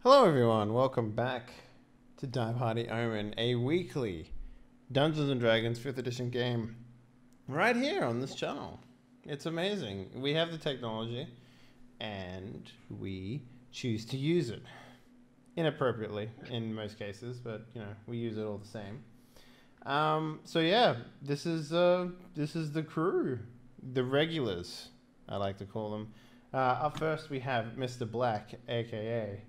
Hello everyone, welcome back to Dive Hardy Omen, a weekly Dungeons and Dragons 5th edition game right here on this channel. It's amazing. We have the technology and we choose to use it. Inappropriately in most cases, but you know, we use it all the same. So yeah, this is the crew, the regulars, I like to call them. Up first we have Mr. Black, aka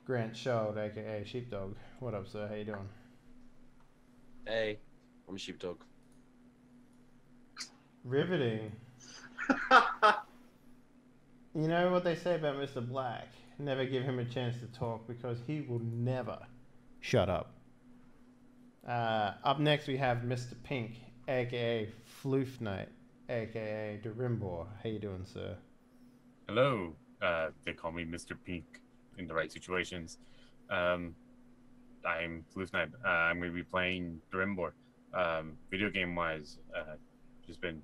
Grant Shold, aka Sheepdog. What up, sir? How you doing? Hey, I'm a sheepdog. Riveting. You know what they say about Mr. Black? Never give him a chance to talk because he will never shut up. Up next we have Mr. Pink, aka Floof Knight, aka Durimbor. How you doing, sir? Hello. They call me Mr. Pink in the right situations. I'm Floof Knight. I'm going to be playing Durimbor. Video game wise, just been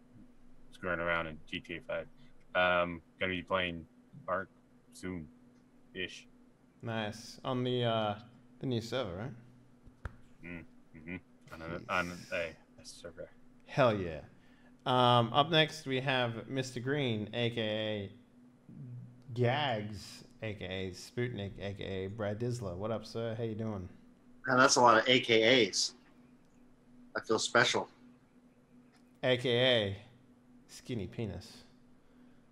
screwing around in GTA 5. Going to be playing Ark soon-ish. Nice. On the new server, right? Mm-hmm. On a server. Hell yeah. Up next we have Mr. Green, aka Gags, aka Sputnik, aka Brad Disler. What up, sir? How you doing? Man, that's a lot of AKAs. I feel special. Aka Skinny Penis.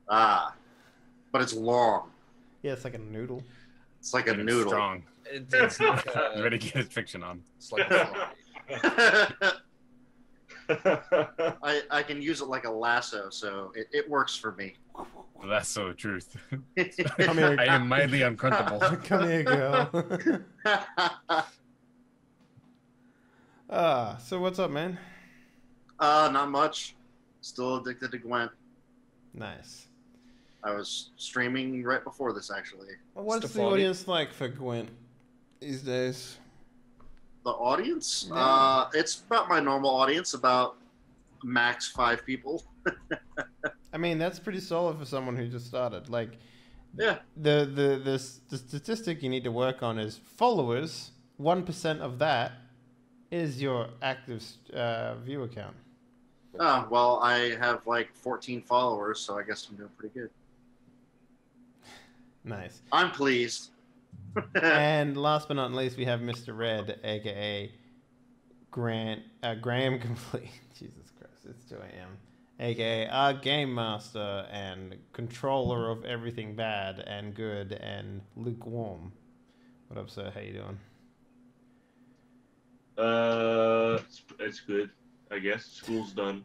Ah, but it's long. Yeah, it's like a noodle. It's like a It's noodle. Strong. It's like I'm ready to get his fiction on. it's like a fly. I can use it like a lasso, so it works for me. Well, that's so the truth. Come here. I am mildly uncomfortable. Come here, girl. So what's up, man? Not much. Still addicted to Gwent. Nice. I was streaming right before this, actually. Well, what's the Stephanie? audience like for Gwent these days? The audience? Yeah. It's about my normal audience, about max 5 people. I mean, that's pretty solid for someone who just started. Like, Yeah. the statistic you need to work on is followers. 1% of that is your active view account. Oh, well, I have like 14 followers, so I guess I'm doing pretty good. Nice. I'm pleased. And last but not least, we have Mr. Red, aka Graham Complete. Jesus Christ, it's 2 a.m. Aka our game master and controller of everything bad and good and lukewarm. What up, sir? How you doing? It's good, I guess. School's done.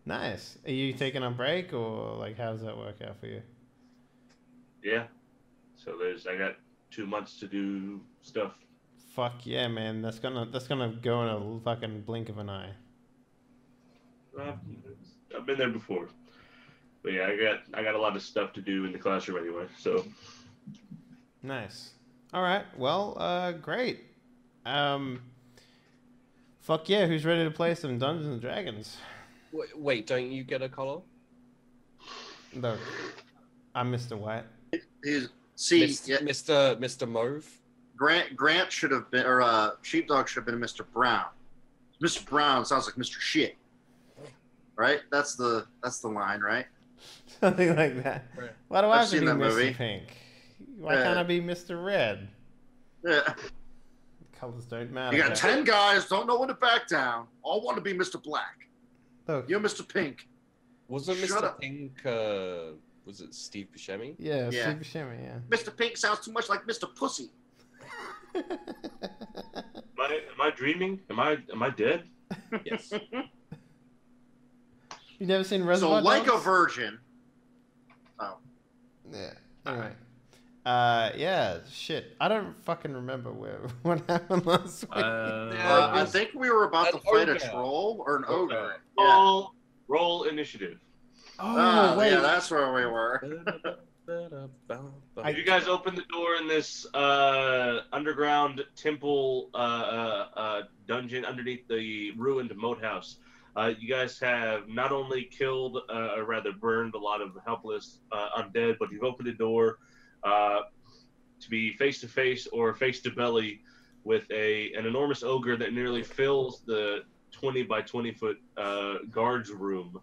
Nice. Are you taking a break or like how does that work out for you? Yeah. So I got 2 months to do stuff. Fuck yeah, man. That's gonna go in a fucking blink of an eye. I've been there before, but yeah, I got a lot of stuff to do in the classroom anyway. So Nice. All right. Well, great. Fuck yeah. Who's ready to play some Dungeons and Dragons? Wait, don't you get a collar? Look, I'm Mr. White. See, Mr. Mauve? Grant should have been, or Sheepdog should have been Mr. Brown. Mr. Brown sounds like Mr. Shit, right? That's the line, right? Something like that. Right. Why do I I've have to seen be that Mr. movie. Pink? Why can't I be Mr. Red? Yeah. Colors don't matter. You got guys. 10 guys, don't know when to back down. All want to be Mr. Black. Look, You're Mr. Pink. Wasn't Shut Mr. up. Pink, was it Steve Buscemi? yeah, Yeah. Super Shimmy, yeah. Mr. Pink sounds too much like Mr. Pussy. am I dreaming? Am I dead? Yes. You never seen So Reservoir like a Dogs? virgin. Oh. Yeah. Anyway. Yeah, shit. I don't fucking remember what happened last week. I think we were about to an fight a ogre. troll or an Ogre. ogre. Yeah. Roll initiative. Oh, wait. Yeah, that's where we were. If you guys open the door in this underground temple dungeon underneath the ruined moat house, you guys have not only killed, or rather burned a lot of helpless undead, but you've opened the door. to be face to face or face to belly with an enormous ogre that nearly fills the 20 by 20 foot guards room.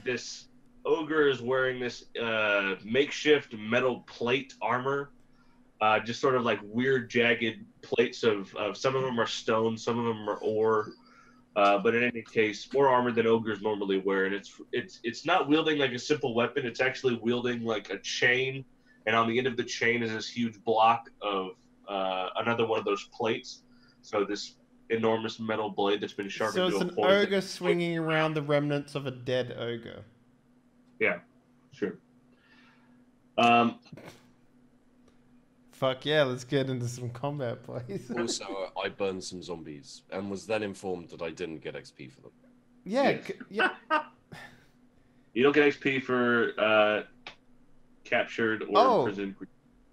This ogre is wearing this makeshift metal plate armor, just sort of like weird jagged plates of some of them are stone, some of them are ore. But in any case, more armor than ogres normally wear, and it's not wielding like a simple weapon. It's actually wielding like a chain, and on the end of the chain is this huge block of another one of those plates. So this enormous metal blade that's been sharpened So to it's a an point. ogre swinging around the remnants of a dead ogre. Yeah, sure. Fuck yeah, let's get into some combat, please. Also, I burned some zombies and was then informed that I didn't get XP for them. Yeah, Yes. yeah. You don't get XP for captured or imprisoned.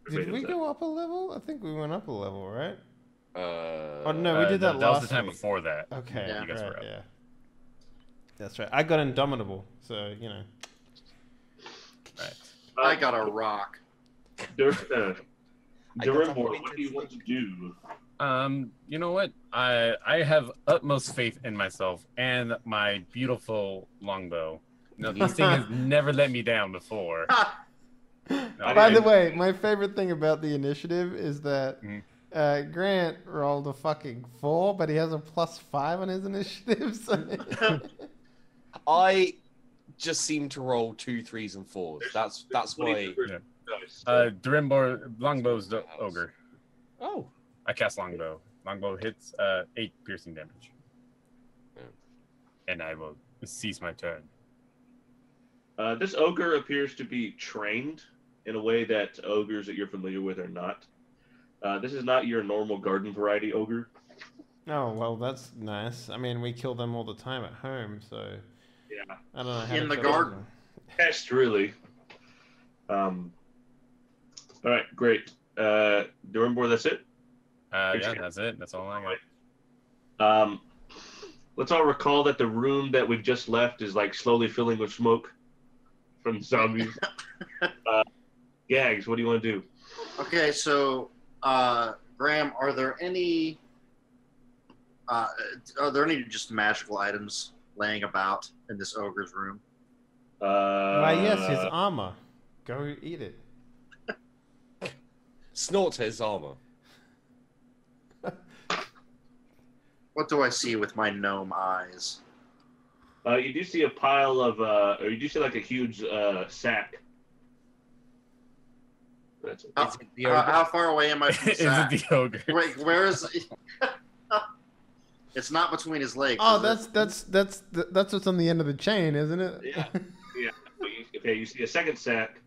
Did we go up a level? I think we went up a level, right? Oh no, we did that That was last the time week. before that. Okay, Yeah. You guys right, were up. yeah. That's right. I got Indomitable, so, you know. Right. I got a rock. Durimbor, something what do you want to do? You know what? I have utmost faith in myself and my beautiful longbow. No, this thing has never let me down before. No, By the way, my favorite thing about the initiative is that Mhm. Grant rolled a fucking 4, but he has a +5 on his initiative. So I just seem to roll 2 3s and 4s. That's why. Yeah. Nice. Durimbor, longbow's the ogre. Oh, I cast longbow. Longbow hits 8 piercing damage. Yeah. And I will cease my turn. This ogre appears to be trained in a way that ogres that you're familiar with are not. This is not your normal garden variety ogre. oh well, that's nice. I mean, we kill them all the time at home, so Yeah. I don't know how In to the kill garden. them. Test, really. All right, great. Durimbor, that's it? Yeah, that's it. That's all I got. Let's all recall that the room that we've just left is like slowly filling with smoke from zombies. Gags, what do you want to do? Okay, so Graham, are there any just magical items laying about in this ogre's room? Why, yes, his armor. Go eat it. snort his armor. What do I see with my gnome eyes? You do see a pile of, or you do see like a huge sack. That's it. How, Is it the ogre? how far away am I from the Is it sack? the ogre? Wait, where is it? It's not between his legs. Oh, is it? that's what's on the end of the chain, isn't it? Yeah. Yeah. Okay, you see a second sack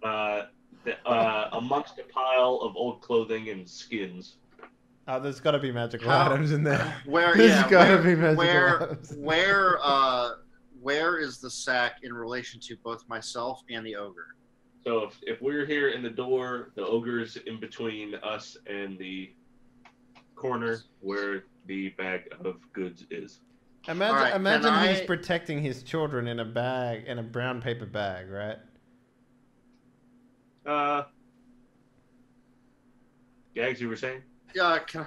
amongst a pile of old clothing and skins. Oh, there's got to be magical How- items in there. Where? There's Yeah. gotta Where, be magical where, items. where is the sack in relation to both myself and the ogre? So if we're here in the door, the ogre's in between us and the corner where the bag of goods is. Imagine, Alright, imagine can he's I- protecting his children in a bag, in a brown paper bag, right? Gags, you were saying? Yeah. Can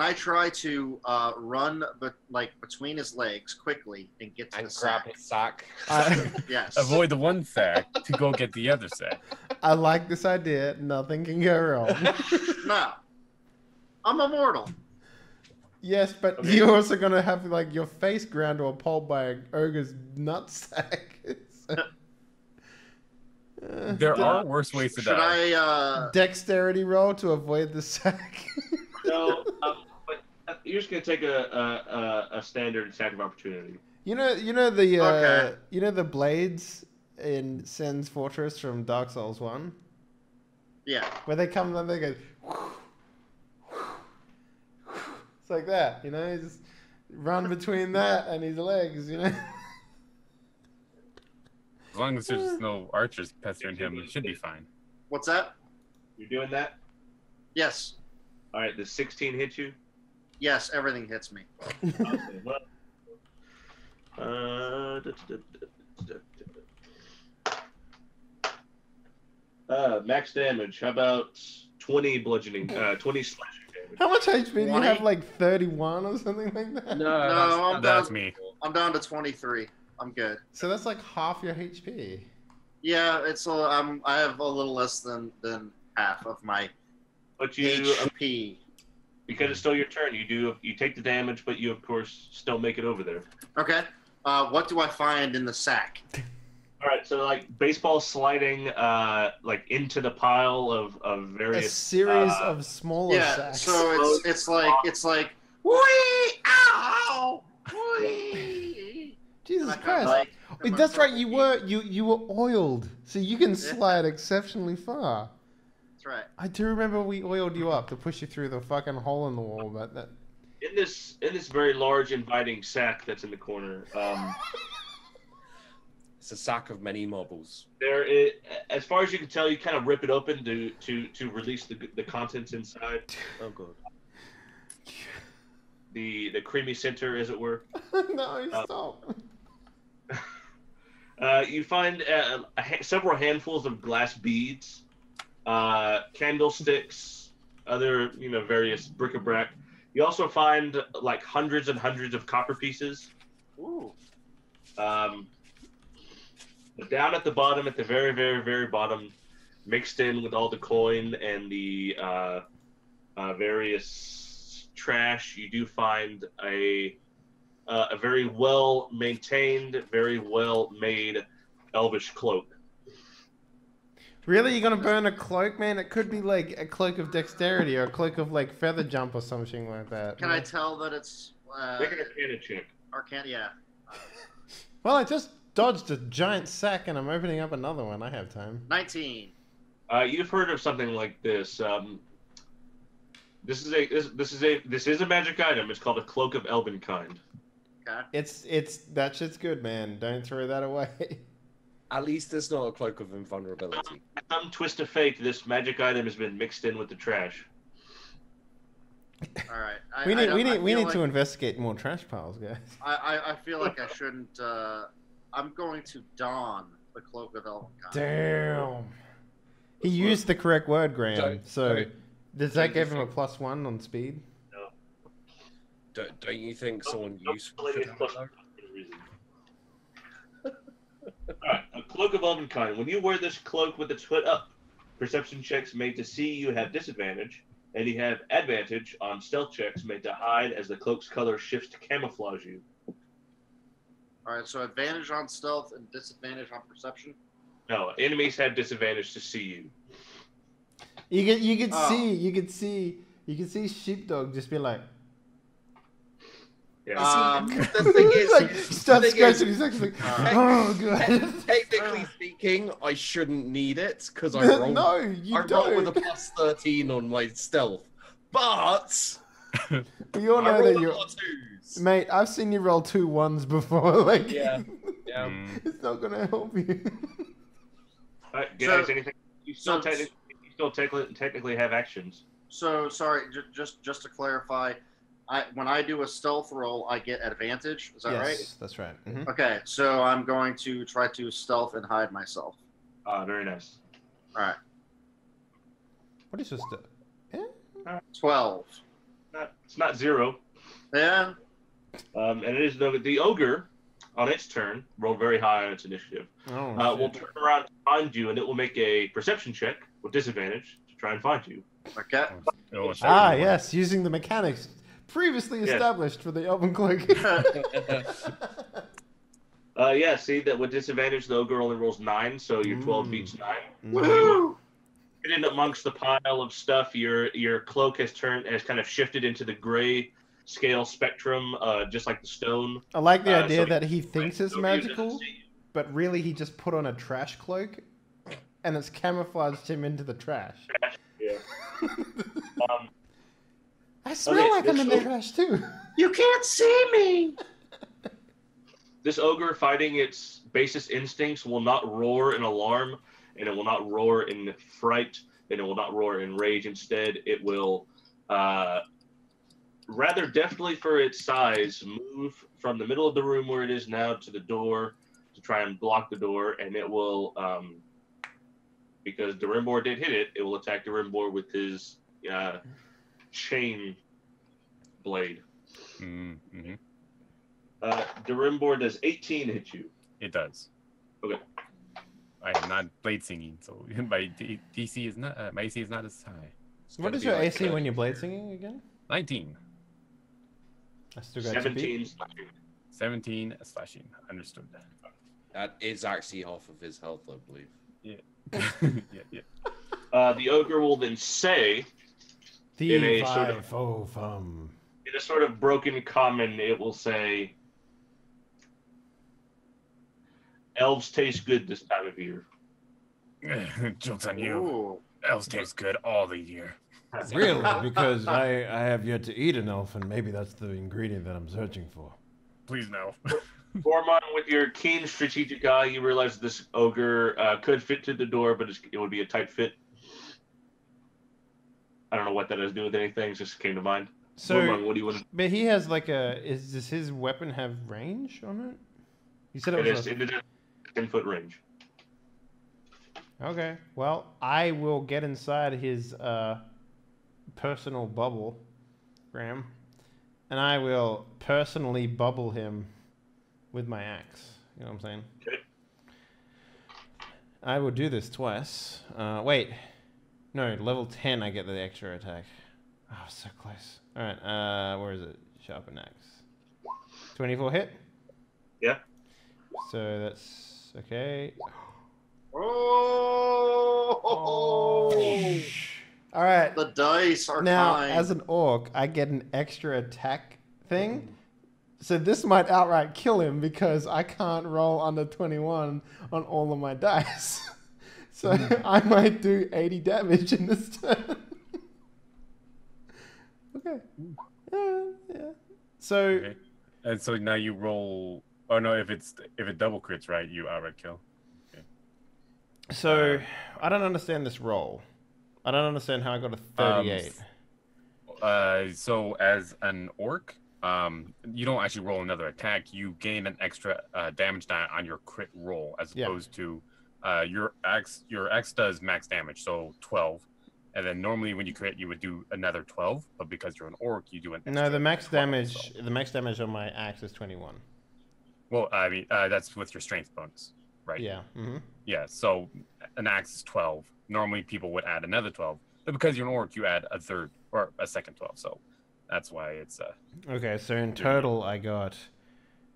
I try to run, but like between his legs quickly and get to And the grab sack? his sack. Yes. Avoid the one sack to go get the other sack. I like this idea. Nothing can go wrong. No. I'm immortal. Yes, but Okay. you're also gonna have like your face ground to a pulp by an ogre's nutsack. There are worse ways to Should die. I? Dexterity roll to avoid the sack. No, but you're just gonna take a standard attack of opportunity. You know the Okay. you know the blades in Sen's Fortress from Dark Souls 1, Yeah. where they come and they go. It's like that, you know. He's run between that and his legs, you know. As long as there's no archers pestering him, it should be fine. What's that? You're doing that? Yes. All right, the 16 hit you? Yes. Everything hits me. Okay, well, Max damage. How about 20 bludgeoning? 20 slashing damage. How much HP do you 20? have? Like 31 or something like that? No, That's me. I'm down to 23. I'm good. So that's like half your HP. Yeah, it's I have a little less than half of my But you, HP. because it's still your turn, you take the damage, but you of course still make it over there. Okay. What do I find in the sack? All right, so like baseball sliding, like into the pile of various. A series of smaller Yeah. sacks. So it's like wee ow wee. Jesus And I kinda, Christ! put my That's right. purple You were oiled, so you can slide exceptionally far. That's right. I do remember we oiled you up to push you through the fucking hole in the wall, but that. In this very large inviting sack that's in the corner, It's a sack of many marbles. there is, as far as you can tell, you kind of rip it open to release the contents inside. Oh god. The creamy center, as it were. No, stop. You find several handfuls of glass beads, candlesticks, other various bric-a-brac. You also find like hundreds and hundreds of copper pieces. Ooh. But down at the bottom, at the very, very, very bottom, mixed in with all the coin and the various trash, you do find a very well maintained, very well made elvish cloak. Really, you're gonna burn a cloak, man? It could be like a cloak of dexterity or a cloak of like feather jump or something like that. Can I tell that it's Make an arcana check. Arcana? Yeah. Well, I just dodged a giant sack and I'm opening up another one. I have time. 19. You've heard of something like this. This is a magic item. It's called a cloak of elvenkind. Okay. It's that shit's good, man. Don't throw that away. At least it's not a cloak of invulnerability. Some twist of fate, this magic item has been mixed in with the trash. All right. We need like, to investigate more trash piles, guys. I feel like I shouldn't. I'm going to don the cloak of Elvenkind. Damn. He used the correct word, Graham. Don't- So, don't- does that give him a +1 on speed? Don't you think someone useful Related should have plus that? reason. Alright, a cloak of elvenkind. When you wear this cloak with its hood up, perception checks made to see you have disadvantage, and you have advantage on stealth checks made to hide as the cloak's color shifts to camouflage you. All right. So advantage on stealth and disadvantage on perception. No, enemies have disadvantage to see you. You could Oh. see Sheepdog just be like, Yeah. The thing is, like start the thing is- scratching his neck, like, oh god. technically speaking, I shouldn't need it because I rolled. No, you I don't. rolled with a +13 on my stealth, but We all I know rolled that a you're, lot of twos. mate. I've seen you roll 2 1s before. Like, Yeah. it's not gonna help you. Alright, guys, So- anything? You still, so- technically have actions. So sorry. Just to clarify, when I do a stealth roll, I get advantage. Is that right? Yes, that's right. Mhm. Okay. So I'm going to try to stealth and hide myself. Very nice. All right. What is this? 12. It's not 0. Yeah. And it is the ogre, on its turn, rolled very high on its initiative. Oh, Will turn around to find you, and it will make a perception check with disadvantage to try and find you. Okay. yes, using the mechanics previously established for the Elven Cloak. Yeah, see that with disadvantage, the ogre only rolls 9, so your 12 beats 9. Woo! Hidden amongst the pile of stuff, your cloak has kind of shifted into the gray scale spectrum, just like the stone. I like the idea so that he thinks it's Ogre doesn't magical, see you. but really he just put on a trash cloak, and it's camouflaged him into the trash. Yeah. I smell Okay, like I'm in the this- trash too. You can't see me. This ogre, fighting its basest instincts, will not roar in alarm, and it will not roar in fright, and it will not roar in rage. Instead, it will, rather deftly for its size, move from the middle of the room where it is now to the door to try and block the door, and it will because Durimbor did hit it, it will attack Durimbor with his chain blade. Mm-hmm. Durimbor, does 18 hit you? It does. Okay. I am not blade singing, so my DC is not my AC is not as high. What is your AC when you're blade singing again? 19. I still got 17. 17 slashing. Understood. That is actually half of his health, I believe. Yeah. The ogre will then say, in a sort of broken common, it will say, elves taste good this time of year. Joke's on you. Ooh. Elves taste good all the year. Really? Because I have yet to eat an elf, and maybe that's the ingredient that I'm searching for. Please no. Gormon, with your keen strategic eye, you realize this ogre could fit to the door, but it would be a tight fit. I don't know what that has to do with anything. It just came to mind. So, Gormon, what do you want? But he has like does his weapon have range on it? You said it was It is 10-foot range. Okay. Well, I will get inside his personal bubble, Graham, and I will personally bubble him with my axe. You know what I'm saying? Okay. I will do this twice. Wait. No, level 10 I get the extra attack. Oh, so close. Alright, where is it? Sharpen axe. 24 hit? Yeah. So that's okay. Oh! Alright. The dice are Now, kind. as an orc, I get an extra attack thing. So this might outright kill him because I can't roll under 21 on all of my dice. So I might do 80 damage in this turn. Okay. Yeah. So. Okay. And so now you roll. Oh no! If it double crits, right, you outright kill. Okay. So I don't understand this roll. I don't understand how I got a 38. So as an orc, you don't actually roll another attack. You gain an extra damage die on your crit roll, as opposed to your axe. Your axe does max damage, so 12, and then normally when you crit, you would do another 12. But because you're an orc, you do an extra No, the max 12, damage. so. The max damage on my axe is 21. Well, I mean that's with your strength bonus, right? Yeah. Mm-hmm. Yeah. So an axe is 12. Normally people would add another 12, but because you're an orc, you add a third or a second 12. So that's why it's Okay, so in total I got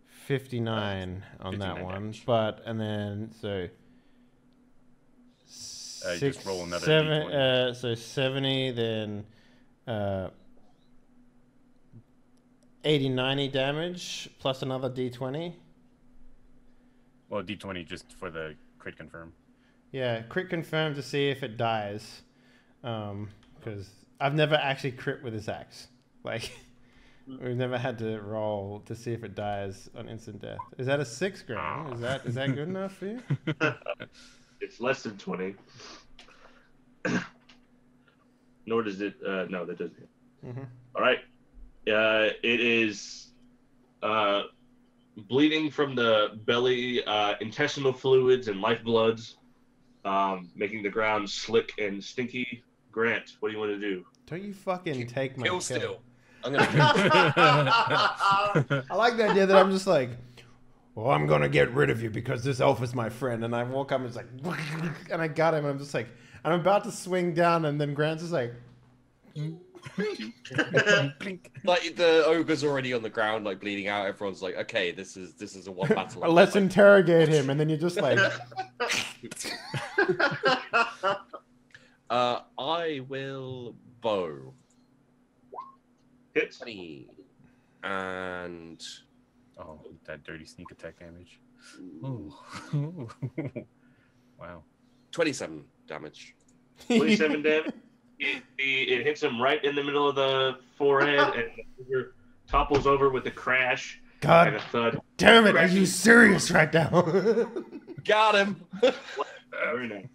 59 on 59 that one, damage. and then so just roll another seven, D20. so 70, then 80, 90 damage plus another D20. Well, D20 just for the crit confirm. Yeah, crit confirm to see if it dies, because I've never actually crit with this axe. Like, we've never had to roll to see if it dies on instant death. Is that a 6, Graham? Is that good enough for you? It's less than 20. Nor does it. No, that doesn't hit. Mm-hmm. All right. It is bleeding from the belly, intestinal fluids and lifebloods, making the ground slick and stinky. Grant, what do you want to do? Don't you fucking take my Kill kill. still. I'm gonna kill. I like the idea that I'm just like, well, I'm gonna get rid of you because this elf is my friend, and I walk up and it's like, and I got him, and I'm just like, and I'm about to swing down, and then Grant's just like, Like the ogre's already on the ground, like bleeding out. Everyone's like, "Okay, this is a one battle." let's interrogate him, and then you're just like, I will bow. Hits. 20. And Oh, that dirty sneak attack damage. Ooh. Wow. 27 damage. 27 damage. It hits him right in the middle of the forehead, and the ogre topples over with a crash and a God thud. damn it, are you serious right now? Got him. Very nice.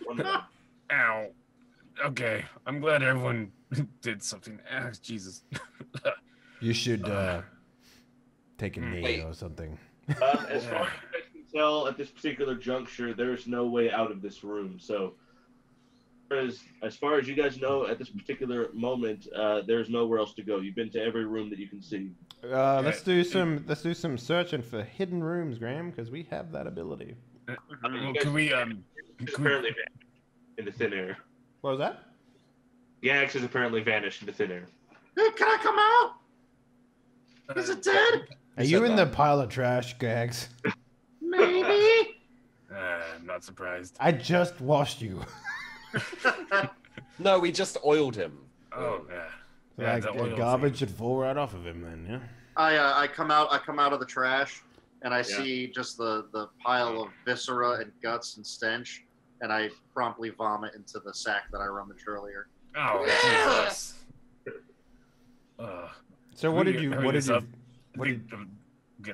One more. Ow. Okay. I'm glad everyone did something. Ah, Jesus. You should take a knee Wait. or something. As far as you guys can tell, at this particular juncture, there's no way out of this room. So as far as you guys know, at this particular moment, there's nowhere else to go. You've been to every room that you can see. Let's do some searching for hidden rooms, Graham, because we have that ability. Well, can we Apparently vanished into thin air. What was that? Gax has apparently vanished into thin air. Hey, can I come out? Is it dead? Are you in the pile of trash, Gags? Maybe. I'm not surprised. I just washed you. No, we just oiled him. Oh yeah. Like, the oil garbage should fall right off of him then, yeah? I come out of the trash, and I see just the pile of viscera and guts and stench, and I promptly vomit into the sack that I rummaged earlier. Oh, Jesus. So what did you get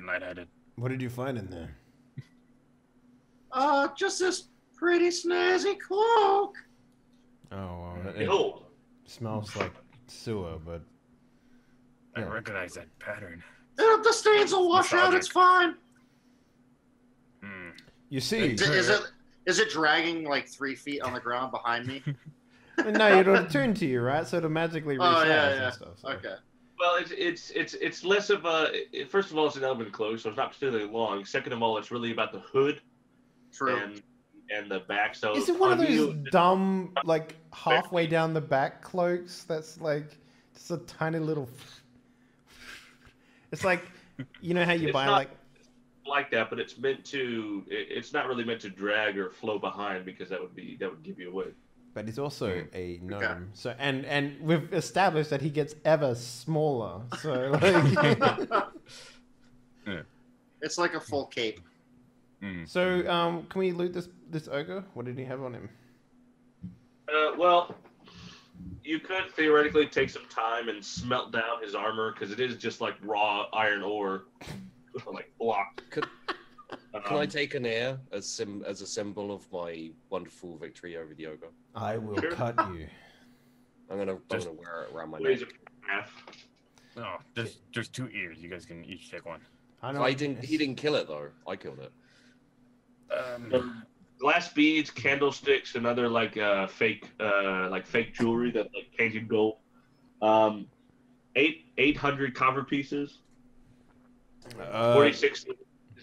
lightheaded? what did you find in there? Just this pretty snazzy cloak. Oh, well, it Behold. smells like sewer, but I recognize that pattern. The stains will wash out. It's fine. you see, Is it dragging like 3 feet on the ground behind me? no, it'll attune to you, right? So it'll magically resize and stuff. So. Okay. Well, it's less of a. First of all, it's an elven cloak, so it's not particularly long. Second of all, it's really about the hood. True. And the back. So Is it one of those dumb, like halfway down the back cloaks? That's like just a tiny little. It's like, you know how you buy like that, but it's meant to. It's not really meant to drag or flow behind because that would give you away. But he's also a gnome, Okay. so and we've established that he gets ever smaller. So like, It's like a full cape. so can we loot this ogre? What did he have on him? Well, you could theoretically take some time and smelt down his armor because it is just like raw iron ore, like block. Can I take an air as a symbol of my wonderful victory over the ogre? I will cut you. I'm gonna wear it around my Ways neck. of math. Oh, there's 2 ears. You guys can each take one. I know. He didn't kill it though. I killed it. Glass beads, candlesticks, and other like fake jewelry that like painted gold. 800 copper pieces. 46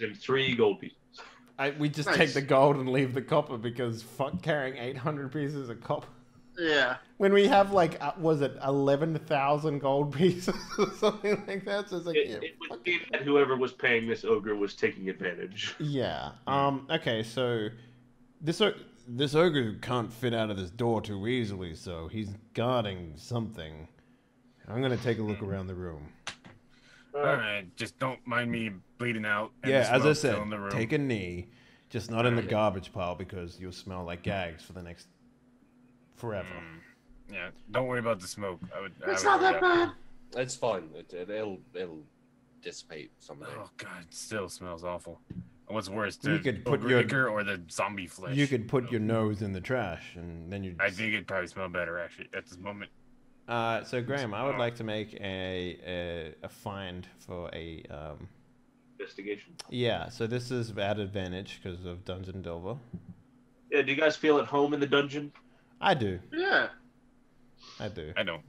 and 3 gold pieces. We just Nice. take the gold and leave the copper because fuck carrying 800 pieces of copper. Yeah. When we have like, was it 11,000 gold pieces or something like that? So it's like, It would seem that whoever was paying this ogre was taking advantage. yeah. Okay, so this ogre can't fit out of this door too easily, so he's guarding something. I'm gonna take a look around the room. All right, just don't mind me bleeding out. And Yeah, the as I smoke filling said, the room. take a knee, just not in the garbage pile because you'll smell like gags for the next forever. Yeah, don't worry about the smoke. It's not that bad. It's fine. It'll dissipate someday. Oh god, it still smells awful. And what's worse, You the could put ogre your- ichor or the zombie flesh? You could put your nose in the trash, and then you. I think it'd probably smell better actually at this moment. So Graham, I would like to make a find for a Investigation. yeah. So this is at advantage because of Dungeon Delver. Yeah, do you guys feel at home in the dungeon? I do. Yeah. I do. I don't.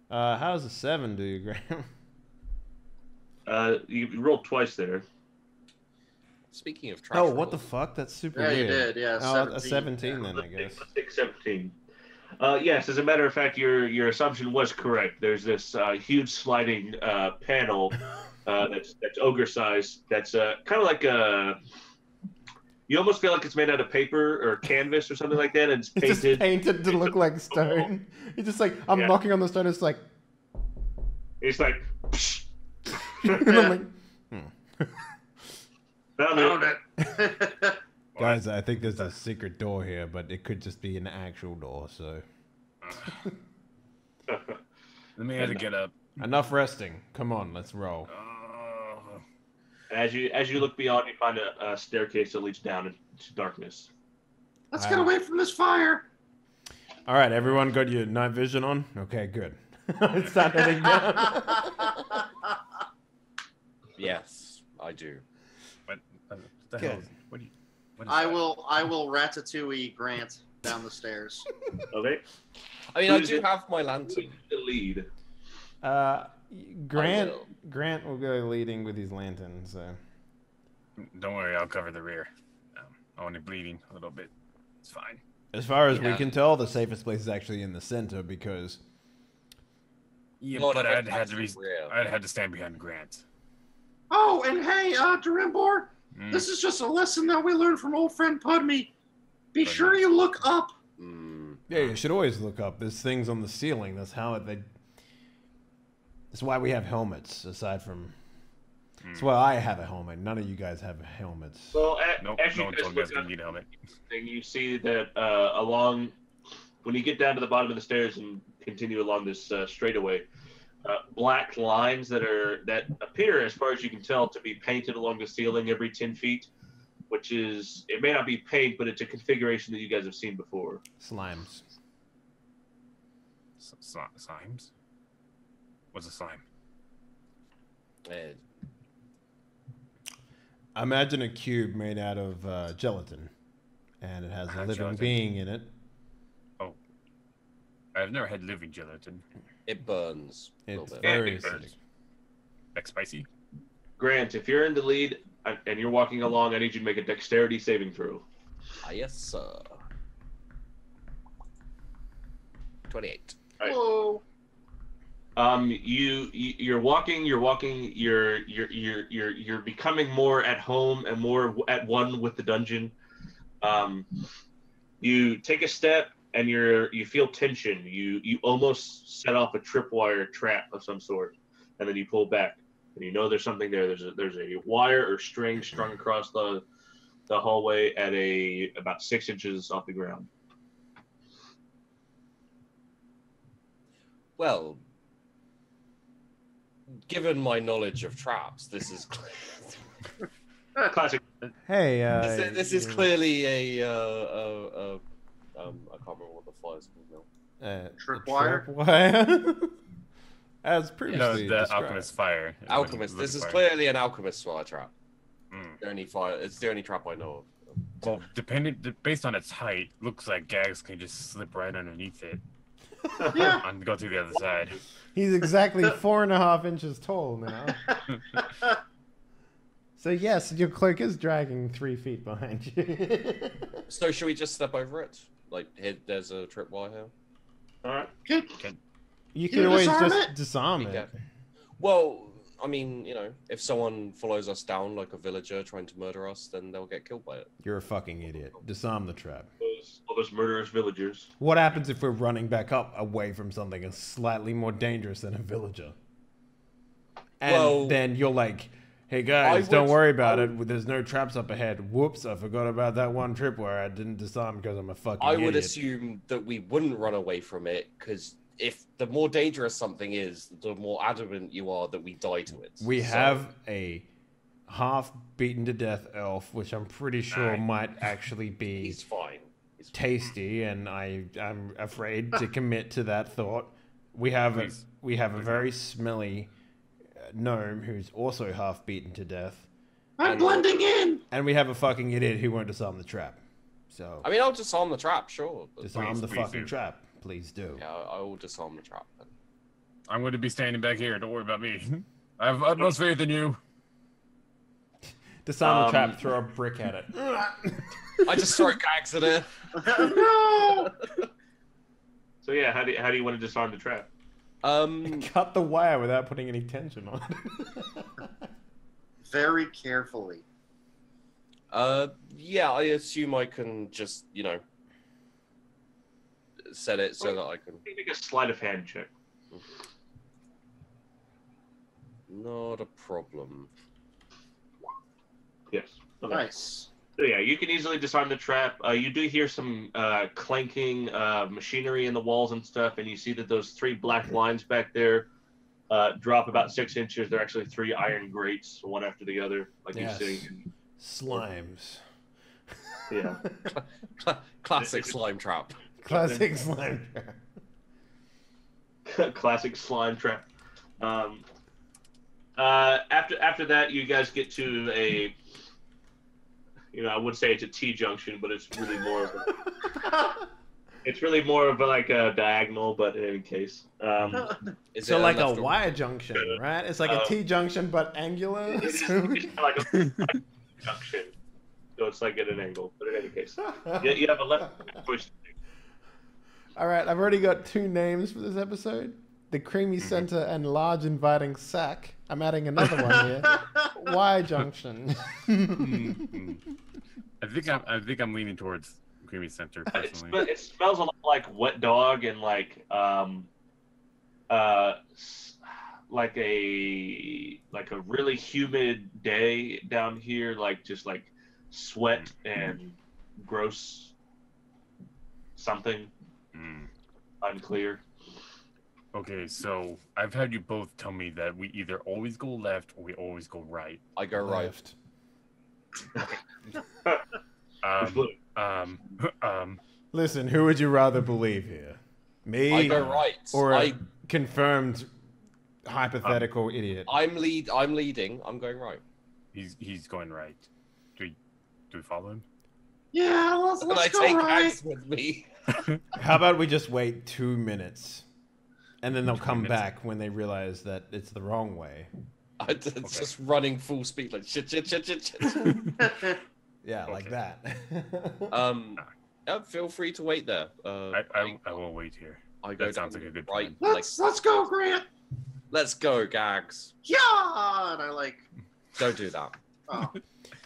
How does a 7 do you, Graham? You rolled twice there. Speaking of trash. Oh, what the rolls, fuck? That's super Yeah, you weird. did. Yeah. Oh, a 17. 17 then, I guess. 17. Yes, as a matter of fact, your assumption was correct. There's this huge sliding panel that's ogre size. That's kind of like a. You almost feel like it's made out of paper or canvas or something like that, and it's It's painted. just painted to look like stone. It's just like I'm Yeah. knocking on the stone. It's like, It's like. and I'm like, Found Found it. it. guys, I think there's a secret door here, but it could just be an actual door. So Let me have to get up. enough resting. Come on, let's roll. Oh, As you look beyond, you find a staircase that leads down into darkness. Let's get away from this fire. All right, everyone got your night vision on? Okay, good. Start heading down. Yes, I do. what the Good. hell? What is I that? will ratatouille Grant. down the stairs. Okay. I mean, I do have my lantern. The lead. Grant will. Grant will go leading with his lantern. So Don't worry, I'll cover the rear. I'm only bleeding a little bit. It's fine. as far as we Yeah. can tell, the safest place is actually in the center because Yeah, Not but if I'd had to it's real. I'd had to stand behind Grant. Oh, and hey, Durimbor, Mm. this is just a lesson that we learned from old friend Pudme. Be Pudme. sure you look up. yeah, you should always look up. There's things on the ceiling. That's how they. That's why we have helmets. Aside from, that's why I have a helmet. None of you guys have helmets. Well, Nope, as no you one guys told me I was look gonna up, need a helmet. you see that along, when you get down to the bottom of the stairs and continue along this straightaway, black lines that appear, as far as you can tell, to be painted along the ceiling every 10 feet, which is, it may not be paint, but it's a configuration that you guys have seen before. Slimes. Slimes? What's a slime? Imagine a cube made out of gelatin, and it has a living Gelatin. being in it. I've never had living gelatin. It burns a It's little bit. very It burns. acidic. Like spicy? Grant, if you're in the lead and you're walking along, I need you to make a dexterity saving throw. Yes, sir. 28. Right. Whoa. You're walking, you're becoming more at home and more at one with the dungeon. You take a step and you feel tension. You almost set off a tripwire trap of some sort, and then you pull back, and you know there's something there. There's a wire or string strung across the hallway at about 6 inches off the ground. Well, given my knowledge of traps, this is Classic. Hey, this is clearly I can't remember what the fire's called now. Tripwire? Tripwire. As No, previously the described. alchemist fire. is Alchemist. what This I'm is looking clearly an alchemist fire trap. for. Mm. It's the only trap I know of. Well, based on its height, looks like Gags can just slip right underneath it Yeah. and go to the other side. He's exactly 4.5 inches tall now. So yes, your cloak is dragging 3 feet behind you. So should we just step over it? Like, there's a tripwire here. All right. You You can always disarm just it? disarm Yeah. it. Well, I mean, if someone follows us down like a villager trying to murder us, then they'll get killed by it. You're a fucking idiot. Disarm the trap. All those murderous villagers. What happens if we're running back up away from something that's slightly more dangerous than a villager? And Well, then you're like, hey guys, I don't would- worry I about would- it. There's no traps up ahead. Whoops, I forgot about that one tripwire. I didn't disarm because I'm a fucking I idiot. would assume that we wouldn't run away from it, because if the more dangerous something is, the more adamant you are that we die to it. We So- have a half beaten to death elf, which I'm pretty sure Nice. might actually be He's fine. He's fine. tasty, and I'm afraid to commit to that thought. We have Please. a very smelly gnome who's also half beaten to death, I'm blending in. and we have a fucking idiot who won't disarm the trap. So I mean, I'll disarm the trap, sure. But disarm Please, the please fucking do. trap, please do. yeah, I will disarm the trap then. I'm going to be standing back here. Don't worry about me. I have utmost faith in you. Disarm the trap. Throw a brick at it. I just throw Gags at it. No. So yeah, how do you want to disarm the trap? Cut the wire without putting any tension on it. Very carefully. Yeah, I assume I can just, set it so that I can. Make a sleight of hand check. Not a problem. Yes. Okay. Nice. So yeah, you can easily disarm the trap. You do hear some clanking machinery in the walls and stuff, and you see that those 3 black lines back there drop about 6 inches. They're actually 3 iron grates, one after the other, like Yes. you're sitting. Slimes. Yeah. Classic slime trap. Classic slime trap. Classic slime trap. After that, you guys get to I would say it's a T junction, but it's really more of like a diagonal. But in any case, Is So it like a left or Y junction, right? It's like a T junction but angular. it's like a junction. So it's like at an angle. But in any case, you have a left push. All right, I've already got 2 names for this episode: the creamy center and large inviting sack. I'm adding another one here. Y junction. I think I'm leaning towards creamy center personally. It smells a lot like wet dog and like a really humid day down here, like just like sweat and gross something. Unclear. Okay, so I've had you both tell me that we either always go left or we always go right. I go right. Left. Listen, who would you rather believe here? Me? I go right. Or a confirmed hypothetical idiot? I'm leading. I'm going right. He's going right. Do we follow him? Yeah, let's Can I go take right. Axe with me? How about we just wait 2 minutes? And then they'll 2 come minutes. back when they realize that it's the wrong way. It's just running full speed, like shit. Yeah, like Okay. that. Feel free to wait there. I will wait here. I go That sounds down like a good right. plan. Let's go, Grant. Let's go, Gags. Yeah, and I like. Don't do that. Oh.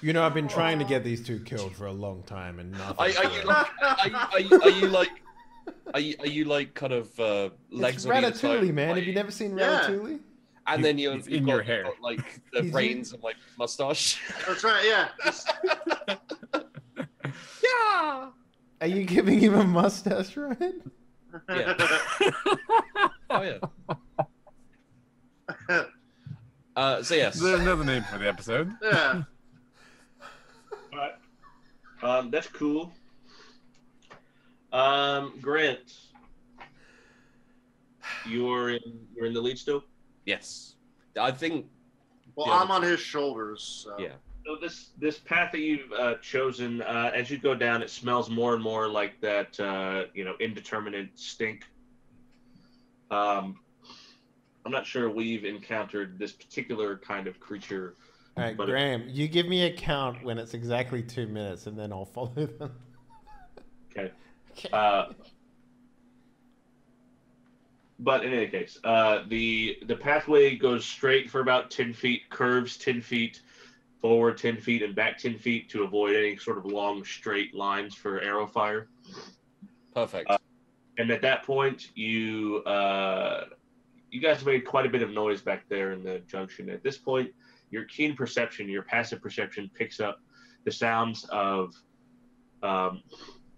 You know, I've been trying to get these 2 killed for a long time, and nothing. Are you like kind of It's legs on either side? Ratatouille, man. Like, Have you never seen Yeah. Ratatouille? And then you've in got, your hair. you've got, like the He's brains and like mustache. That's right. Yeah. Yeah. Are you giving him a mustache, Ryan? Yeah. Oh yeah. So yes. Is there another name for the episode? Yeah. That's cool. Grant, you're in the lead still. Yes. I think. Well, Yeah, I'm on his shoulders. So. Yeah. So this path that you've chosen, as you go down, it smells more and more like that indeterminate stink. I'm not sure we've encountered this particular kind of creature. All right, But- Graham, you give me a count when it's exactly 2 minutes, and then I'll follow them. Okay. Okay. But in any case, the pathway goes straight for about 10 feet, curves 10 feet, forward 10 feet, and back 10 feet to avoid any sort of long straight lines for arrow fire. Perfect. And at that point, you guys made quite a bit of noise back there in the junction. At this point, your keen perception, your passive perception, picks up the sounds of the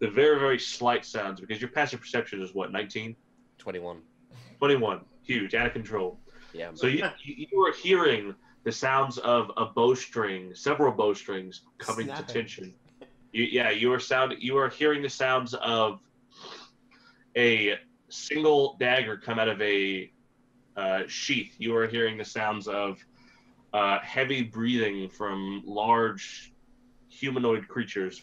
very, very slight sounds, because your passive perception is what, 19? 21. 21. Huge, out of control. Yeah. So you are hearing the sounds of a bowstring, several bowstrings coming Snapping. to tension. You are hearing the sounds of a single dagger come out of a sheath. You are hearing the sounds of heavy breathing from large humanoid creatures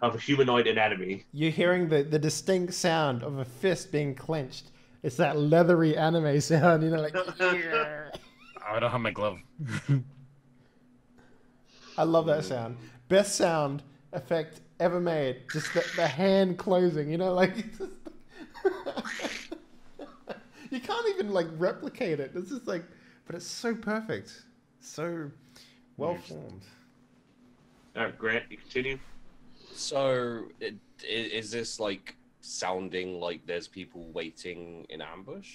of a humanoid anatomy. You're hearing the distinct sound of a fist being clenched. It's that leathery anime sound, like. Yeah. I don't have my glove. I love that sound. Best sound effect ever made. Just the hand closing, like. You can't even replicate it. It's just but it's so perfect, so well formed. All right, Grant, you continue. So, is this sounding like there's people waiting in ambush,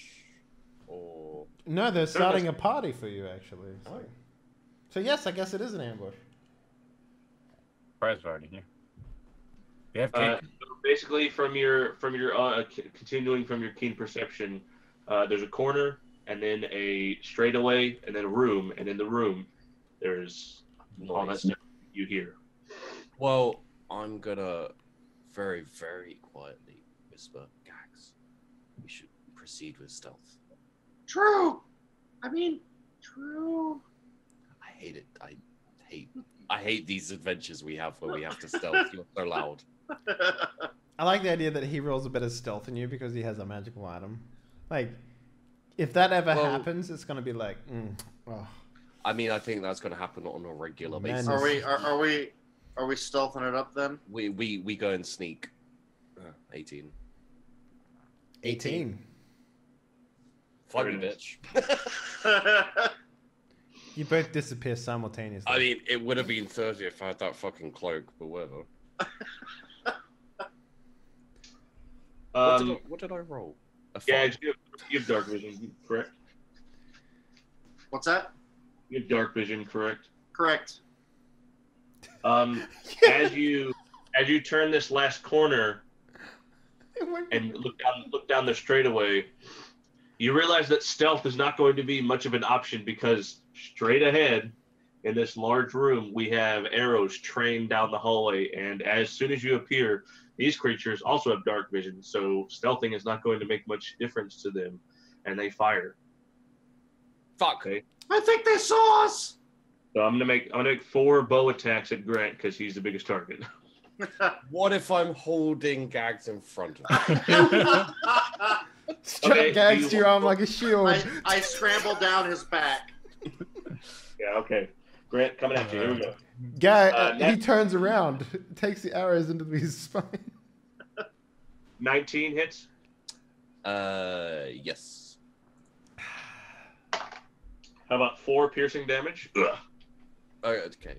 or No, they're starting a party for you actually. So yes, I guess it is an ambush. Prize party, yeah. They have cake. So basically, from your continuing from your keen perception, there's a corner, and then a straightaway, and then a room, and in the room, there's all that noise? stuff you hear. Well, I'm gonna very, very quietly whisper, Gags, we should proceed with stealth. True. I mean, true. I hate it. I I hate these adventures we have where we have to stealth. You're so loud. I like the idea that he rolls a bit of stealth in you because he has a magical item. Like, if that ever happens, it's gonna be like, oh. I mean, I think that's going to happen on a regular basis. Are we stealthing it up then? We go and sneak. 18. 18. Fuck you, bitch. You both disappear simultaneously. I mean, it would have been 30 if I had that fucking cloak, but whatever. What did I roll? Yeah, you have dark vision, correct? What's that? You have dark vision, correct? Correct. As you turn this last corner and look down the straightaway, you realize that stealth is not going to be much of an option because straight ahead in this large room we have arrows trained down the hallway, and as soon as you appear, these creatures also have dark vision, so stealthing is not going to make much difference to them, and they fire. Fuck. Okay. I think they saw us. So I'm gonna make 4 bow attacks at Grant because he's the biggest target. What if I'm holding Gags in front of me? Strap Gags to your arm like a shield. I scramble down his back. Yeah, okay. Grant, coming at you. Here we go. He turns around, takes the arrows into his spine. 19 hits. Yes. How about 4 piercing damage? Ugh. Okay.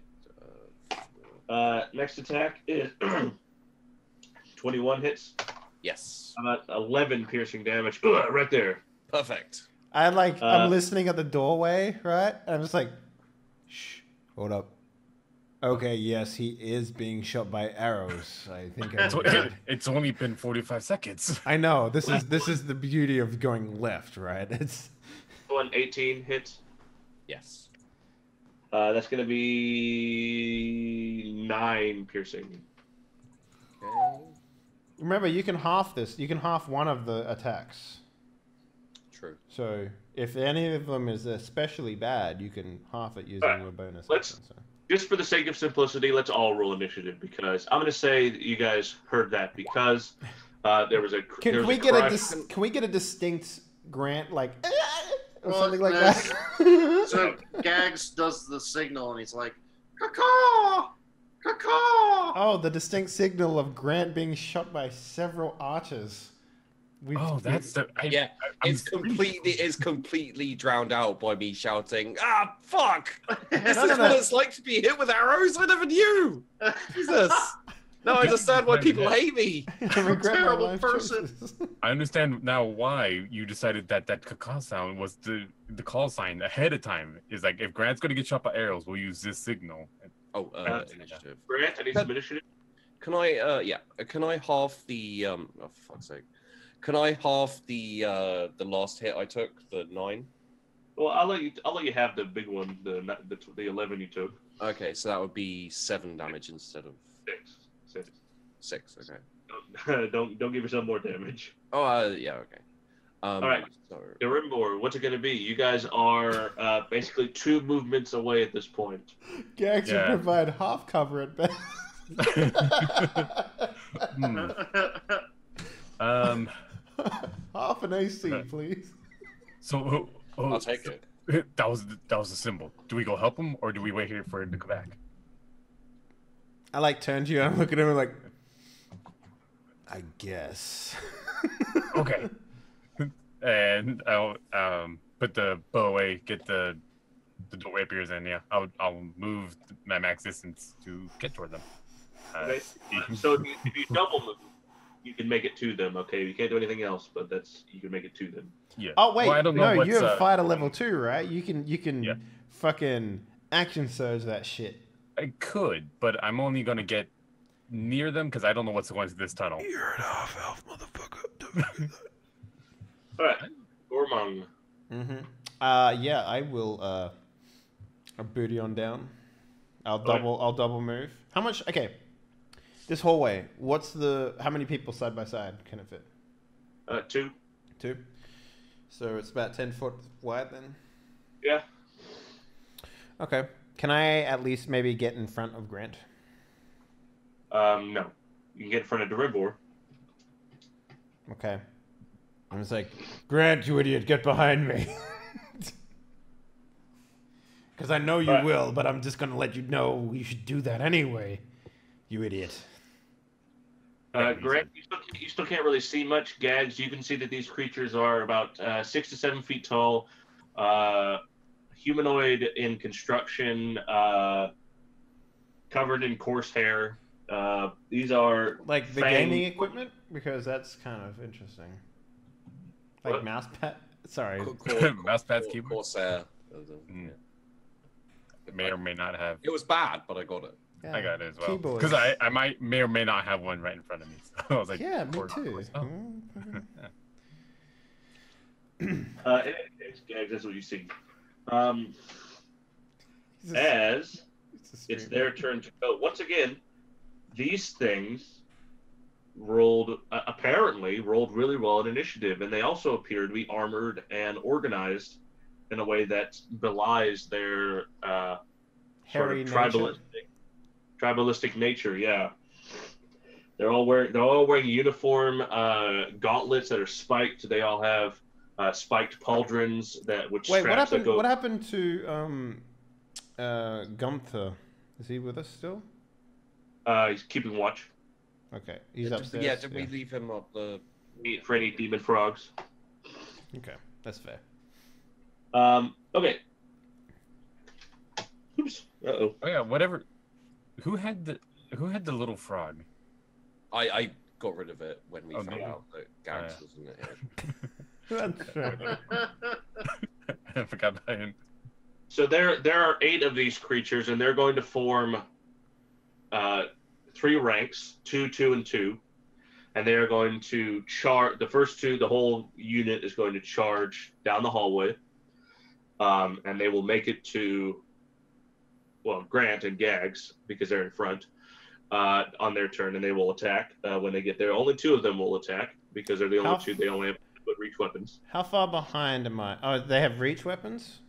Next attack is 21 hits. Yes. How about 11 piercing damage? Ugh, right there. Perfect. I'm listening at the doorway, right? And I'm just like, shh, hold up. Okay, yes, he is being shot by arrows. I think it's only been 45 seconds. I know. This is the beauty of going left, right? It's 18 hits. Yes. That's going to be 9 piercing. Okay. Remember, you can half this. You can half one of the attacks. True. So if any of them is especially bad, you can half it using your bonus action. So. Just for the sake of simplicity, let's all roll initiative because I'm going to say that you guys heard that because there was a. Can we get a distinct Grant like or something like that? So Gags does the signal and he's like, "Caw, caw." Oh, the distinct signal of Grant being shot by several archers. It's completely drowned out by me shouting, "Ah, fuck! This is what it's like to be hit with arrows. I never knew." Jesus. Now I understand why people hate me. I'm a terrible person. I understand now why you decided that caw sound was the call sign ahead of time. Is like, if Grant's going to get shot by arrows, we'll use this signal. Initiative. Grant, I need some initiative. Can I half the oh, for fuck's sake. Can I half the last hit I took, the 9? Well, I'll let you have the big one, the 11 you took. Okay, so that would be 7 damage instead of 6. Okay. Don't give yourself more damage. Oh, yeah, okay. All right. So... Darimbor, what's it going to be? You guys are basically 2 movements away at this point. Gags will provide half cover at best. Half an AC, please. So I'll take it. That was the symbol. Do we go help him or do we wait here for him to come back? I turn to you and I'm looking at him like, I guess. Okay. And I'll put the bow away, get the doorway appears in. Yeah, I'll move my max distance to get toward them. Okay. So if you double move, you can make it to them. Okay, you can't do anything else, but you can make it to them. Yeah. Oh wait, well, I don't know no, you have fighter level 2, right? You can fucking action surge that shit. I could, but I'm only gonna get near them because I don't know what's going to this tunnel. You're an half-elf, motherfucker. All right, Gormong. Yeah, I will. A booty on down. I'll double move. How much? Okay. This hallway. How many people side by side can it fit? 2. 2. So it's about 10 foot wide then. Yeah. Okay. Can I at least maybe get in front of Grant? No. You can get in front of Derimbor. Okay. I was like, Grant, you idiot, get behind me. Because I know you will, but I'm just going to let you know you should do that anyway. You idiot. Grant, you still can't really see much. Gags, you can see that these creatures are about 6 to 7 feet tall, humanoid in construction, covered in coarse hair. These are like the gaming equipment, because that's kind of interesting. Like mouse pad. Sorry, mouse pads, keyboard. Corsair. It may or may not have. It was bad, but I got it. Yeah, I got it as well. Keyboard. Because I may or may not have one right in front of me. So I was like, yeah, me too. Oh. Gags, that's what you see. As it's their turn to go. Once again, these things apparently rolled really well in initiative, and they also appear to be armored and organized in a way that belies their sort of tribalistic nature. Yeah, they're all wearing uniform gauntlets that are spiked. They all have spiked pauldrons which. Wait, what happened? What happened to Gunther? Is he with us still? He's keeping watch. Okay, he's upstairs. Yeah, did we leave him up the... For any demon frogs. Okay, that's fair. Okay. Oops. Uh-oh. Oh yeah, whatever. Who had the little frog? I got rid of it when we found out that Gags was in it. That's fair. I forgot about him. So there are 8 of these creatures, and they're going to form 3 ranks, 2, 2, and 2, and they are going to charge. The first 2, the whole unit is going to charge down the hallway, and they will make it to, Grant and Gags, because they're in front, on their turn, and they will attack when they get there. Only 2 of them will attack because they're the only 2. They only have reach weapons. How far behind am I? Oh, they have reach weapons?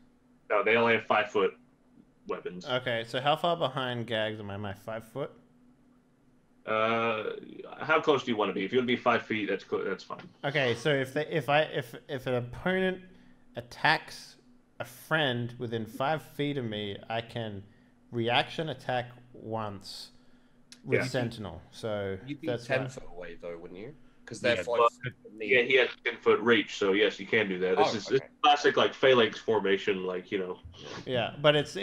No, they only have 5-foot weapons. Okay, so how far behind Gags am I? Am I 5 foot? How close do you want to be? If you want to be 5 feet, that's fine. Okay, so if an opponent attacks a friend within 5 feet of me, I can reaction attack once with Sentinel. So you'd be that's 10 foot away though, wouldn't you? Because they're 5 foot from me. Yeah, he has 10-foot reach, so yes, you can do that. This is classic like phalanx formation, Yeah, but it's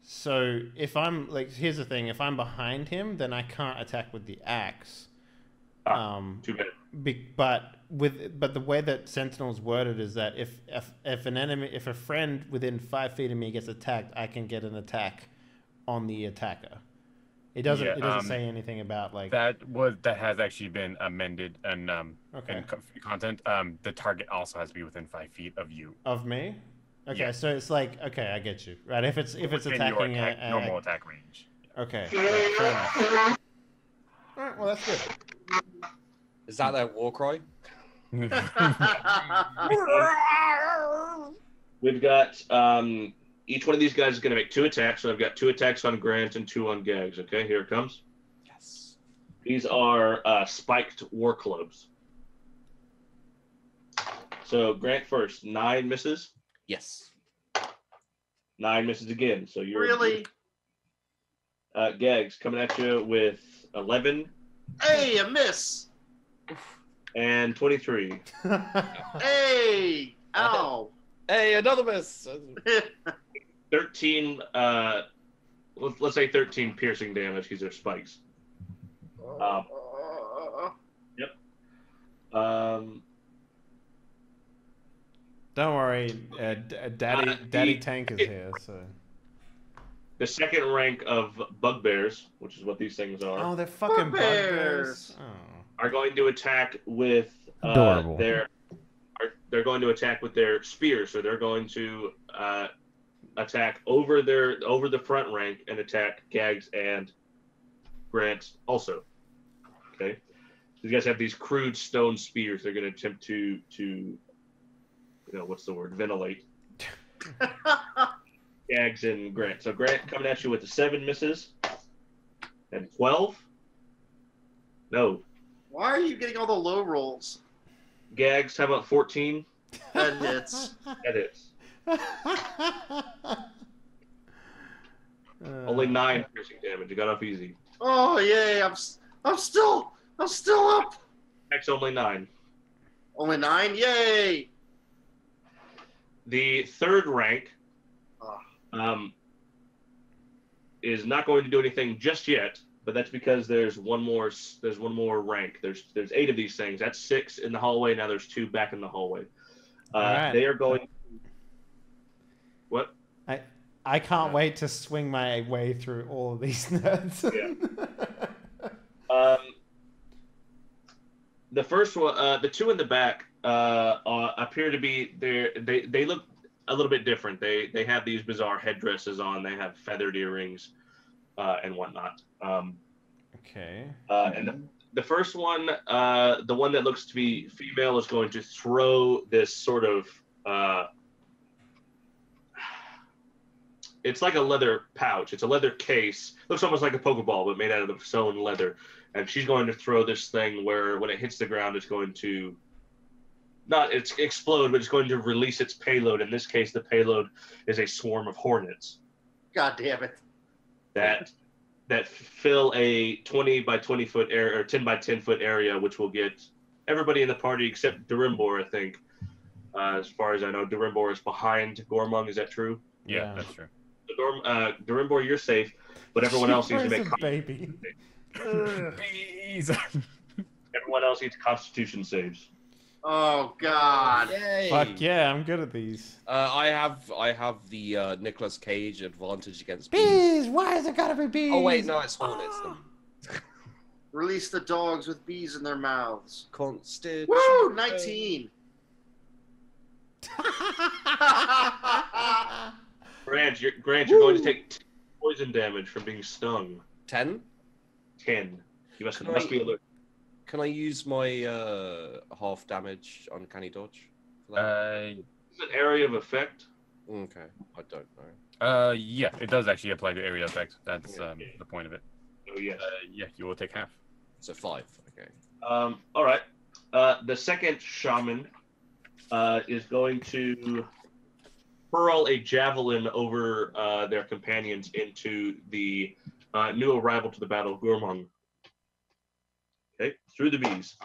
so if I'm here's the thing: if I'm behind him, then I can't attack with the axe. Too bad. But the way that Sentinel's worded is that if a friend within 5 feet of me gets attacked, I can get an attack on the attacker. It doesn't say anything about that has actually been amended and in content. The target also has to be within 5 feet of you. Of me? Okay, so it's I get you. Right, if it's attacking normal attack range. Okay. Fair enough. All right, well that's good. Is that their war cry? We've got each one of these guys is going to make 2 attacks. So I've got 2 attacks on Grant and 2 on Gags. Okay, here it comes. Yes. These are spiked war clubs. So Grant first, 9 misses. Yes. 9 misses again. So you're Really? Gags coming at you with 11. Hey, a miss. And 23. Hey, ow. Hey, another miss. 13. Let's say 13 piercing damage because they're spikes. Yep. Don't worry, Daddy Tank is here. So the second rank of bugbears, which is what these things are. Oh, they're fucking bugbears. Are going to attack with adorable. They're going to attack with their spears, so they're going to attack over the front rank and attack Gags and Grant also. Okay, these guys have these crude stone spears. They're going to attempt to what's the word? Ventilate. Gags and Grant. So Grant coming at you with the 7 misses. And 12. No. Why are you getting all the low rolls? Gags, how about 14? That hits. That is. Only 9 piercing damage. You got off easy. Oh yay! I'm still up. Next, only 9. Only 9. Yay! The third rank is not going to do anything just yet, but that's because there's one more rank. There's 8 of these things. That's 6 in the hallway. Now there's 2 back in the hallway. Right. They are going. What? I can't wait to swing my way through all of these nerds. Yeah. The first one, the 2 in the back, appear to be they look a little bit different. They have these bizarre headdresses on. They have feathered earrings, and whatnot. Okay. And the first one, the one that looks to be female, is going to throw this sort of. It's like a leather pouch. It's a leather case. Looks almost like a Pokeball, but made out of sewn leather. And she's going to throw this thing where, when it hits the ground, it's going to explode, but it's going to release its payload. In this case, the payload is a swarm of hornets. God damn it! That fill a 20 by 20 foot area or 10 by 10 foot area, which will get everybody in the party except Durimbor, I think. As far as I know, Durimbor is behind Gormung. Is that true? Yeah, that's true. Durimbor, you're safe, but everyone else needs to make baby. Bees. Everyone else needs Constitution saves. Oh God! Yay! Fuck yeah, I'm good at these. I have the Nicolas Cage advantage against bees. Bees! Why is it gotta be bees? Oh wait, no, it's hornets. Release the dogs with bees in their mouths. Constant. Woo! 19. Grant, you're going to take 10 poison damage from being stung. 10. 10. You must Can be alert. Can I use my half damage uncanny dodge? For that? Is it area of effect? Okay, I don't know. Yeah, it does actually apply to area effect. That's the point of it. Oh yes. Yeah, you will take half. So 5. Okay. All right. The second shaman is going to hurl a javelin over their companions into the new arrival to the battle, Gormung. Okay, through the bees.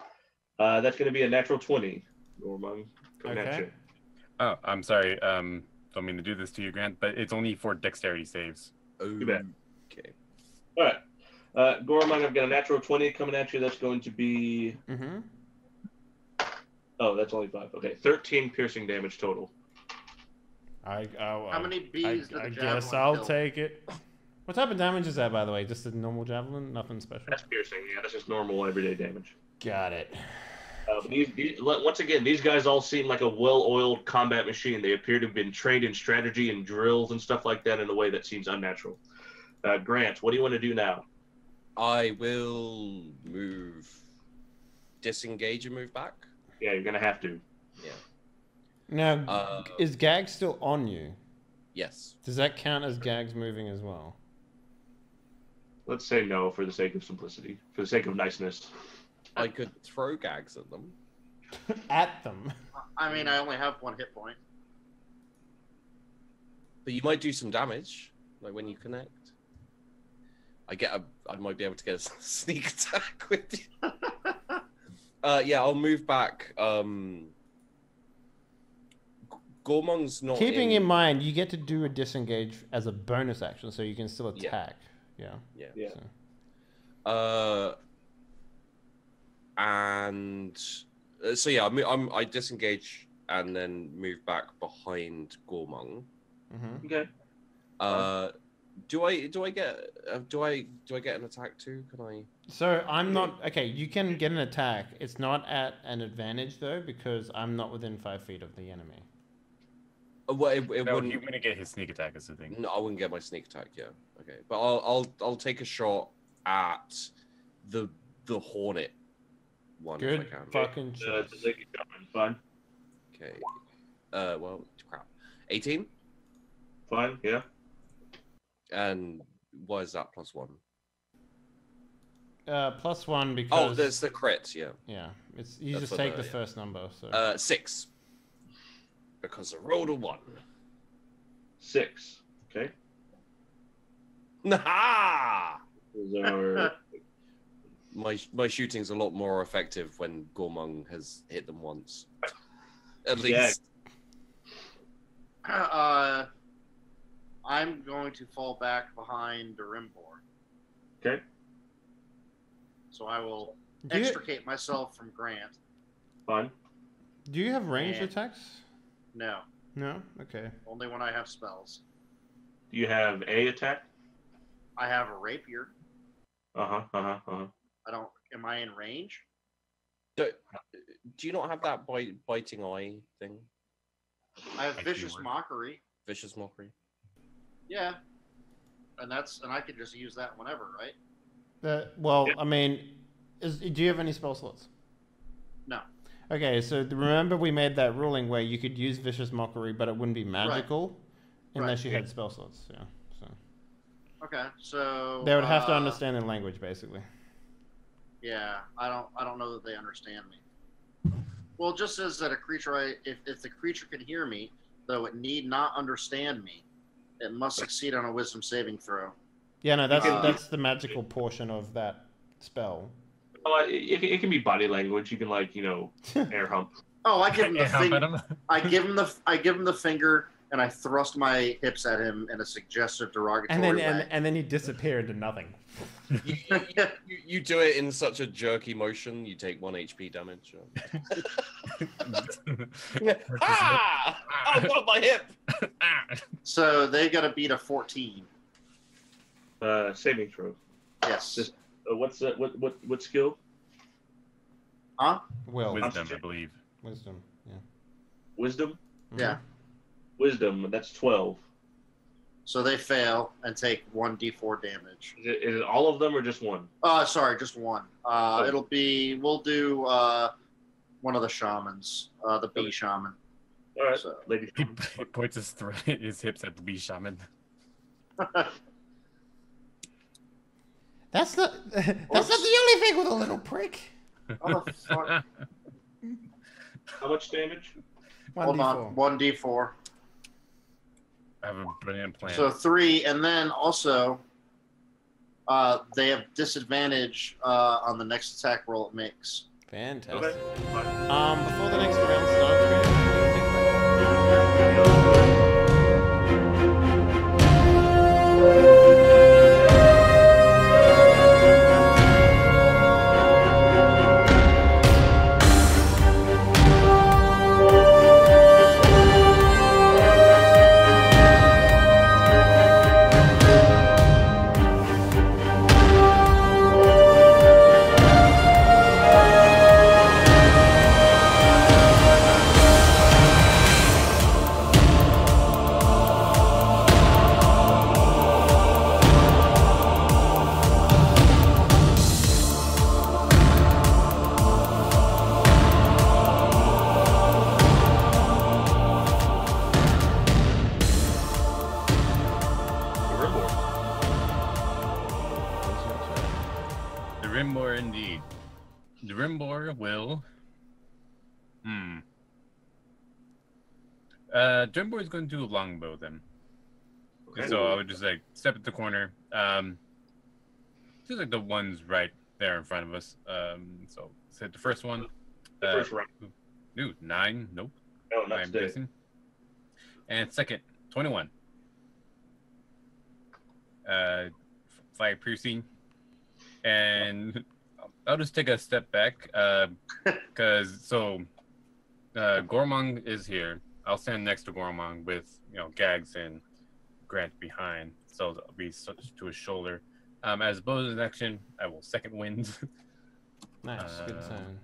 That's going to be a natural 20. Gormung, coming at you. Oh, I'm sorry. Don't mean to do this to you, Grant, but it's only for dexterity saves. Oh, Too bad. Okay. All right. Gormung, I've got a natural 20 coming at you. That's going to be... Mm-hmm. Oh, that's only 5. Okay, 13 piercing damage total. How many bees did the I javelin guess I'll kill? take it. What type of damage is that, by the way? Just a normal javelin? Nothing special? That's piercing. Yeah, that's just normal everyday damage. Got it. Once again, these guys all seem like a well-oiled combat machine. They appear to have been trained in strategy and drills and stuff like that in a way that seems unnatural. Grant, what do you want to do now? I will disengage and move back. Yeah, you're gonna have to. Yeah. Now, is Gag still on you? Yes. Does that count as Gag's moving as well? Let's say no for the sake of simplicity, for the sake of niceness. I could throw gags at them. At them. I mean, I only have 1 hit point. But you might do some damage, like when you connect. I might be able to get a sneak attack with you. Yeah, I'll move back. Gormung's not. Keeping in mind, you get to do a disengage as a bonus action, so you can still attack. Yeah. Yeah. So. And so yeah, I disengage and then move back behind Gormung. Mm-hmm. Okay. Do I get an attack too? Can I? So I'm not okay. You can get an attack. It's not at an advantage though because I'm not within 5 feet of the enemy. Well, it No, wouldn't. you're gonna get his sneak attack is the thing. No, I wouldn't get my sneak attack. Yeah. Okay, but I'll take a shot at the hornet one Good if I can. fucking choice. Fine. Okay. Well, crap. 18. Fine. Yeah. And why is that +1? +1 because. Oh, there's the crit. Yeah. Yeah, it's you That's just what take the- the yeah. first number. So. 6. Because I rolled a 1. 6. Okay. Nah! Those are My shooting's a lot more effective when Gormung has hit them once. At Yeah. least. I'm going to fall back behind Durimbor. okay. So I will Do you, extricate myself from Grant. Fine. do you have ranged And- attacks? No, No. Okay. only when I have spells. Do you have a attack? I have a rapier. Uh huh. I don't. Am I in range? Do you not have that biting eye thing? I have I vicious keyword. mockery. Vicious mockery? Yeah, and I could just use that whenever, right? Well, Yeah. I mean, do you have any spell slots? No. Okay, so remember we made that ruling where you could use Vicious Mockery, but it wouldn't be magical unless you had spell slots. Yeah, so Okay, so they would have to understand the language, basically. Yeah, I don't know that they understand me. Well, it just says that a creature, if the creature can hear me, though it need not understand me, it must succeed on a Wisdom saving throw. Yeah, no, can- that's the magical portion of that spell. Oh, it can be body language. You can air hump. Oh, I give him the Yeah, thing. but I'm- I give him the finger, and I thrust my hips at him in a suggestive derogatory way. And then you disappear into nothing. You do it in such a jerky motion, you take 1 HP damage. Ah! Oh, got my hip! So they got to beat a 14. Saving throw. Yes. Just- What's that? What skill? Huh? Will. Wisdom, I believe. Wisdom. Yeah. Wisdom. Yeah. Wisdom. That's 12. So they fail and take 1d4 damage. Is it all of them or just one? Sorry, just one. We'll do one of the shamans, the bee shaman. All right, So, ladies. He points his hips at the bee shaman. That's not the only thing with a little prick. how the fuck? How much damage? Hold on, 1d4. I have a brilliant plan. So 3, and then also they have disadvantage on the next attack roll it makes. Fantastic. Okay. Fine. Before the next round starts, The Rimbor, indeed. The Rimbor will. Rimbor is going to do a longbow then. Okay. So I would just step at the corner. Just like the ones right there in front of us. So hit the first one. The first round. Ooh, 9. Nope. No, not I'm today. guessing. And second, 21. Fire piercing. And I'll just take a step back. Because Gormong is here. I'll stand next to Gormong with, Gags and Grant behind. So I'll be to his shoulder. As bonus action, I will second wind. nice, good turn.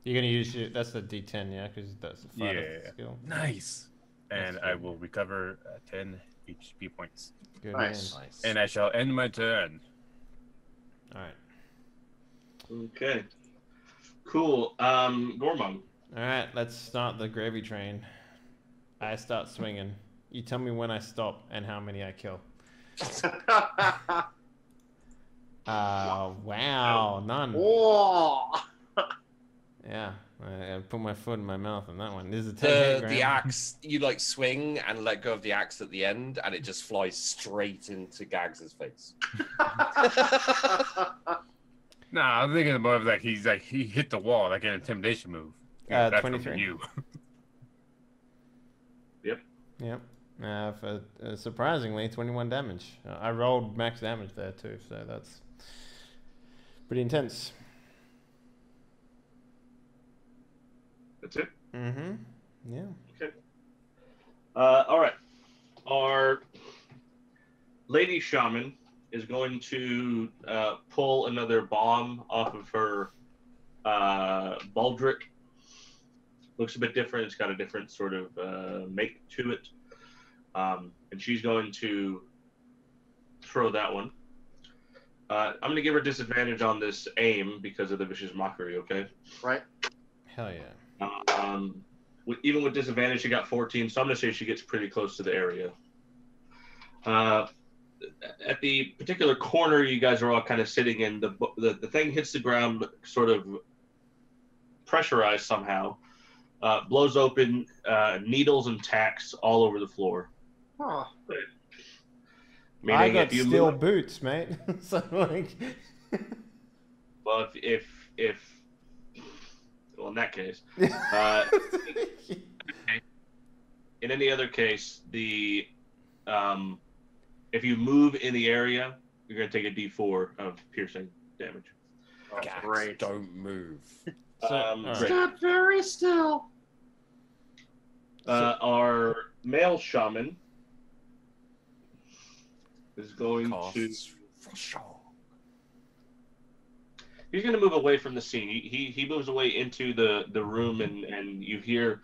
You're gonna use that's the D10, yeah, because that's the fighter skill. Nice. And That's I good. will recover 10 HP points. Good Nice. man. Nice. And I shall end my turn. All right, Okay. Cool. Gormong. all right. Let's start the gravy train. I start swinging. You tell me when I stop and how many I kill. Wow, none. Whoa. Yeah, I put my foot in my mouth on that one. This is a 10 hit, The Graham. axe, you like swing and let go of the axe at the end, and it just flies straight into Gags's face. Nah, I'm thinking more of like he hit the wall like an intimidation move. Yeah, that's 23. from you. Yep. For surprisingly, 21 damage. I rolled max damage there too, so that's pretty intense. That's it. Mm-hmm. Yeah. Okay. All right. Our lady shaman is going to pull another bomb off of her baldric. Looks a bit different. It's got a different sort of make to it. And she's going to throw that one. I'm going to give her disadvantage on this aim because of the vicious mockery, okay? Right. Hell yeah. Even with disadvantage, she got 14, so I'm going to say she gets pretty close to the area. At the particular corner you guys are all kind of sitting in, the thing hits the ground sort of pressurized somehow, blows open, needles and tacks all over the floor. Huh. I Meaning got if you steel move, boots, mate. So like, well, well, in that case, in any other case, if you move in the area, you're going to take a D4 of piercing damage. Oh, Gags, great. don't move. So, All all right. Stand very still. Our male shaman is going to. Casts Frost. He's going to move away from the scene. He moves away into the room, and you hear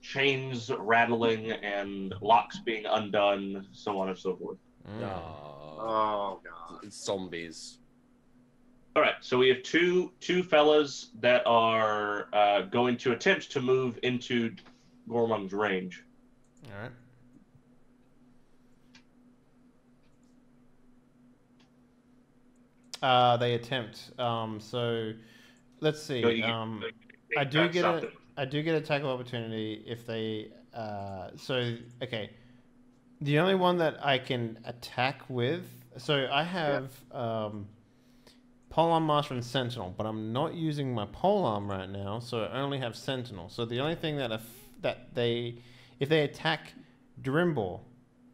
chains rattling and locks being undone, so on and so forth. Oh god. It's zombies. All right, so we have two fellas that are going to attempt to move into Gormung's range. All right. They attempt. So let's see. I do get attack of opportunity if they. So okay. The only one that I can attack with. So I have Polearm Master and Sentinel, but I'm not using my Polearm right now, so I only have Sentinel. So the only thing that if they attack Drimbor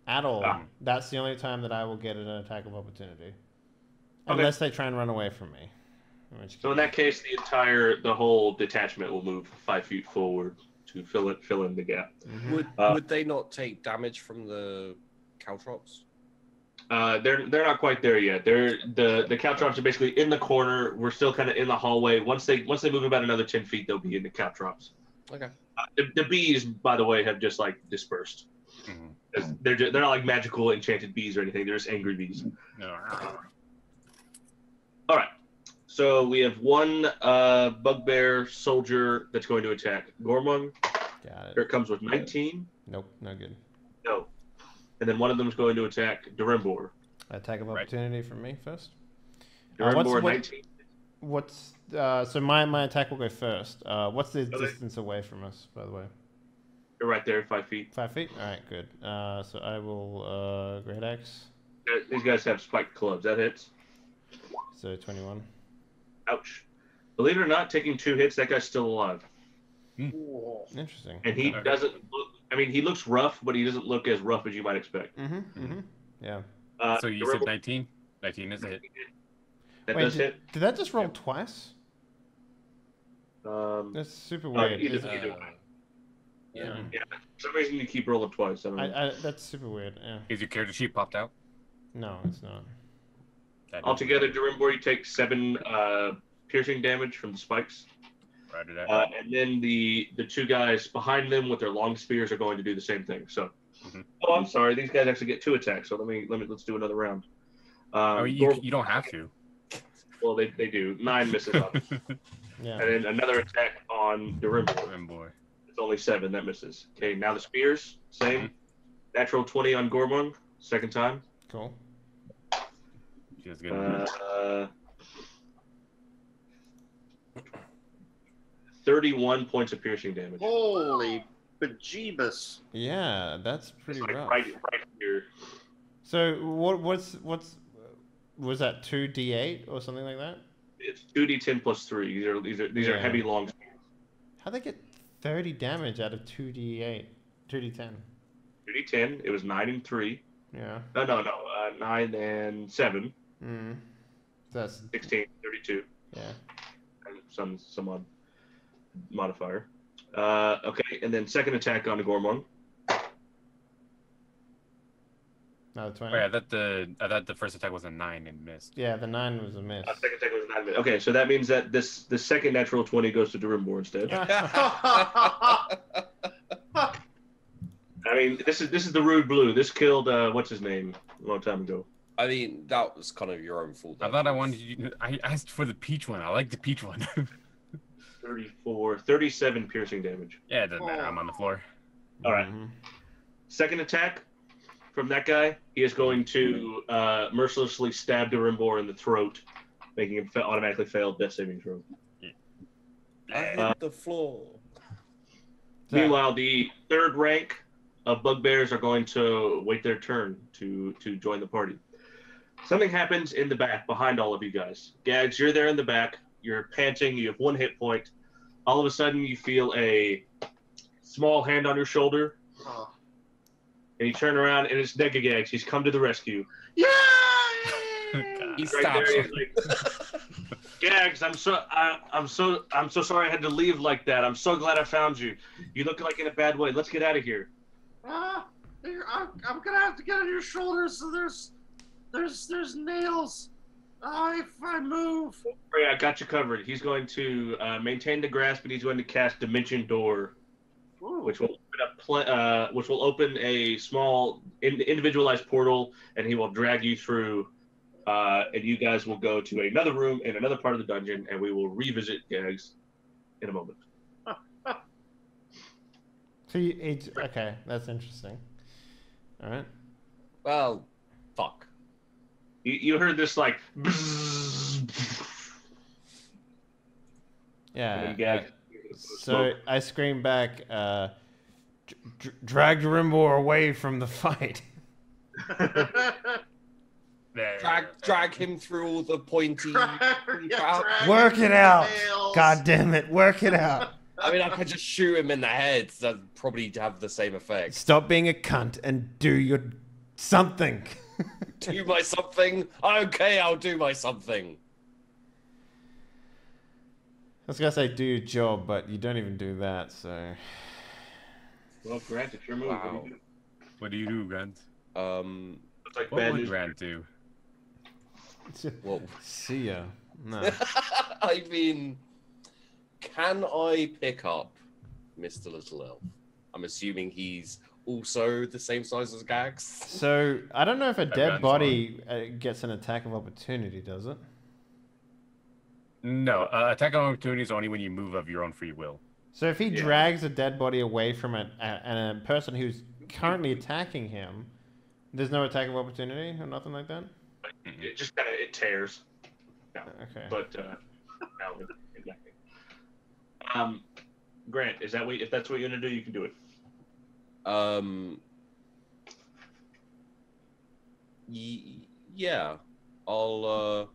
at all, that's the only time that I will get an attack of opportunity. Okay. Unless they try and run away from me. So in that case, the whole detachment will move 5 feet forward to fill in the gap. Mm-hmm. Would they not take damage from the caltrops? They're not quite there yet. The caltrops are basically in the corner. We're still kind of in the hallway. Once they move about another 10 feet, they'll be in the caltrops. Okay. The bees, by the way, have just like dispersed. Mm-hmm. They're not like magical enchanted bees or anything. They're just angry bees. No. All right. So we have one bugbear soldier that's going to attack Gormung. Got it. Here it comes with 19. Nope, no good. No. And then one of them is going to attack Durimbor. Attack of opportunity from me first. Durimbor 19. What's so my attack will go first. What's the distance away from us, by the way? You're right there, 5 feet. 5 feet. All right, good. So I will great axe. These guys have spiked clubs. That hits. So 21. Ouch. Believe it or not, taking 2 hits, that guy's still alive. Interesting. And he doesn't look. I mean, he looks rough, but he doesn't look as rough as you might expect. Yeah. So you said 19? 19 is a hit. That does hit. Did that just roll twice? That's super weird. Either way. Yeah. For some reason, you keep rolling twice. I don't know. That's super weird. Yeah. Is your character sheet popped out? No, it's not. Altogether, Durimbor, you take 7 piercing damage from the spikes. Right at that. And then the 2 guys behind them with their long spears are going to do the same thing. So, oh, I'm sorry, these guys actually get 2 attacks. So let's do another round. You don't have to. Well, they do. 9 misses on it. Yeah. And then another attack on Durimbor. It's only 7 that misses. Okay, now the spears, same. Natural 20 on Gormung, Second time. Cool. Feels good. 31 points of piercing damage. Holy bejeebus. Yeah, that's pretty It's like rough. right here. So what's was that 2d8 or something like that? It's 2d10 plus 3. These are heavy long spears. How'd they get 30 damage out of 2d8? 2d10. 2d10. It was 9 and 3. Yeah. No. 9 and 7. Mm. That's 16, 32. yeah. And some odd modifier. Okay, and then second attack on the Gormon. No, 20. Oh, yeah, I thought the first attack was a 9 and missed. Yeah, the 9 was a miss. Second attack was 9 minutes. Okay, so that means that the second natural 20 goes to Durimbo instead. I mean, this is the Rude Blue. This killed what's his name a long time ago. I mean, that was kind of your own fault. I thought I wanted you. I asked for the peach one. I like the peach one. 37 piercing damage. Yeah, it doesn't matter. I'm on the floor. All right. Mhm. Second attack from that guy. He is going to mercilessly stab Durimbo in the throat, making him automatically fail death saving throw. I hit the floor. Meanwhile, the third rank of bugbears are going to wait their turn to join the party. Something happens in the back behind all of you guys. Gags, you're there in the back. You're panting. You have 1 hit point. All of a sudden, you feel a small hand on your shoulder, Oh. and you turn around, and it's Nega Gags. He's come to the rescue. Yeah! He Right stabs there, him. he's like, Gags, I'm so sorry I had to leave like that. I'm so glad I found you. You look like in a bad way. Let's get out of here. I'm gonna have to get on your shoulders. So there's nails. If I move. Yeah, I got you covered. He's going to maintain the grasp, and he's going to cast Dimension Door, Ooh. which will open a small individualized portal, and he will drag you through. And you guys will go to another room in another part of the dungeon, and we will revisit Gags in a moment. So okay, that's interesting. All right. Well, fuck. You heard this like. Yeah. And then Gags. So I scream back, drag Durimbo away from the fight. Drag him through all the pointy. Drag Work it out. nails. God damn it, work it out. I mean, I could just shoot him in the head. That'd probably have the same effect. Stop being a cunt and do your something. Do my something. Okay, I'll do my something. I was gonna say do your job, but you don't even do that, so. Well, Grant, it's your move. Wow. What do you do, Grant? It's like What bad would news. Grant do? What? See ya. No. I mean, can I pick up Mr. Little Elf? I'm assuming he's also the same size as Gags. So I don't know if a dead Grant's body gets an attack of opportunity, does it? No, attack on opportunity is only when you move of your own free will. So if he Yeah. drags a dead body away from a person who's currently attacking him, there's no attack of opportunity or nothing like that? It just kind of tears. Okay. But no, exactly. Grant, is that if that's what you're gonna do, you can do it. Yeah, I'll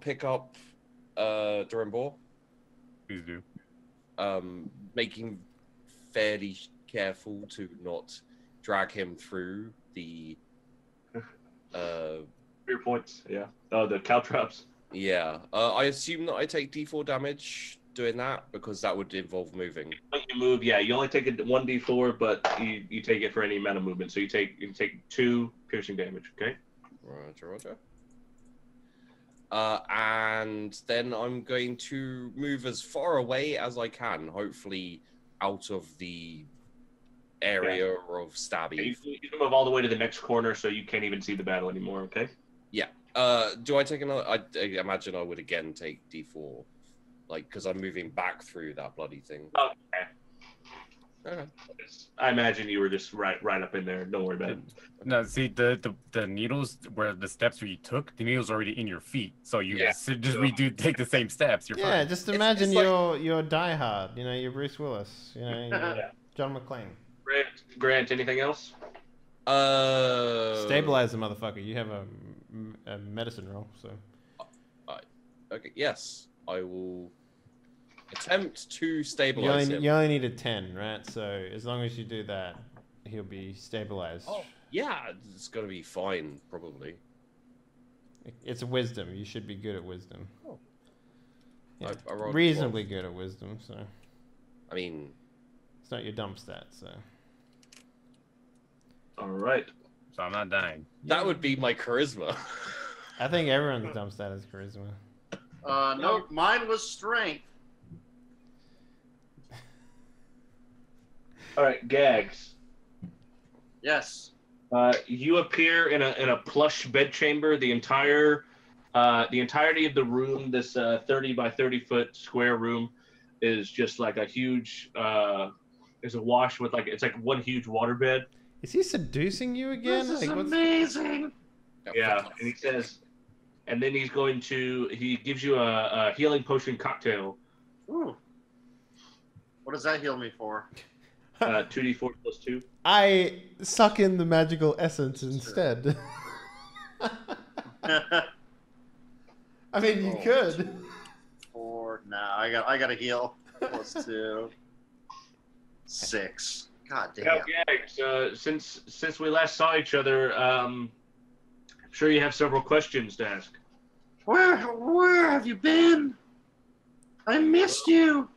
pick up Durimbo. Please do. Making fairly careful to not drag him through the 3 points, yeah. Oh, the caltrops. yeah. I assume that I take D4 damage doing that because that would involve moving. When you move, yeah, you only take a 1d4, but you take it for any amount of movement. So you take 2 piercing damage. Okay. Roger. And then I'm going to move as far away as I can, hopefully out of the area of stabby. You can move all the way to the next corner, so you can't even see the battle anymore. Okay. Yeah. Do I take another? I imagine I would again take D4, like because I'm moving back through that bloody thing. Okay. I imagine you were just right up in there. Don't worry about it. No, see the needles where the steps where you took, the needles are already in your feet, so you Yeah. just take the same steps. You're Yeah, fine. just imagine it's like- you're Die Hard. You know, you're Bruce Willis. You know, you're Yeah. John McClane. Grant, anything else? Stabilize the motherfucker. You have a medicine roll, so. Okay. Yes, I will attempt to stabilize him. You only need a 10, right? So as long as you do that, he'll be stabilized. Oh, yeah, it's gonna be fine, probably. It's a wisdom. You should be good at wisdom. Oh. Yeah. I rolled Reasonably good at wisdom, so. I mean, It's not your dump stat, so. All right. So I'm not dying. that would be my charisma. I think everyone's dump stat is charisma. No, mine was strength. All right, Gags. Yes. You appear in a plush bedchamber. The entirety of the room, this 30 by 30 foot square room, is just like a huge. Is awash with it's like one huge waterbed. Is he seducing you again? This is Like, amazing. Yeah, and he says, and then he gives you a healing potion cocktail. Ooh. What does that heal me for? 2d4 plus 2. I suck in the magical essence instead. I mean, you could. 4. Nah, I got to heal. Plus 2. 6. God damn. Now, Gags, since we last saw each other, I'm sure you have several questions to ask. Where have you been? I missed you.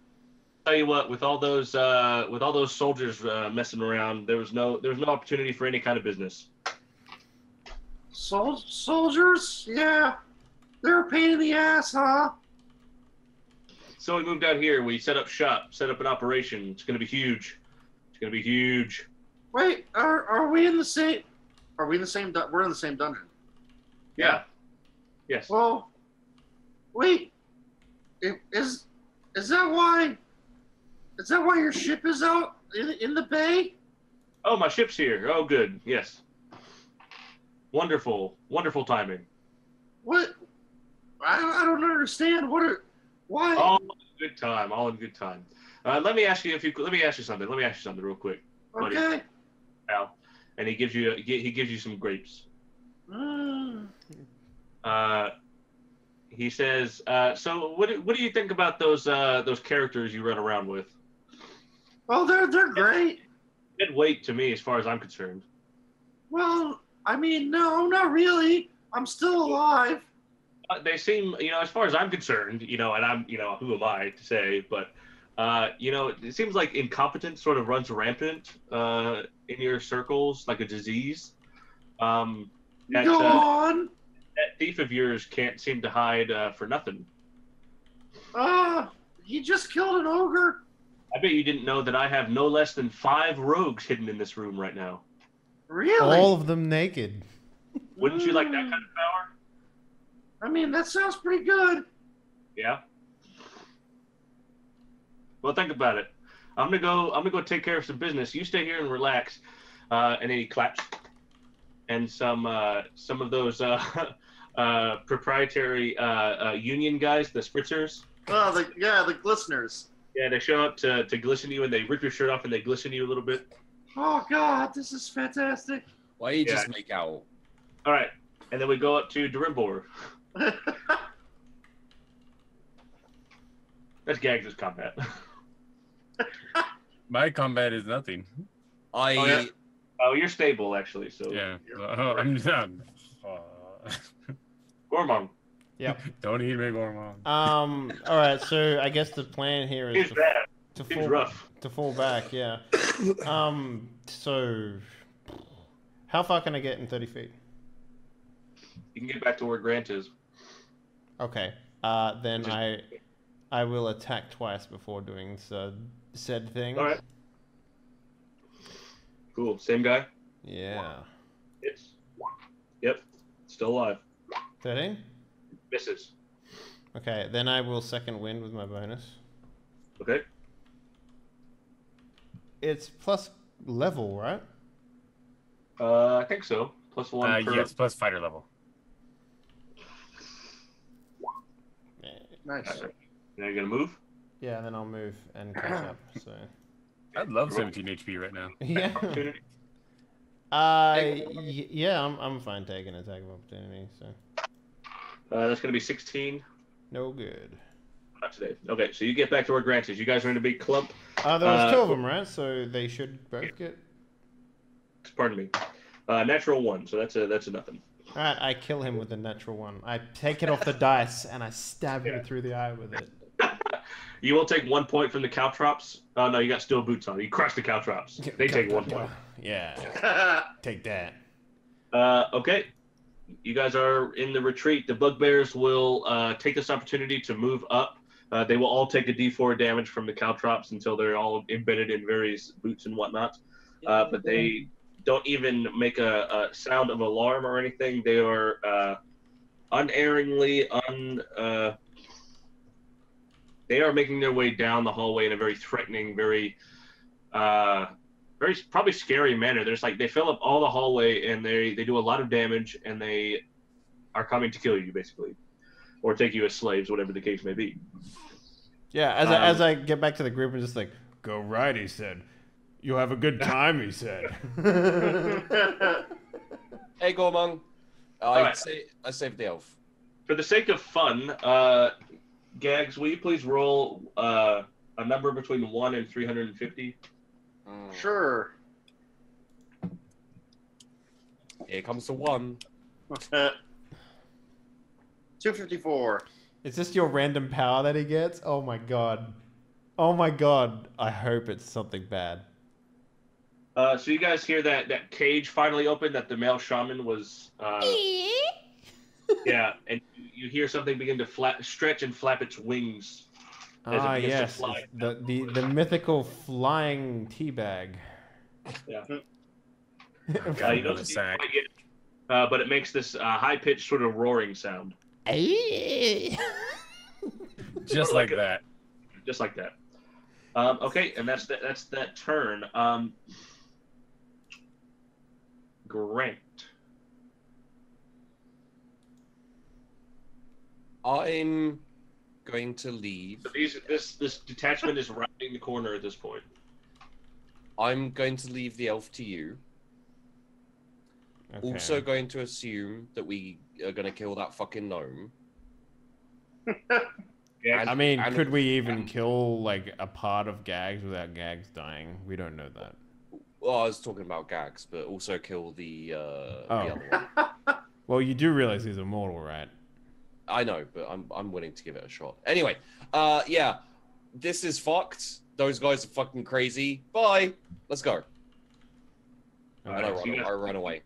Tell you what, with all those soldiers messing around, there was no opportunity for any kind of business. Soldiers? Yeah. They're a pain in the ass, huh? So we moved out here. We set up shop, set up an operation. It's going to be huge. It's going to be huge. Wait, are we in the same? Are we in the same? We're in the same dungeon. Yeah. Yes. Well, wait. Is that why? Is that why your ship is out in the bay? Oh, my ship's here. Oh, good. Yes. Wonderful, wonderful timing. What? I don't understand. Why? All in good time. All in good time. Let me ask you something. Let me ask you something real quick, buddy. Okay. Al. And he gives you some grapes. Mm. He says, so what do you think about those characters you run around with? Well, they're great. Dead weight to me, as far as I'm concerned. Well, I mean, no, not really. I'm still alive. They seem, as far as I'm concerned, and I'm, who am I to say, but, it seems like incompetence sort of runs rampant in your circles, like a disease. Go on. That thief of yours can't seem to hide for nothing. He just killed an ogre. I bet you didn't know that I have no less than 5 rogues hidden in this room right now. Really? All of them naked. Wouldn't you like that kind of power? I mean, that sounds pretty good. Yeah. Well, think about it. I'm gonna go take care of some business. You stay here and relax. And then he claps. And some of those proprietary union guys, the spritzers. Oh, the glisteners. Yeah, they show up to glisten you, and they rip your shirt off, and they glisten you a little bit. Oh God, this is fantastic. Why you just make out? All right, and then we go up to Durimbor. That's Gags' combat. My combat is nothing. Oh, you're stable actually. So Yeah. I'm done. Gormon. Yep. Don't eat me, Gormon. All right. So I guess the plan here is He's bad. to He's fall rough. to fall back. Yeah. So how far can I get in 30 feet? You can get back to where Grant is. Okay. Then I will attack twice before doing said thing. All right. Cool. Same guy. Yeah. Yep. Still alive. 13. Misses. Okay. Then I will second wind with my bonus. Okay. it's plus level, right? I think so. +1 per. Yes, plus fighter level. Nice. Now you're gonna move. Yeah, then I'll move and catch up. So I love 17 HP right now. yeah, Opportunity. yeah, I'm fine taking attack of opportunity. So That's gonna be 16. no good. Not today. Okay, so you get back to where Grant is. You guys are in a big clump. There was 2 of them, right? So they should both get. Pardon me. Natural 1, so that's a nothing. All right, I kill him with the natural 1. I take it off the dice and I stab him through the eye with it. You will take 1 point from the caltrops. Oh no, you got steel boots on. You crush the caltrops. They take 1 point. Yeah, take that. Okay. You guys are in the retreat. The bugbears will take this opportunity to move up. They will all take a D4 damage from the caltrops until they're all embedded in various boots and whatnot. But they don't even make a sound of alarm or anything. They are unerringly they are making their way down the hallway in a very threatening, very probably scary manner. There's like they fill up all the hallway and they do a lot of damage and they are coming to kill you basically, or take you as slaves, whatever the case may be. Yeah, as I get back to the group, I'm just like, go right, he said. You'll have a good time, he said. Hey, Gormong. I saved the elf. For the sake of fun, Gags, will you please roll a number between 1 and 350? Sure. Here comes the 1. 254. Is this your random power that he gets? Oh my god. Oh my god. I hope it's something bad. So you guys hear that cage finally open that the male shaman was... yeah, and you hear something begin to stretch and flap its wings. As it begins to Yes. fly. The mythical flying teabag. Yeah. You You know don't the see sack. quite yet, but it makes this high-pitched sort of roaring sound. Just like that. Just like that. Okay, and that's that turn. Grant. I'm going to leave. So this detachment is rounding the corner at this point. I'm going to leave the elf to you. Okay. Also going to assume that we are going to kill that fucking gnome. Yeah. I mean, could we even kill like a part of Gags without Gags dying? We don't know that. Well, I was talking about Gags, but also kill the other one. Well, you do realize he's immortal, right? I know, but I'm willing to give it a shot. Anyway, yeah, this is fucked. Those guys are fucking crazy. Bye. Let's go. And I run away.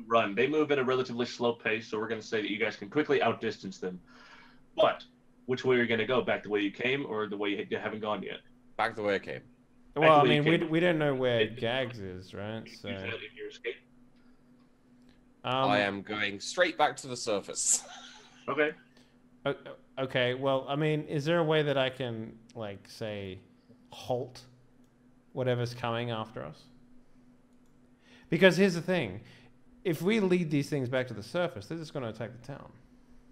Run. They move at a relatively slow pace, so we're going to say that you guys can quickly outdistance them. But which way are you going to go? Back the way you came, or the way you haven't gone yet? Back the way I came. Well, I Actually, you mean, can- we don't know where Gags is, right? You So, use that in your escape. I am going straight back to the surface. Okay. Okay, well, I mean, is there a way that I can, like, say, halt whatever's coming after us? Because here's the thing. If we lead these things back to the surface, they're just going to attack the town.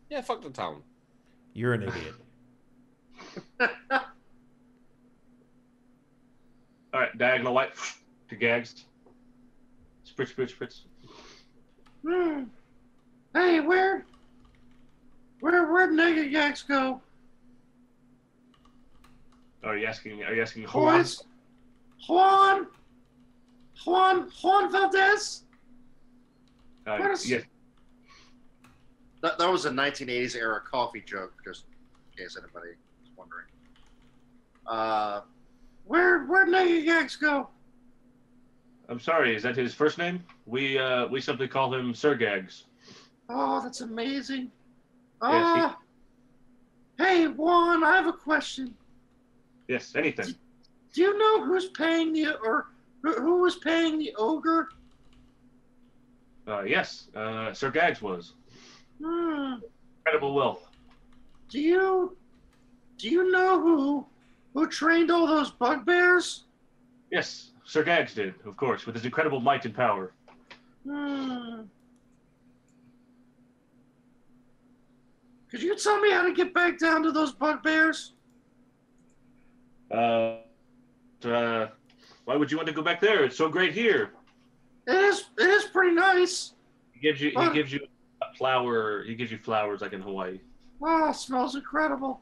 Yeah, fuck the town. You're an idiot. All right. Diagonal white to Gags. Spritz, spritz, spritz. Hey, where'd Negative Gags go? Are you asking Juan? Boys? Juan Valdez? What is- Yes. That was a 1980s era coffee joke, just in case anybody was wondering. Where'd Negative Gags go? I'm sorry. Is that his first name? We simply call him Sir Gags. Oh, that's amazing. Yes, Hey, Juan, I have a question. Yes. Anything. Do you know who's paying who was paying the ogre? Yes. Sir Gags was. Incredible wealth. Do you know who trained all those bugbears? Yes, Sir Gags did, of course, with his incredible might and power. Hmm. Could you tell me how to get back down to those bugbears? Why would you want to go back there? It's so great here. It is pretty nice. He gives you a flower. He gives you flowers like in Hawaii. Oh, it smells incredible.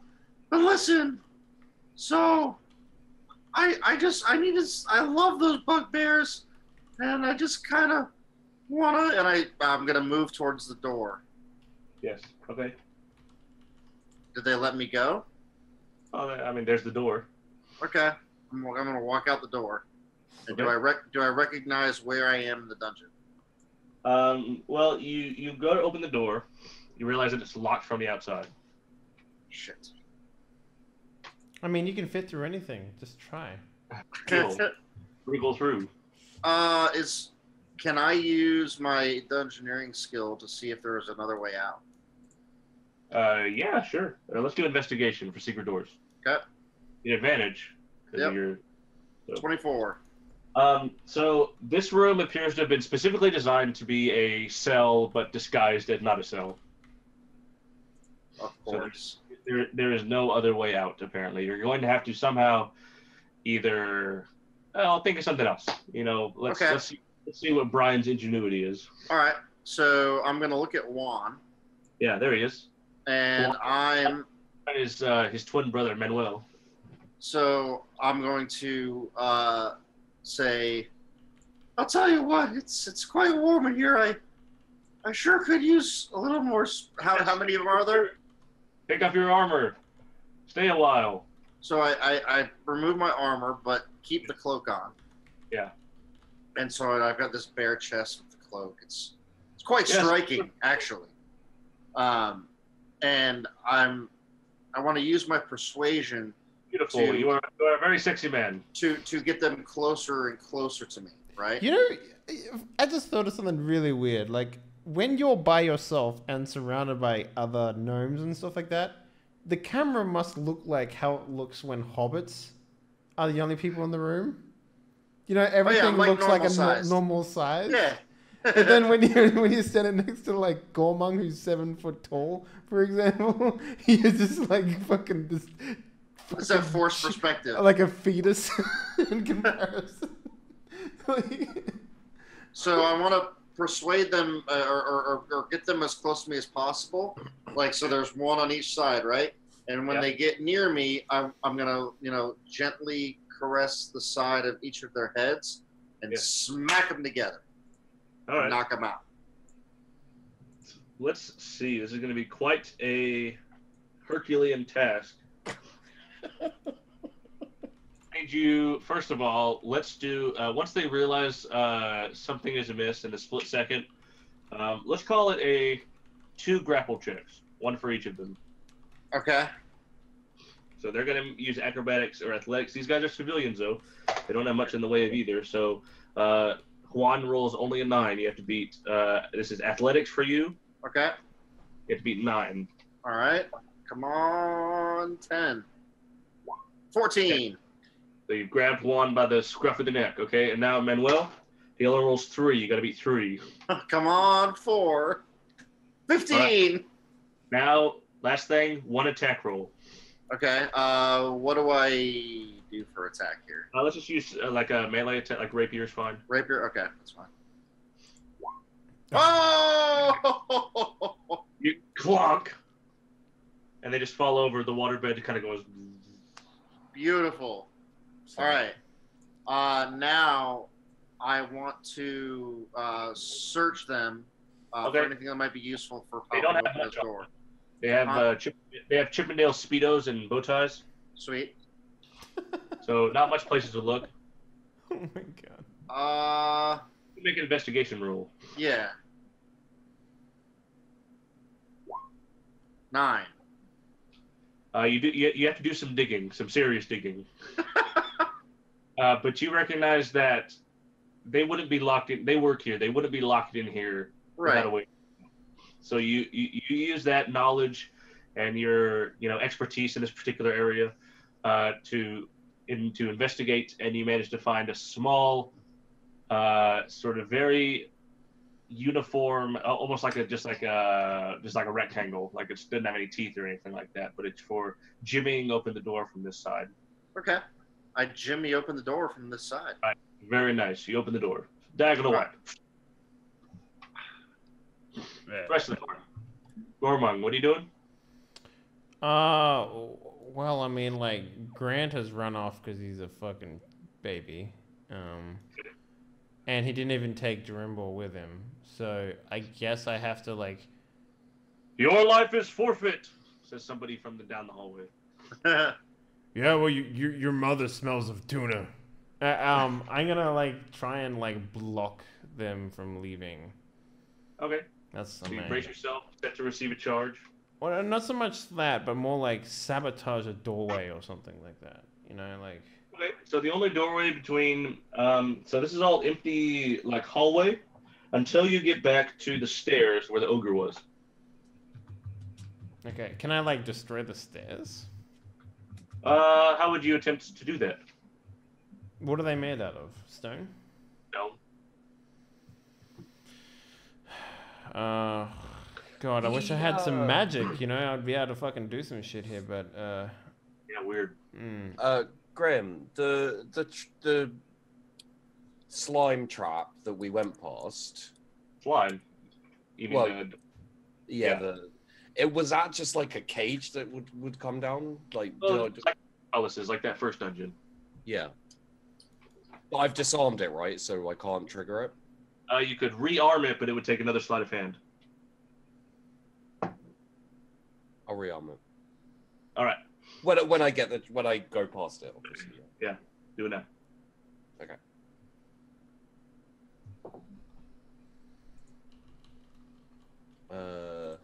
But listen, so I love those bugbears, and I just kind of wanna, and I'm gonna move towards the door. Yes. Okay. Did they let me go? Oh, I mean, there's the door. Okay, I'm gonna walk out the door. And Okay. do I recognize where I am in the dungeon? Well, you go to open the door. You realize that it's locked from the outside. Shit. I mean, you can fit through anything. Just try. Cool. Wriggle through. Can I use my dungeoneering skill to see if there is another way out? Yeah, sure. Let's do investigation for secret doors. Okay. The advantage. 'Cause Yep. you're, 24. So this room appears to have been specifically designed to be a cell, but disguised as not a cell. Of So course. there is no other way out. Apparently, you're going to have to somehow either. I'll think of something else. Let's see what Brian's ingenuity is. All right. So I'm gonna look at Juan, Yeah, there he is. and Juan. His twin brother Manuel. So I'm going to say, I'll tell you what, it's quite warm in here. I sure could use a little more. How many of them are there? Pick up your armor. Stay a while. So I remove my armor, but keep the cloak on. Yeah. And so I've got this bare chest with the cloak. It's quite striking, actually. And I want to use my persuasion. Beautiful. You are a very sexy man. To get them closer and closer to me, right? I just thought of something really weird. Like, when you're by yourself and surrounded by other gnomes and stuff like that, the camera must look like how it looks when hobbits are the only people in the room. Everything like looks like a normal-sized. normal size. Yeah. And then when you're standing next to like Gormung, who's 7 foot tall, for example, you're just like fucking this. It's a forced perspective. Like a fetus in comparison. So I want to persuade them or get them as close to me as possible. Like, so there's one on each side, right? And when they get near me, I'm gonna gently caress the side of each of their heads and smack them together. All right. Knock them out. Let's see. This is going to be quite a Herculean task. First of all, let's do, once they realize something is amiss in a split second, let's call it 2 grapple checks, one for each of them. Okay. So they're going to use acrobatics or athletics. These guys are civilians, though. They don't have much in the way of either. So Juan rolls only a 9. You have to beat, this is athletics for you. Okay. You have to beat 9. All right. Come on, 10. 14. Okay. So you grabbed Juan by the scruff of the neck, okay? And now Manuel, he only rolls 3. You got to beat 3. Come on, 4. 15. Right. Now, last thing, 1 attack roll. Okay. What do I do for attack here? Let's just use like a melee attack, like rapier is fine. Rapier? Okay, that's fine. Oh! You clunk! And they just fall over. The waterbed kind of goes. Beautiful. All right. Now I want to search them for anything that might be useful for popping open this door. They have they have Chippendale Speedos and bow ties. Sweet. So not much places to look. Oh my god. Make an investigation roll. Yeah. 9. You have to do some digging, some serious digging. But you recognize that they wouldn't be locked in. They work here. They wouldn't be locked in here without a way. So you use that knowledge and your expertise in this particular area to to investigate, and you manage to find a small, sort of very uniform, almost like just like a rectangle. Like it doesn't have any teeth or anything like that, but it's for jimmying open the door from this side. Okay. I jimmy open the door from this side. Right. Very nice. You open the door. Diagonal Right. Rest of the door. Gormung, what are you doing? Well, I mean, like, Grant has run off because he's a fucking baby. And he didn't even take Durimbor with him. So I guess I have to, like... Your life is forfeit, says somebody from down the hallway. Yeah, well, your mother smells of tuna. I'm gonna, like, try and, like, block them from leaving. Okay. That's So you brace yourself, set to receive a charge. Well, not so much that, but more like sabotage a doorway or something like that. You know, like... Okay, so the only doorway between, so this is all empty, like, hallway, until you get back to the stairs where the ogre was. Okay, can I, like, destroy the stairs? How would you attempt to do that? What are they made out of? Stone? No. God, I wish I had some magic, you know, I'd be able to fucking do some shit here, but, Yeah, weird. Graham, the slime trap that we went past. Slime. You mean Well, it was that just like a cage that would come down? Like, like palaces, like that first dungeon. yeah. But I've disarmed it, right? So I can't trigger it. You could rearm it, but it would take another sleight of hand. I'll rearm it. All right. When I go past it, obviously. Yeah. Do it now. Okay. Oh.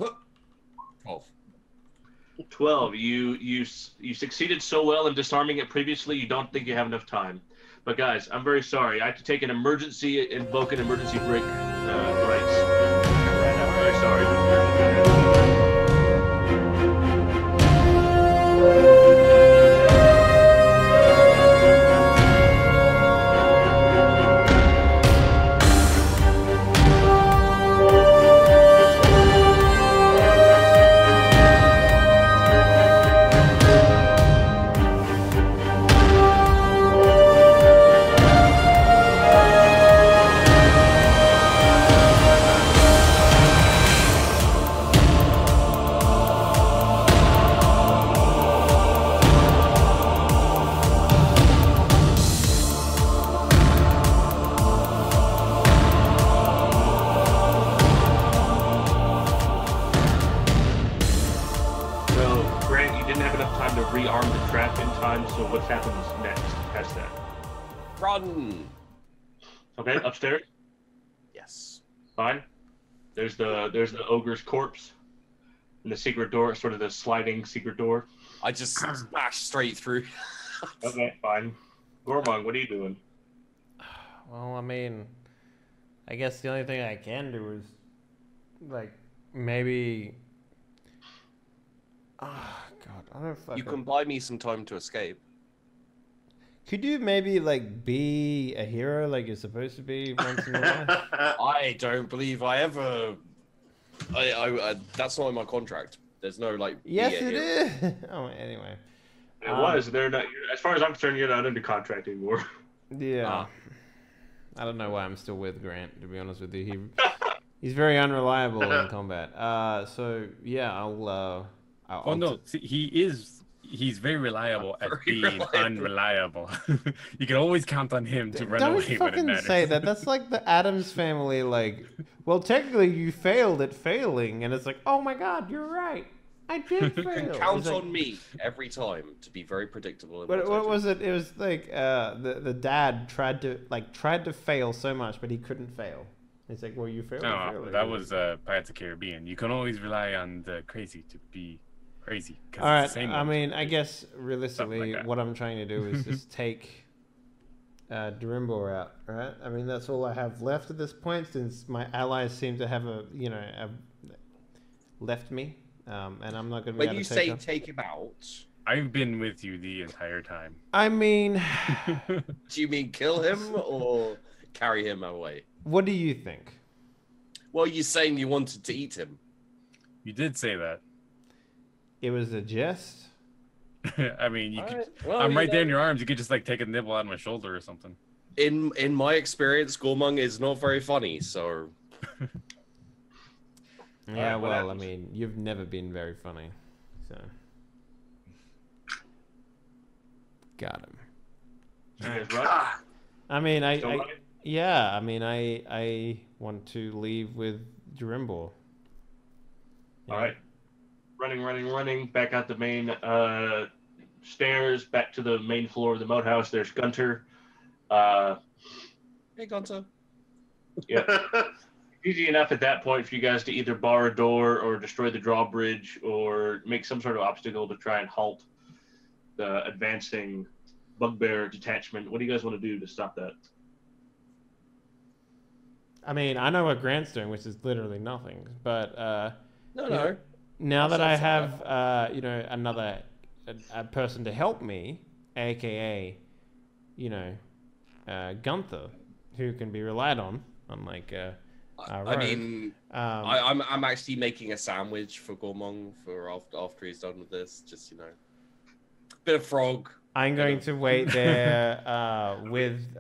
12. You succeeded so well in disarming it previously, you don't think you have enough time. But guys, I'm very sorry. I have to take an emergency, invoke an emergency break rights. I'm very sorry. Rearm the trap in time, so what happens next past that? Run! Okay, upstairs? Yes. Fine. There's the ogre's corpse. And the secret door, sort of the sliding secret door. I just smash straight through. Okay, fine. Gormung, what are you doing? Well, I mean, I guess the only thing I can do is, like, maybe... Oh, God, I don't fucking... You can buy me some time to escape. Could you maybe, like, be a hero like you're supposed to be once in a while? I don't believe I ever... I that's not in my contract. There's no, like... Yes, it is! Oh, anyway. It was. They're not... As far as I'm concerned, you're not under contract anymore. Yeah. I don't know why I'm still with Grant, to be honest with you. He's very unreliable in combat. So, yeah, I'll no, see, he's very reliable at being unreliable. You can always count on him to run away when it fucking matters. say that. That's like the Addams Family, like, well, technically you failed at failing, and it's like, oh my God, you're right. I did fail. You can count on me every time to be very predictable. What was it? It was like the dad tried to fail so much, but he couldn't fail. It's like, well, you failed. No, that was Pirates of the Caribbean. You can always rely on the crazy to be crazy. All right. I mean, I guess realistically, like what I'm trying to do is just take Durimbor out. Right. I mean, that's all I have left at this point, since my allies seem to have have left me, and I'm not going to be able to When you say take him out, I've been with you the entire time. I mean, Do you mean kill him or carry him away? what do you think? Well, you're saying you wanted to eat him. You did say that. It was a jest. I mean, you All could. right. Well, I'm you right there know, in your arms. You could just like take a nibble out of my shoulder or something. In my experience, Gormung is not very funny, so Yeah, what well, I happens? mean, you've never been very funny, so got him. You guys run? God. I mean, Still running? yeah, I mean, I want to leave with Jerimbor. All right. Running. Back out the main stairs, back to the main floor of the moat house. There's Gunter. hey, Gonzo. Easy enough at that point for you guys to either bar a door or destroy the drawbridge or make some sort of obstacle to try and halt the advancing bugbear detachment. What do you guys want to do to stop that? I mean, I know what Grant's doing, which is literally nothing. But No. now that I That's have, another a person to help me, aka, Gunther, who can be relied on, unlike I Rogue. mean, I'm actually making a sandwich for Gormung for after he's done with this. Just bit of frog. I'm going to wait there with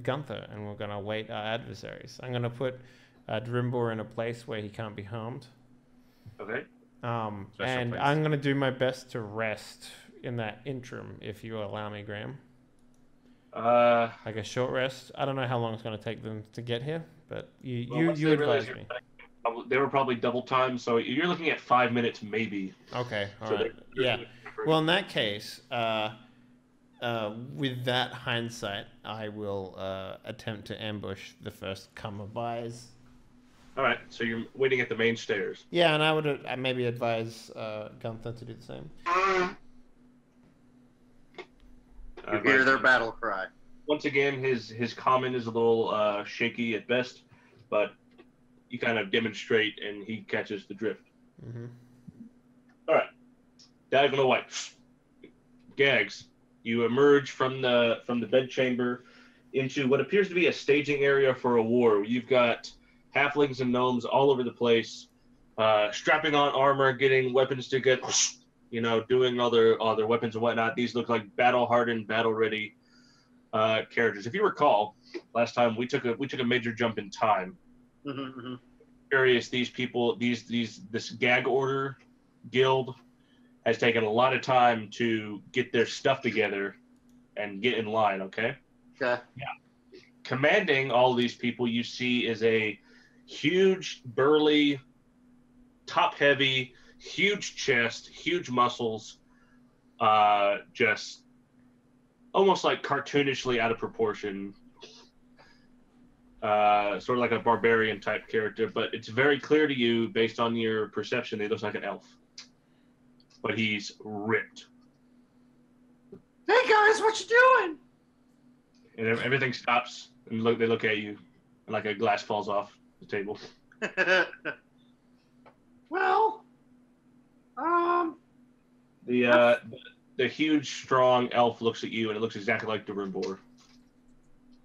Gunther, and we're gonna wait our adversaries. I'm gonna put Drimbor in a place where he can't be harmed. Okay. And place. I'm gonna do my best to rest in that interim, if you allow me, Graham. Like a short rest. I don't know how long it's gonna take them to get here, but you advise me. They were probably double time, so you're looking at 5 minutes maybe. Okay, all So right. Yeah. Well, in that case, with that hindsight, I will attempt to ambush the first comer-bys. All right, so you're waiting at the main stairs. Yeah, and I would maybe advise Gunther to do the same. You hear their battle cry. Once again, his comment is a little shaky at best, but you kind of demonstrate, and he catches the drift. Mm-hmm. All right, diagonal white. Gags. You emerge from the bedchamber into what appears to be a staging area for a war. You've got halflings and gnomes all over the place, strapping on armor, getting weapons to get, doing all their weapons and whatnot. These look like battle-hardened, battle-ready characters. If you recall, last time we took a major jump in time. Mm-hmm. Curious, these people, this gag order guild has taken a lot of time to get their stuff together and get in line. Okay. Okay. Yeah. Commanding all of these people, you see, is a huge, burly, top-heavy, huge chest, huge muscles, just almost like cartoonishly out of proportion. Sort of like a barbarian type character, but it's very clear to you, based on your perception, that he looks like an elf. But he's ripped. Hey guys, what you doing? And everything stops, and they look at you, and like a glass falls off the table. Well, The huge, strong elf looks at you, and it looks exactly like the Rimbor.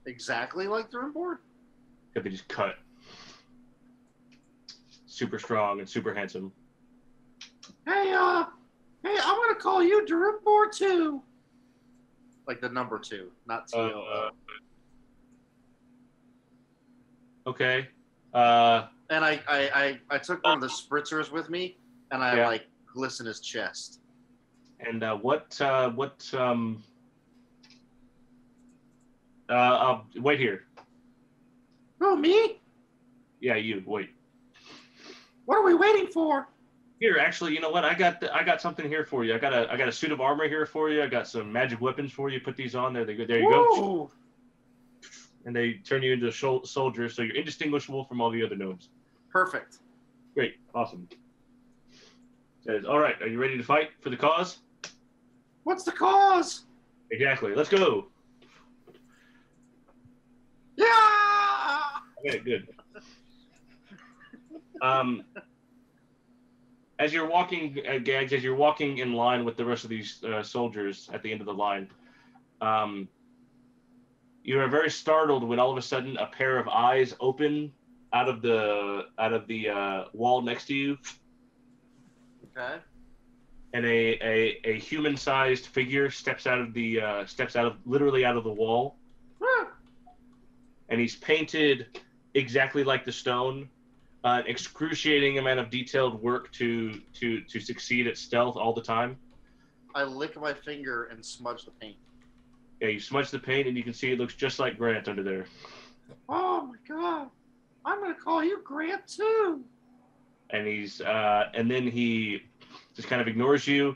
exactly like the board. Except they just cut. Super strong and super handsome. Hey, I'm gonna call you Durimbor 2. Like the number 2, not T-O-O. Okay. And I took one of the spritzers with me, and I like glisten his chest. And wait here. Oh, me? Yeah, you wait. What are we waiting for? Here, actually, you know what? I got something here for you. I got a suit of armor here for you. I got some magic weapons for you. Put these on there. There you go. And they turn you into a soldier, so you're indistinguishable from all the other gnomes. Perfect. Great, awesome. Says, all right, are you ready to fight for the cause? What's the cause? Exactly. Let's go. Yeah! Okay, good. as you're walking, Gags, as you're walking in line with the rest of these soldiers at the end of the line, you are very startled when all of a sudden a pair of eyes open out of the wall next to you. Okay. And a human-sized figure steps out of literally out of the wall. And he's painted exactly like the stone. An excruciating amount of detailed work to succeed at stealth all the time. I lick my finger and smudge the paint. Yeah, you smudge the paint and you can see it looks just like Grant under there. Oh my god. I'm gonna call you Grant too. And and then he just kind of ignores you,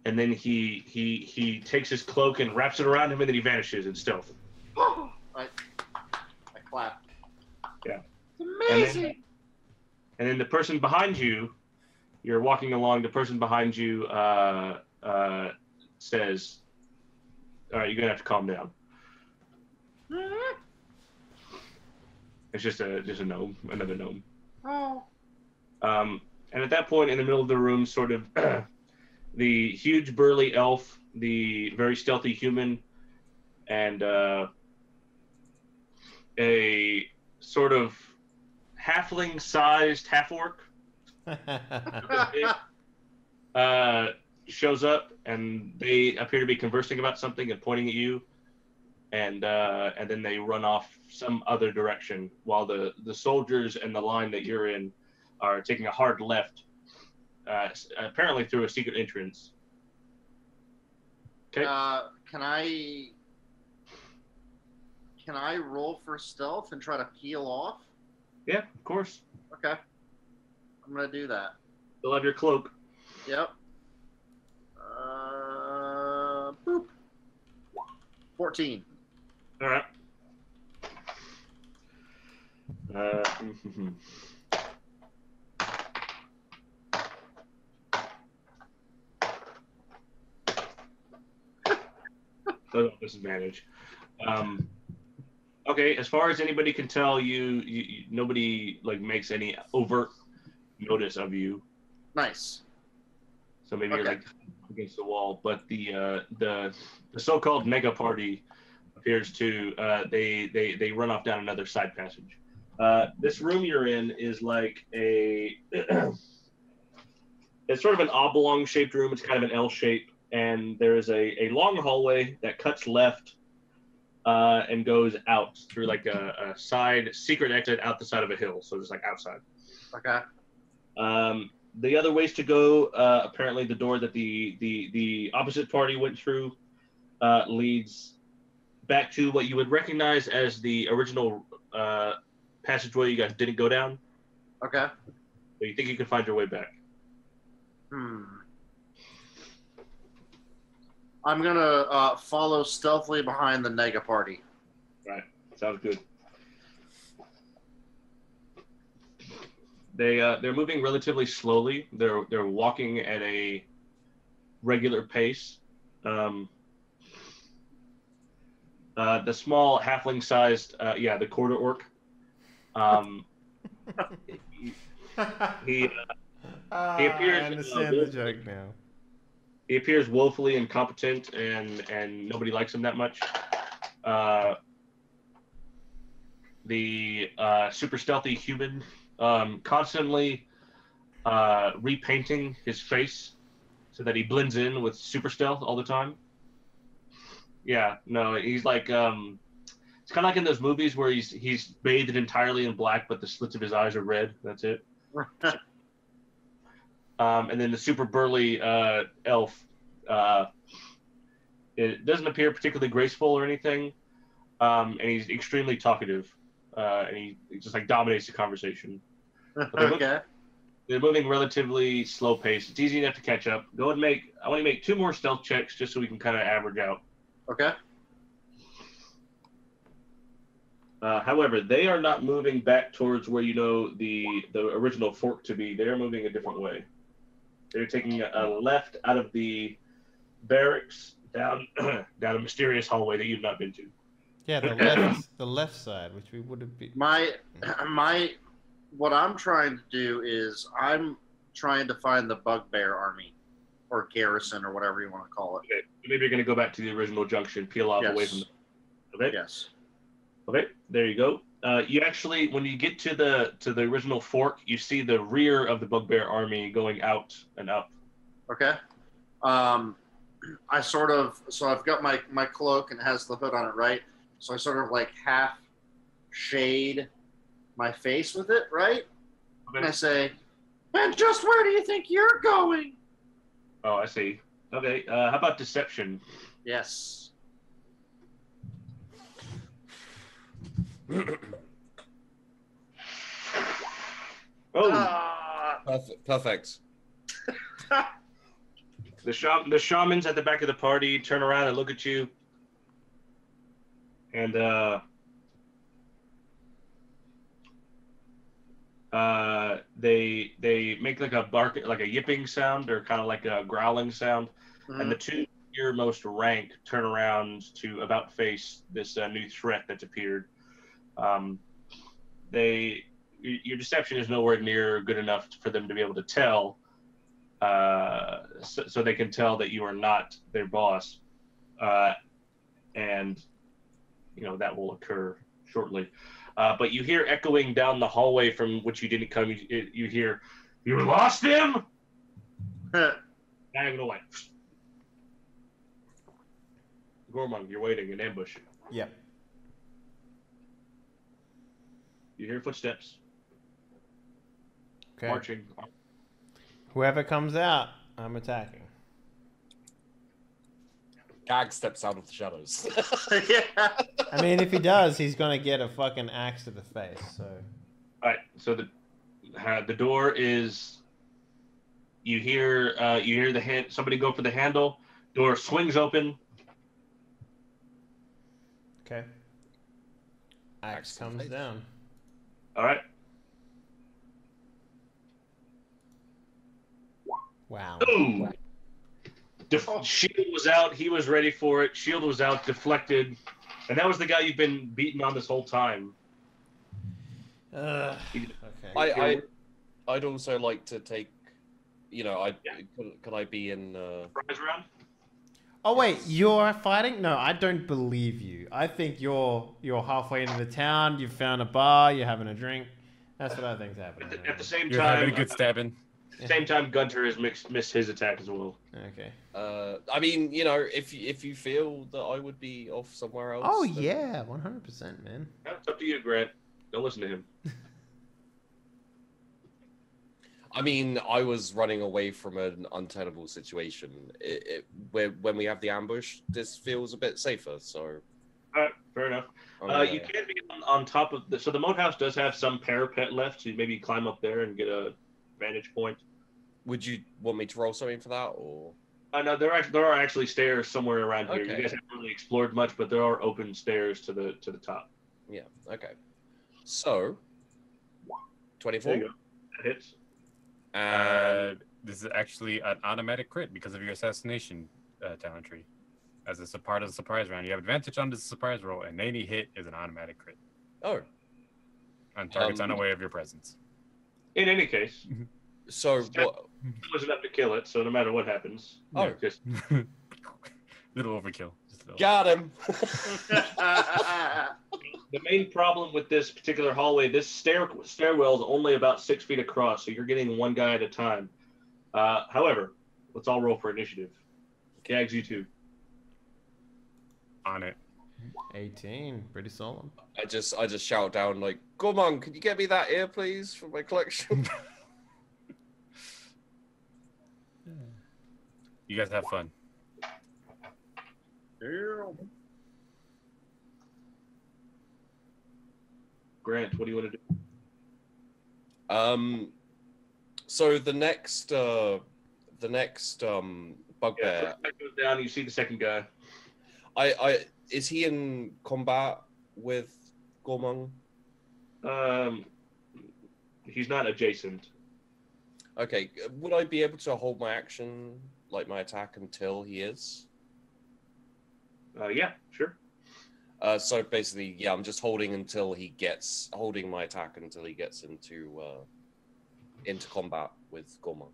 and then he takes his cloak and wraps it around him, and then he vanishes in stealth. Oh, I clap. Yeah. It's amazing. And then the person behind you, you're walking along. The person behind you says, "All right, you're gonna have to calm down." It's just a gnome, another gnome. Oh. And at that point, in the middle of the room, sort of the huge burly elf, the very stealthy human, and a sort of halfling-sized half-orc shows up, and they appear to be conversing about something and pointing at you, and then they run off some other direction, while the soldiers and the line that you're in are taking a hard left, apparently through a secret entrance. Okay. Can I roll for stealth and try to peel off? Yeah, of course. Okay. I'm gonna do that. You'll have your cloak. Yep. Boop. 14. All right. Disadvantage. Okay, as far as anybody can tell, you nobody like makes any overt notice of you. Nice. So maybe you're like against the wall, but the so-called mega party appears to they run off down another side passage. This room you're in is like a it's sort of an oblong-shaped room. It's kind of an L shape, and there is a long hallway that cuts left and goes out through like a side secret exit out the side of a hill. So just like outside. Okay. The other ways to go, apparently the door that the opposite party went through leads back to what you would recognize as the original passageway you guys didn't go down. Okay. But you think you can find your way back. I'm gonna follow stealthily behind the Nega party. Right. Sounds good. They're moving relatively slowly. They're walking at a regular pace. The small halfling-sized, the quarter orc. He appears. I understand the joke now. He appears woefully incompetent, and nobody likes him that much. The super stealthy human constantly repainting his face so that he blends in with super stealth all the time. Yeah, no, he's like it's kind of like in those movies where he's bathed entirely in black, but the slits of his eyes are red. That's it. And then the super burly elf, it doesn't appear particularly graceful or anything, and he's extremely talkative, and he just like dominates the conversation. Okay. They're moving relatively slow pace. It's easy enough to catch up. I want to make 2 more stealth checks just so we can kind of average out. Okay. However, they are not moving back towards where you know the original fork to be. They are moving a different way. They're taking a left out of the barracks down down a mysterious hallway that you've not been to. Yeah, the left side, which we would have been. What I'm trying to do is I'm trying to find the bugbear army, or garrison, or whatever you want to call it. Okay, maybe you're going to go back to the original junction, peel off away from the... Okay? Yes. Okay, there you go. You actually, when you get to the original fork, you see the rear of the bugbear army going out and up. Okay. So I've got my cloak and it has the hood on it, right? So I sort of like half shade my face with it, right? Okay. And I say, and just where do you think you're going? Oh, I see. Okay, how about deception? Yes. Perfect. The shamans at the back of the party turn around and look at you, and they make like a bark, like a yipping sound, or kind of like a growling sound, and the two your most rank turn around to about face this new threat that's appeared. Your deception is nowhere near good enough for them to be able to tell. So they can tell that you are not their boss, and that will occur shortly. But you hear echoing down the hallway from which you didn't come. You hear, "You lost him." Diagonal way. Gormung, you're waiting in ambush. Yep. You hear footsteps Okay. marching. Whoever comes out, I'm attacking. Gag steps out of the shadows. Yeah. I mean, if he does, he's gonna get a fucking axe to the face. So. All right. So the door is. You hear the hand. Somebody go for the handle. Door swings open. Okay. Axe comes down. All right. Wow. Boom. Shield was out. He was ready for it. Shield was out, deflected, and that was the guy you've been beating on this whole time. Okay. I'd also like to take. Could I be in? Prize round. Oh wait, you're fighting? No, I don't believe you. I think you're halfway into the town. You've found a bar. You're having a drink. That's what I think's happening. At the same You're time, having a good stabbing. Same time, Gunter has missed his attack as well. Okay. I mean, if you feel that I would be off somewhere else. Oh then- yeah, 100%, man. It's up to you, Grant. Don't listen to him. I mean, I was running away from an untenable situation. When we have the ambush, this feels a bit safer. So. All right, fair enough. You can be on top of so the moat house does have some parapet left, so you maybe climb up there and get a vantage point. Would you want me to roll something for that, or? No, there are actually stairs somewhere around here. Okay. You guys haven't really explored much, but there are open stairs to the top. Yeah. Okay. So. 24. There you go. That hits. This is actually an automatic crit because of your assassination talentry. As a part of the surprise round, you have advantage on this surprise roll, and any hit is an automatic crit. Oh. On targets unaware of your presence. In any case, So what? it was enough to kill it. So no matter what happens, Oh. just Little overkill. Just a little. Got him. the main problem with this particular hallway, this stairwell is only about 6 feet across, so you're getting one guy at a time. However, let's all roll for initiative. Gags, you two. On it. 18, pretty solid. I just shout down like, "Come on, could you get me that ear, please, for my collection?" You guys have fun. Grant, what do you want to do? So the next bugbear. First guy goes down. You see the second guy. Is he in combat with Gormung? He's not adjacent. Okay, would I be able to hold my action, like my attack, until he is? Yeah, sure. So basically, yeah, I'm just holding my attack until he gets into into combat with Gormon.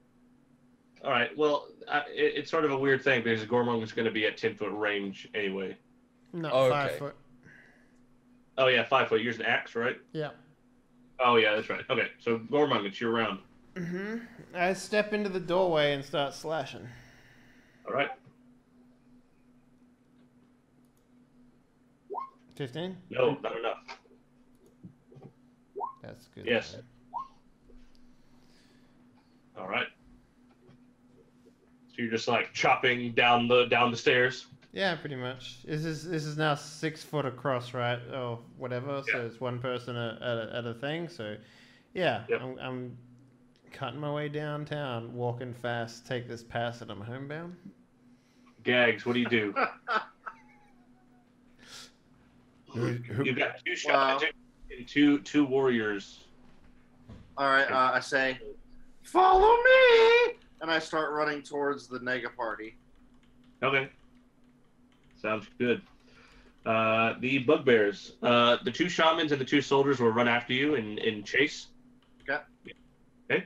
All right. Well, it's sort of a weird thing because Gormon is going to be at 10-foot range anyway. No, Oh, 5 okay. foot. Oh yeah, 5 foot. You're an axe, right? Yeah. Oh yeah, that's right. Okay, so Gormon, it's your round. I step into the doorway and start slashing. All right. 15? No, not enough. That's good. Yes. All right. So you're just like chopping down the stairs. Yeah, pretty much. This is now 6 foot across, right? Or whatever. Yeah. So it's one person at a thing. So, yeah, Yep. I'm cutting my way downtown, walking fast, take this pass, and I'm homebound. Gags, what do you do? You've got 2 shots and two warriors. All right, I say, follow me, and I start running towards the Nega party. Okay. Sounds good. The bugbears. The 2 shamans and the 2 soldiers will run after you in chase. Okay. Okay.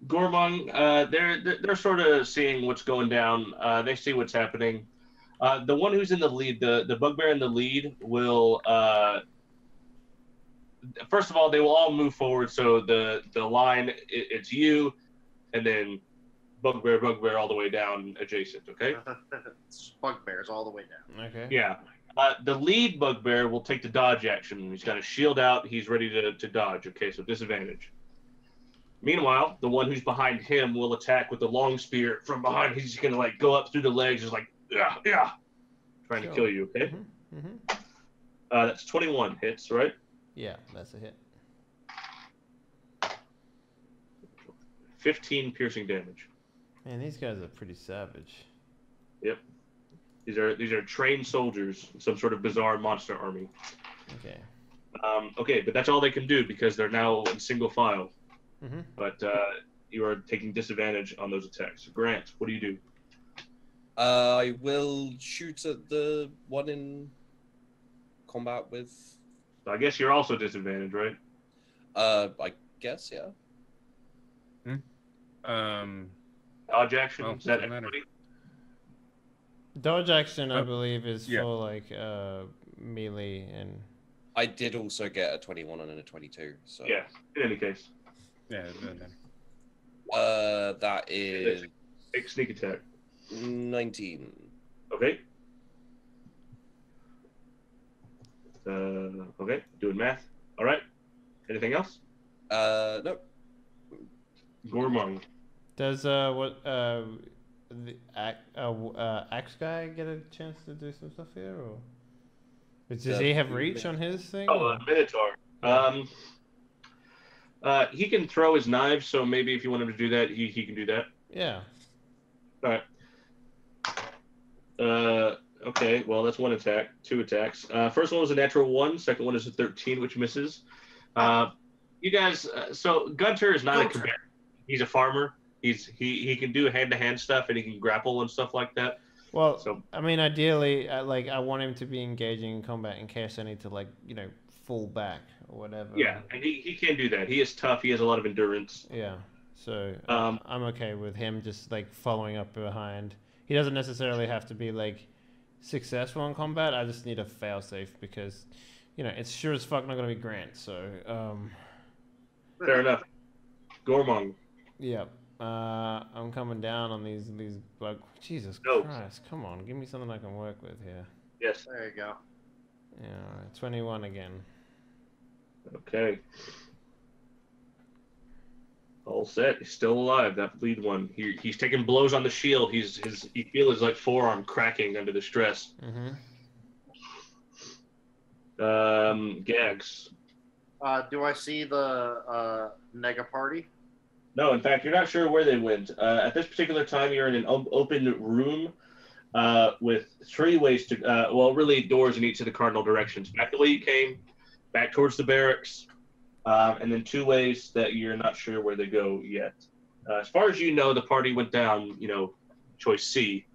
Gormon, they're sort of seeing what's going down. They see what's happening. The one who's in the lead, the bugbear in the lead, will first of all, they will all move forward. So the line, it's you, and then bugbear all the way down adjacent. Okay. It's bugbears all the way down. Okay. Yeah. The lead bugbear will take the dodge action. He's got a shield out. He's ready to dodge. Okay, so disadvantage. Meanwhile, the one who's behind him will attack with the long spear from behind. He's just gonna like go up through the legs, just like trying to kill you. Okay. That's 21 hits, right? Yeah, that's a hit. 15 piercing damage. Man, these guys are pretty savage. Yep. These are trained soldiers, some sort of bizarre monster army. Okay. Okay, but that's all they can do because they're now in single file. Mm-hmm. But you are taking disadvantage on those attacks. Grant, what do you do? I will shoot at the one in combat with. I guess you're also disadvantaged, right? I guess, yeah. Dodge action. Well, Is that doesn't matter. everybody? Dodge action, I Oh, believe, is yeah. for like melee and. I did also get a 21 and a 22. So Yeah. In any case, Yeah. that is take sneak attack. 19. Okay. Okay. Doing math. All right. Anything else? No. Gormon. Does the axe guy get a chance to do some stuff here, or does he have reach on his thing? Oh, Minotaur. He can throw his knives, so maybe if you want him to do that, he can do that. Yeah. All right. Okay, well, that's 1 attack, 2 attacks. First one was a natural 1, second one is a 13, which misses. You guys, so Gunter is not a combatant. He's a farmer. He can do hand-to-hand stuff, and he can grapple and stuff like that. Well, So- I mean, ideally, I want him to be engaging in combat in case I need to, fall back or whatever. Yeah, and he can do that. He is tough. He has a lot of endurance. Yeah. So Um, I'm okay with him just following up behind. He doesn't necessarily have to be successful in combat. I just need a failsafe because, it's sure as fuck not gonna be Grant. So Fair enough. Gormon. yeah. I'm coming down on these Jesus No. Christ! Come on, give me something I can work with here. Yes. There you go. Yeah, all right, 21 again. Okay. All set. He's still alive. That lead one. He's taking blows on the shield. You feel his forearm cracking under the stress. Mm-hmm. Gags. Do I see the Nega party? No, in fact, you're not sure where they went. At this particular time, you're in an open room with 3 ways to, really doors in each of the cardinal directions. Back the way you came, back towards the barracks, and then 2 ways that you're not sure where they go yet. As far as you know, the party went down, choice C.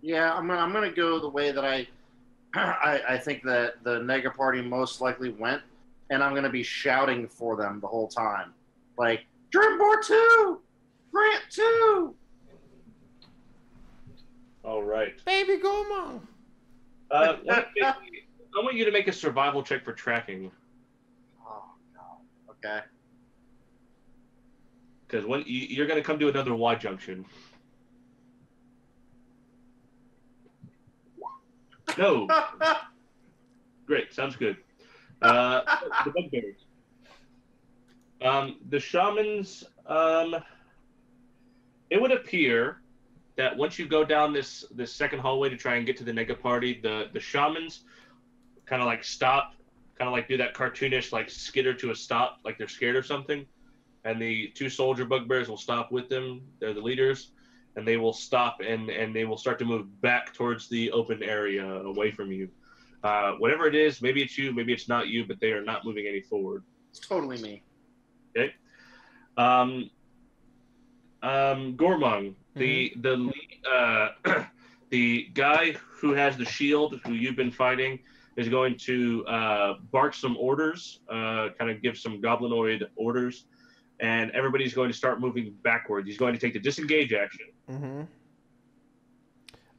Yeah, I'm gonna go the way that I think that the Nega party most likely went, and I'm gonna be shouting for them the whole time, like Drimbor 2, Grant 2. All right. Baby Gormon. I want you to make a survival check for tracking. Oh no. Okay. Because when you're going to come to another Y junction. No. Great. Sounds good. The bugbears. The shamans. It would appear that once you go down this second hallway to try and get to the nega party, the shamans kind of like stop, kind of like do that cartoonish like skitter to a stop, like they're scared or something. And the 2 soldier bugbears will stop with them. They're the leaders, and they will stop and they will start to move back towards the open area away from you. Whatever it is, maybe it's you, maybe it's not you, but they are not moving any forward. It's totally me. Okay. Gormong, the guy who has the shield, who you've been fighting, is going to bark some orders, kind of give some goblinoid orders, and everybody's going to start moving backwards. He's going to take the disengage action. Mm-hmm.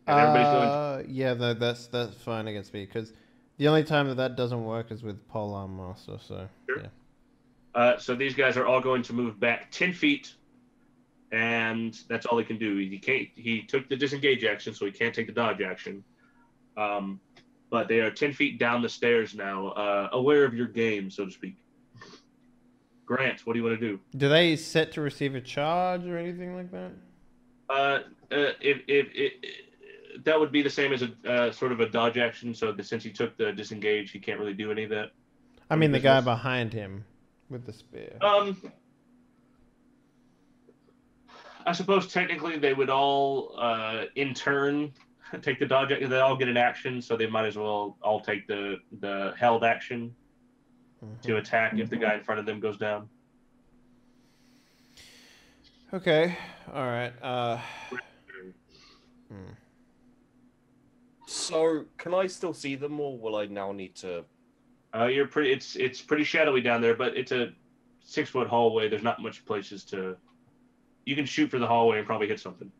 And everybody's going yeah, that's fine against me, because the only time that doesn't work is with Polearm Master, so Sure. yeah. So these guys are all going to move back 10 feet, and that's all he can do. He took the disengage action, so he can't take the dodge action. But they are 10 feet down the stairs now, aware of your game, so to speak. Grant, what do you want to do? Do they set to receive a charge or anything like that? That would be the same as a sort of a dodge action. So since he took the disengage, he can't really do any of that. I mean, the guy behind him with the spear. I suppose technically they would all, in turn, take the dodge. They all get an action, so they might as well all take the held action to attack if the guy in front of them goes down. Okay. All right. So, can I still see them, or will I now need to? You're pretty. It's pretty shadowy down there, but it's a 6-foot hallway. There's not much places to. You can shoot for the hallway and probably hit something.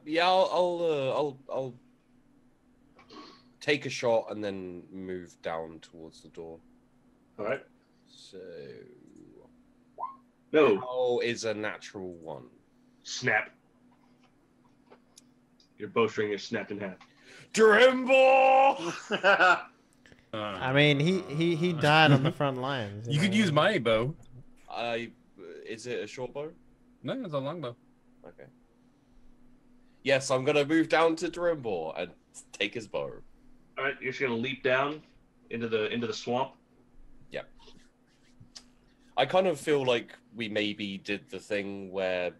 Yeah, I'll take a shot and then move down towards the door. All right. So, No. how is a natural 1? Snap. Your bowstring is snapped in half. Drimble! I mean, he died on the front lines. You could use my bow. Is it a short bow? No, it's a long bow. Okay. Yes, I'm gonna move down to Drimble and take his bow. All right, you're just gonna leap down into the swamp. Yeah. I kind of feel like we maybe did the thing where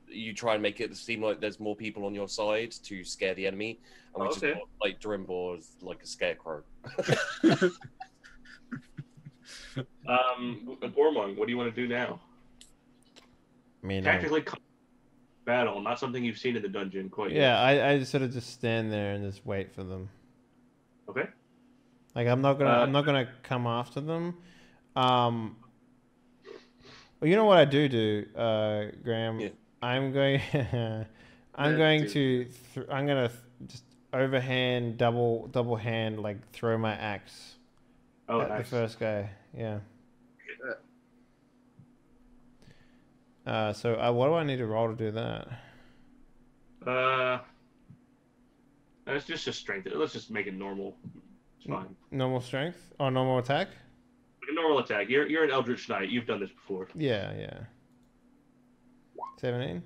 you try and make it seem like there's more people on your side to scare the enemy, and we just got, like Drimble as like a scarecrow. Gormong, what do you want to do now? I mean, Tactically battle, not something you've seen in the dungeon quite yet. yeah, I just sort of just stand there and just wait for them. Okay. Like I'm not gonna come after them. Well, you know what I do, Graham. Yeah. I'm going. I'm gonna just overhand, double hand, like throw my axe at Nice. the first guy. Yeah. So what do I need to roll to do that? It's just a strength. Let's just make it normal. It's fine. Normal strength or normal attack? Like a normal attack. You're an Eldritch Knight. You've done this before. Yeah. 17.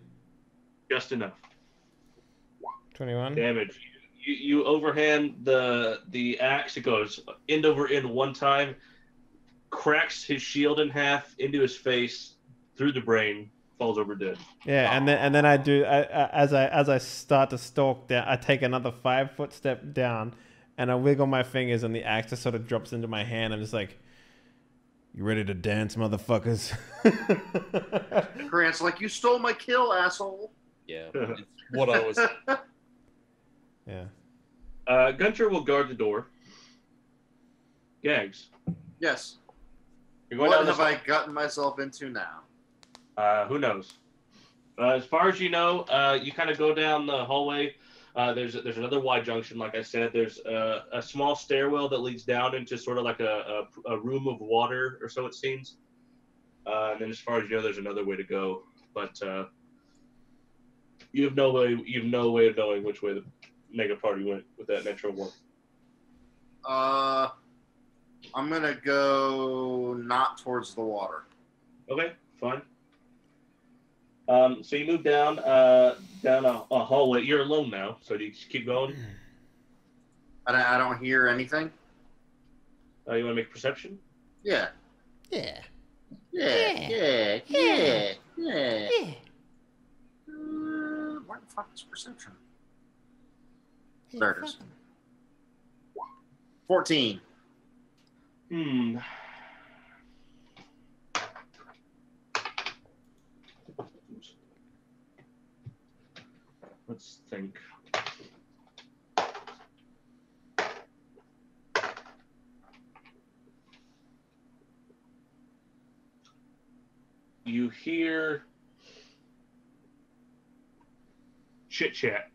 Just enough 21. damage. You overhand the axe. It goes end over end one time, cracks his shield in half into his face, through the brain, falls over dead. Yeah, and then I do as I start to stalk down, I take another 5-foot step down, and I wiggle my fingers, and the axe just sort of drops into my hand. I'm just like, "You ready to dance, motherfuckers?" Grant's like, you stole my kill, asshole. Yeah, it's what I was. Yeah. Gunter will guard the door. Gags. Yes. You're going What down this have I gotten myself into now? Who knows? As far as you know, you kind of go down the hallway. There's another Y junction, like I said. There's a small stairwell that leads down into sort of like a room of water, or so it seems. And then, as far as you know, there's another way to go, but you have no way of knowing which way the mega party went with that Metro one. I'm gonna go not towards the water. Okay, fine. So you move down a hallway. You're alone now, so do you just keep going? I don't hear anything. You want to make perception? Yeah. Yeah. Yeah. Where the fuck is perception? There it is. 14. Let's think. You hear chit chat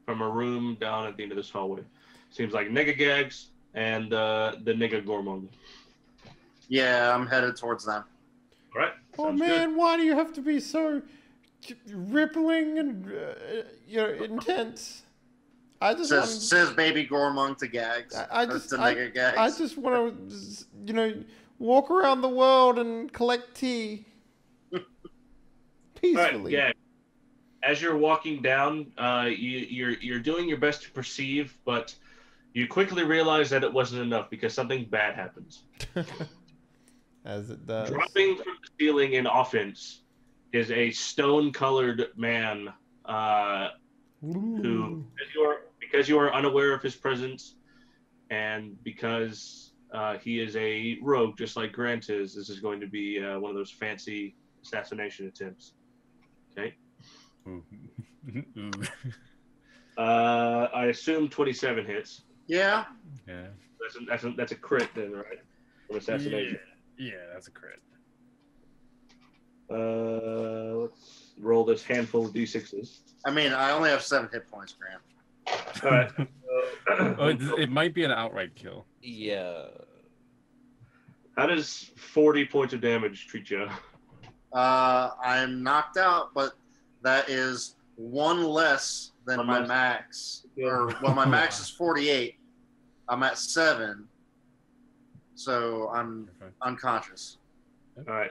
from a room down at the end of this hallway. Seems like nigga gags and the nigga Gormong. Yeah, I'm headed towards them. All right. Oh man, why do you have to be so rippling and intense? I just says baby Gormong to Gags. I just Gags. I just want to walk around the world and collect tea peacefully. All right, as you're walking down, you're doing your best to perceive, but you quickly realize that it wasn't enough because something bad happens. As it does. Dropping from the ceiling in offense is a stone-colored man who, because you are unaware of his presence, and because he is a rogue just like Grant is, this is going to be one of those fancy assassination attempts. Okay. I assume 27 hits. Yeah. Yeah. That's a crit then, right? From assassination. Yeah, that's a crit. Let's roll this handful of d6s. I mean, I only have 7 hit points, Grant. All right. It might be an outright kill. Yeah. How does 40 points of damage treat you? I'm knocked out, but that is 1 less than my max. My max is 48. I'm at 7, so I'm unconscious. All right.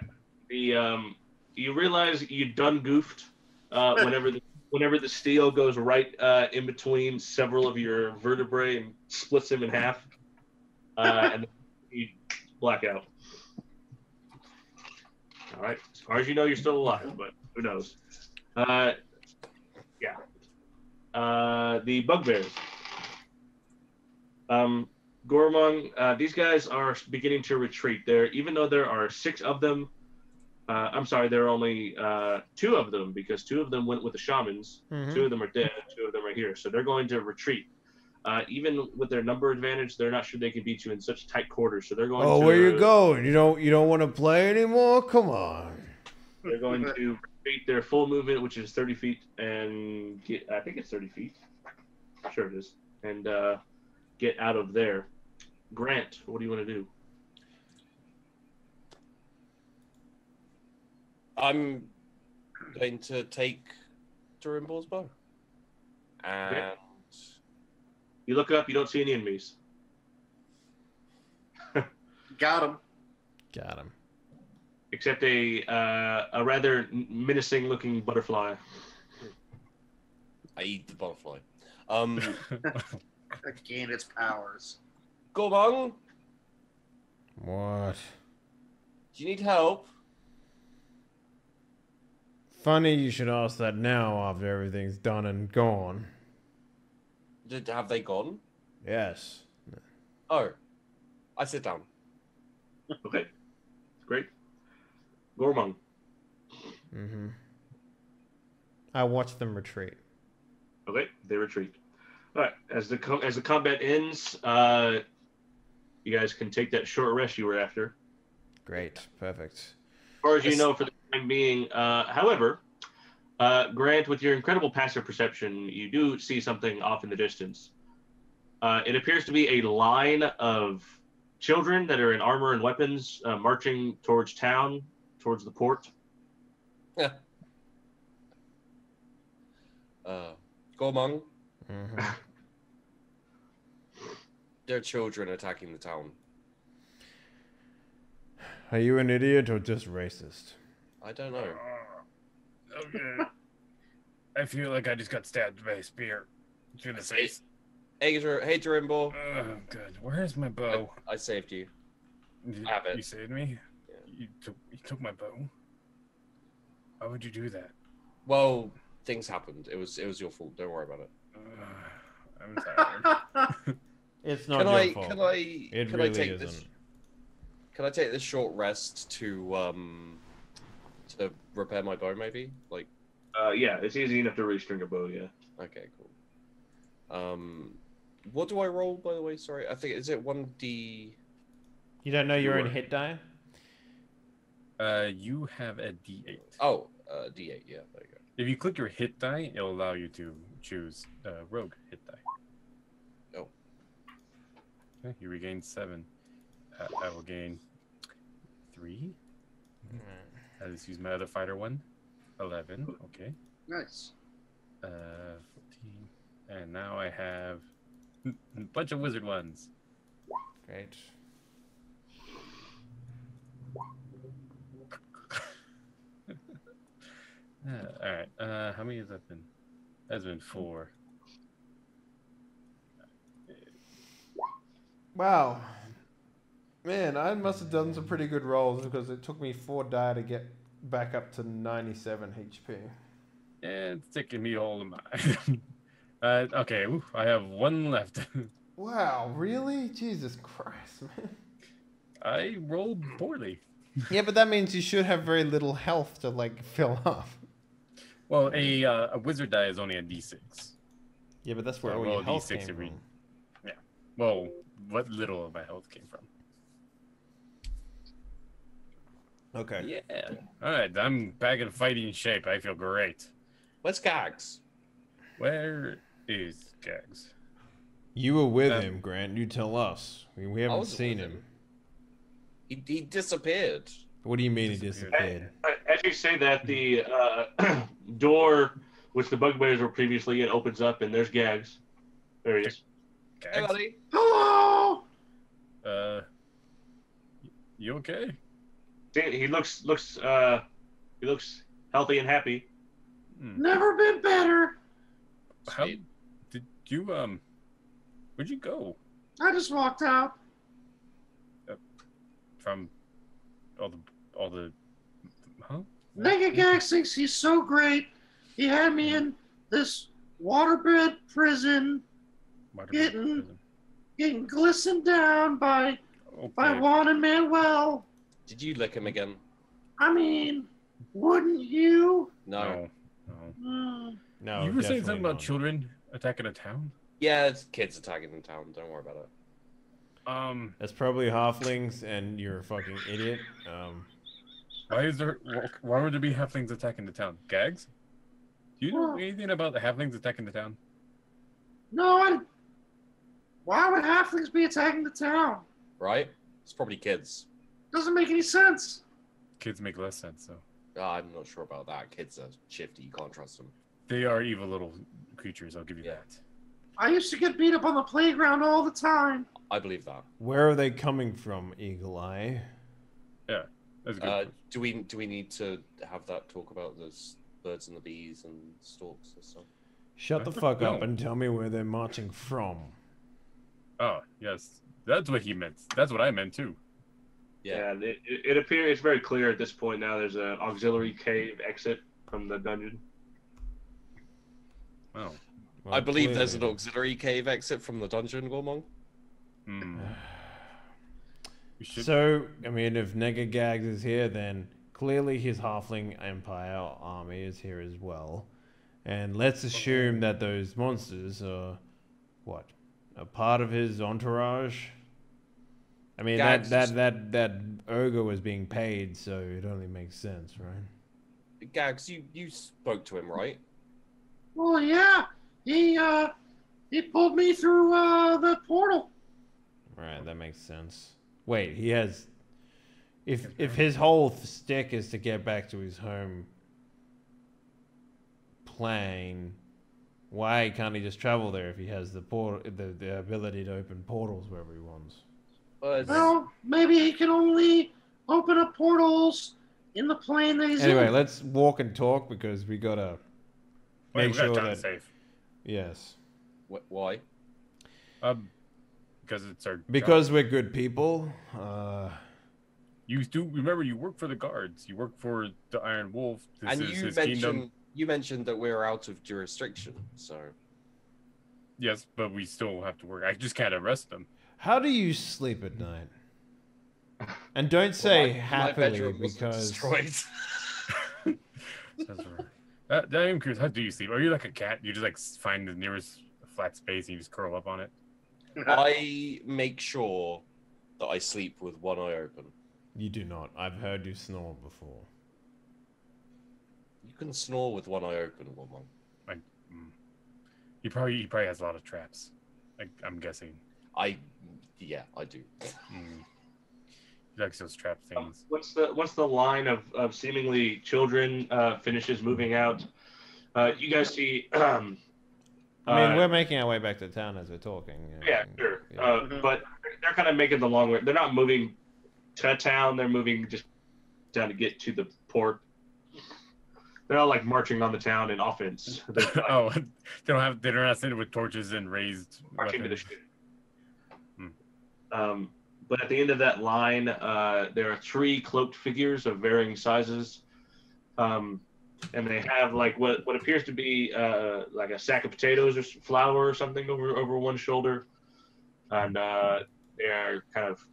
You realize you done goofed whenever the steel goes right in between several of your vertebrae and splits them in half, and you black out. All right. As far as you know, you're still alive, but who knows? Yeah. The bugbears. Gormong, these guys are beginning to retreat. Even though there are 6 of them, I'm sorry, there are only 2 of them because 2 of them went with the shamans. Mm-hmm. 2 of them are dead. 2 of them are here, so they're going to retreat. Even with their number advantage, they're not sure they can beat you in such tight quarters. So they're going. Oh, where you going? You don't want to play anymore? Come on. They're going to retreat their full movement, which is 30 feet, and I think it's 30 feet. Sure it is, and get out of there. Grant, what do you want to do? I'm going to take Durimbor's bow. And okay. You look up, you don't see any enemies. Got him. Except a rather menacing-looking butterfly. I eat the butterfly. Gain its powers. Gormong? What? Do you need help? Funny you should ask that now after everything's done and gone. Have they gone? Yes. Oh. I sit down. Okay. Great. Gormong. Mm-hmm. I watch them retreat. Okay, they retreat. All right. As the combat ends, you guys can take that short rest you were after. Great. Perfect. As far as you know, for the time being. However, Grant, with your incredible passive perception, you do see something off in the distance. It appears to be a line of children that are in armor and weapons marching towards town, towards the port. Yeah. Gormong. Mm-hmm. They're children attacking the town. Are you an idiot or just racist? I don't know. Okay. I feel like I just got stabbed by a spear through the face. Hey, Jerimbo. Oh, good. Where's my bow? I saved you. You, have it. You saved me? Yeah. You took my bow? Why would you do that? Well, things happened. It was your fault. Don't worry about it. I'm tired. It's not your fault. Can I take isn't. this? Can I take this short rest to repair my bow, maybe? Like. Yeah, it's easy enough to restring a bow. Yeah. Okay, cool. What do I roll, by the way? Sorry, I think is it 1d. You don't know your own hit die? You have a D8. Oh, d8. Yeah, there you go. If you click your hit die, it'll allow you to choose rogue hit die. Oh. Okay, you regain 7. I will gain 3. I'll just use my other fighter one. 11. Okay. Nice. 14. And now I have a bunch of wizard ones. Great. All right. How many has that been? That's been 4. Wow. Man, I must have done some pretty good rolls because it took me 4 die to get back up to 97 HP. Yeah, it's taking me all of mine. Okay, I have 1 left. Wow, really? Jesus Christ, man. I rolled poorly. Yeah, but that means you should have very little health to, like, fill up. Well, a wizard die is only a D6. Yeah, but that's where So all roll your a health D6 came every- from. Yeah. Well, what little of my health came from. Okay. Yeah. All right, I'm back in fighting shape. I feel great. Where's Gags? Where is Gags? You were with him, Grant. You tell us. We haven't wasn't seen with him. He disappeared. What do you mean he Disappeared. disappeared? As you say that, the door, which the bugbears were previously in, opens up, and there's Gags. There he is. Hey, Gags? buddy. Hello. You okay? See, he looks healthy and happy. Never been better. How Sweet. did you where'd you go? I just walked out. From all the huh? Negagax thinks he's so great. He had me in this waterbed prison, getting glistened down by Okay. Juan and Manuel. Did you lick him again? I mean, wouldn't you? No. No. No, You were saying definitely something about not. children attacking a town? Yeah, it's kids attacking the town. Don't worry about it. That's probably halflings, and you're a fucking idiot. Why would there be halflings attacking the town? Gags? Do you know Well- anything about the halflings attacking the town? No, why would halflings be attacking the town? Right? It's probably kids. Doesn't make any sense. Kids make less sense, though. I'm not sure about that. Kids are shifty. You can't trust them. They are evil little creatures, I'll give you Yeah. that. I used to get beat up on the playground all the time. I believe that. Where are they coming from, Eagle Eye? Yeah, that's a good. Do we need to have that talk about the birds and the bees and storks and stuff? Shut the I fuck don't up know. and tell me where they're marching from. Oh, yes. That's what he meant. That's what I meant, too. Yeah. It appears it's very clear at this point now. There's an auxiliary cave exit from the dungeon. Oh. Well, I believe there's an clearly. auxiliary cave exit from the dungeon, Gormong. Hmm. We should... So, I mean, if Negagags is here, then clearly his halfling empire army is here as well. And let's assume that those monsters are what? A part of his entourage? I mean, Gags that ogre was being paid, so it only makes sense, right? Gags, you spoke to him, right? Well, yeah. He pulled me through the portal. Right, that makes sense. Wait, he has... If his whole stick is to get back to his home plane, why can't he just travel there if he has the ability to open portals wherever he wants? Well, maybe he can only open up portals in the plane that he's Anyway, in. let's walk and talk because we gotta make we gotta sure turn that... safe. Yes. Why? Because it's our Because job. we're good people. You do remember you work for the guards. You work for the Iron Wolf. This And is you his mentioned kingdom. you mentioned that we're out of jurisdiction, so Yes, but we still have to work. I just can't arrest them. How do you sleep at night? And don't say my happily bedroom was because... destroyed. That's right. I'm curious. How do you sleep? Are you like a cat? You just like find the nearest flat space and you just curl up on it? I make sure that I sleep with one eye open. You do not. I've heard you snore before. You can snore with one eye open, woman. He probably has a lot of traps. I'm guessing. Yeah, I do. He likes those trap things. Once the line of seemingly children finishes moving out, you guys see. I mean, we're making our way back to town as we're talking. Yeah, sure. Yeah. But they're kind of making the long way. They're not moving to town. They're moving just down to get to the port. They're all like marching on the town in offense. Oh, they're not sitting with torches and raised marching to the weapons. ship. But at the end of that line, there are 3 cloaked figures of varying sizes, and they have like what appears to be like a sack of potatoes or flour or something over one shoulder, and they are kind of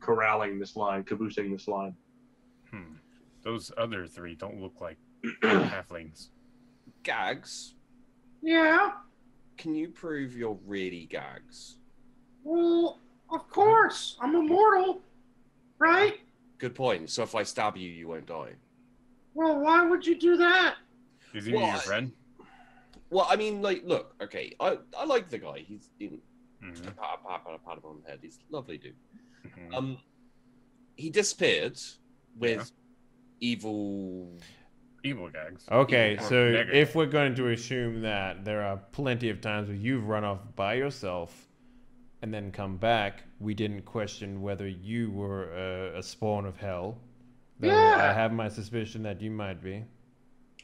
corralling this line, caboosing this line. Those other 3 don't look like halflings. Gags, Yeah. can you prove you're really Gags? Well, of course. I'm immortal, right? Good point. So if I stab you, you won't die. Well, why would you do that? Is he Well, your friend? Well, I mean, like, look, okay, I like the guy. He's in Mm-hmm. pat him on the head. He's a lovely dude. Mm-hmm. He disappeared with evil Gags. Okay, Yeah. so Negative. if we're going to assume that there are plenty of times where you've run off by yourself and then come back, we didn't question whether you were a spawn of hell. Though Yeah. I have my suspicion that you might be.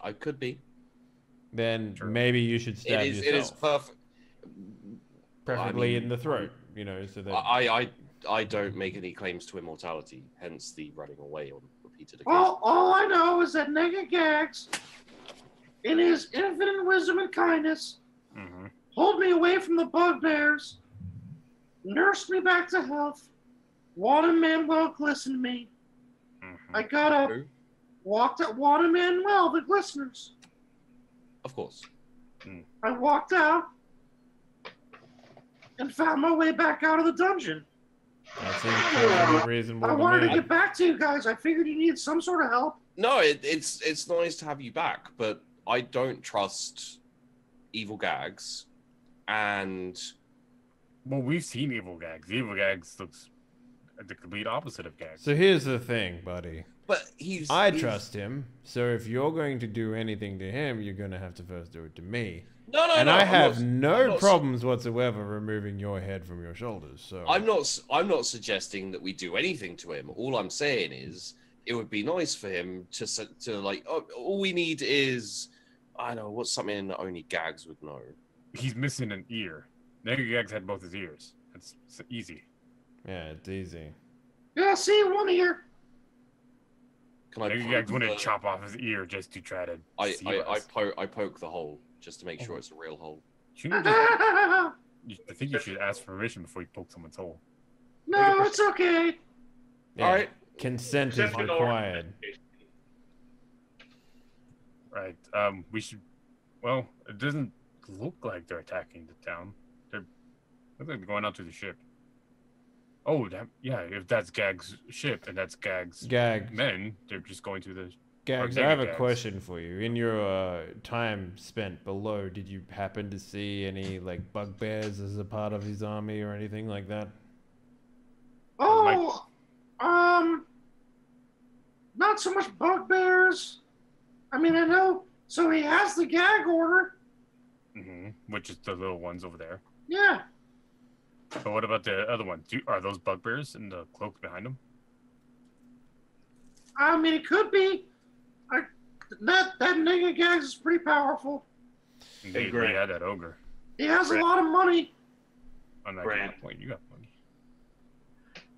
I could be. Then True. maybe you should stab yourself. It is perfect. Preferably I mean, in the throat, you know, so that... I don't make any claims to immortality, hence the running away on repeated occasions. All I know is that Nega Gags, in his infinite wisdom and kindness, Mm-hmm. pulled me away from the bugbears, nursed me back to health, water Manuel glistened me. Mm-hmm. I got up, True. walked at water Manuel, the glisteners. Of course. I walked out and found my way back out of the dungeon. That seems perfectly reasonable I to wanted me. to get back to you guys. I figured you needed some sort of help. No, it's nice to have you back, but I don't trust evil Gags, and Well, we've seen Evil Gags. Evil Gags looks the complete opposite of Gags. So here's the thing, buddy. but I he's- trust him, so if you're going to do anything to him, you're going to have to first do it to me. No, And I have I'm no not- problems whatsoever removing your head from your shoulders. So I'm not suggesting that we do anything to him. All I'm saying is it would be nice for him to like. Oh, all we need is, I know what's something that only Gags would know. He's missing an ear. Nega Gags had both his ears. It's easy. Yeah, it's easy. Yeah, see, one ear. Can I? Nega poke Gags wouldn't the- chop off his ear just to try to see us. I poke the hole just to make sure it's a real hole. Shouldn't you just- I think you should ask permission before you poke someone's hole. No, it's okay. Yeah, All right. consent is Perception or required. Right. We should. Well, it doesn't look like they're attacking the town. Looks like they're going out to the ship. Oh, yeah. If that's Gag's ship and that's Gag's men, they're just going to the. Gags, I have a question for you. In your time spent below, did you happen to see any like bugbears as a part of his army or anything like that? Oh, not so much bugbears. I mean, I know. So he has the gag order. Which is the little ones over there. Yeah. But what about the other ones? Are those bugbears in the cloak behind them? I mean, it could be. That nigga Gags is pretty powerful. Indeed, he had that ogre. He has a lot of money. On that point, you got money.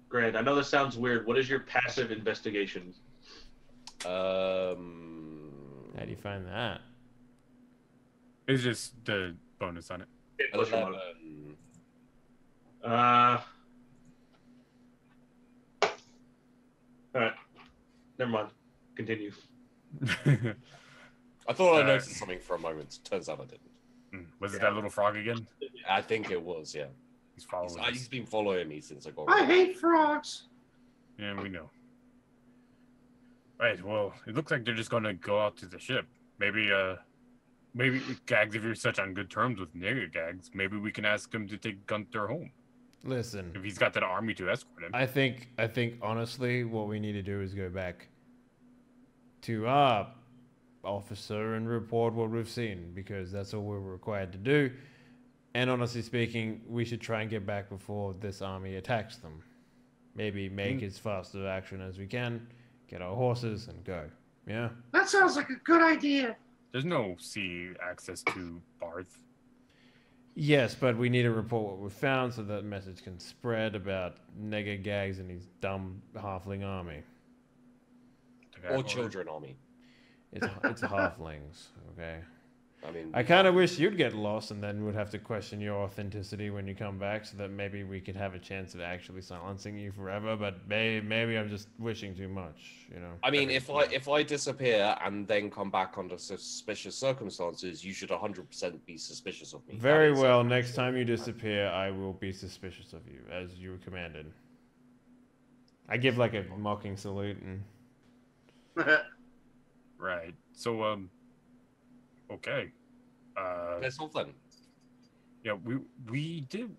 Grant, I know this sounds weird. What is your passive investigation? How do you find that? It's just the bonus on it. What's your All right. Never mind. Continue. I thought I noticed something for a moment. Turns out I didn't. Was it that little frog again? I think it was, yeah. He's following He's been following me since I got I hate frogs. Yeah, we know. Right, well, it looks like they're just gonna go out to the ship. Maybe Gags, if you're such on good terms with nigga Gags, maybe we can ask him to take Gunther home. Listen, if he's got that army to escort him. I think honestly, what we need to do is go back to our officer and report what we've seen, because that's all we're required to do. And honestly speaking, we should try and get back before this army attacks them. Maybe make as fast of action as we can, get our horses and go. Yeah? That sounds like a good idea. There's no sea access to Barth. Yes, but we need to report what we found so that message can spread about Nega Gags and his dumb halfling army. Or children army. It's halflings, okay? I mean, I kind of wish you'd get lost and then would have to question your authenticity when you come back, so that maybe we could have a chance of actually silencing you forever. But maybe I'm just wishing too much, you know. I mean, if I disappear and then come back under suspicious circumstances, you should 100% be suspicious of me. Very well. Next time you disappear, I will be suspicious of you, as you were commanded. I give like a mocking salute and. Right. So okay. Let's hold then. Yeah,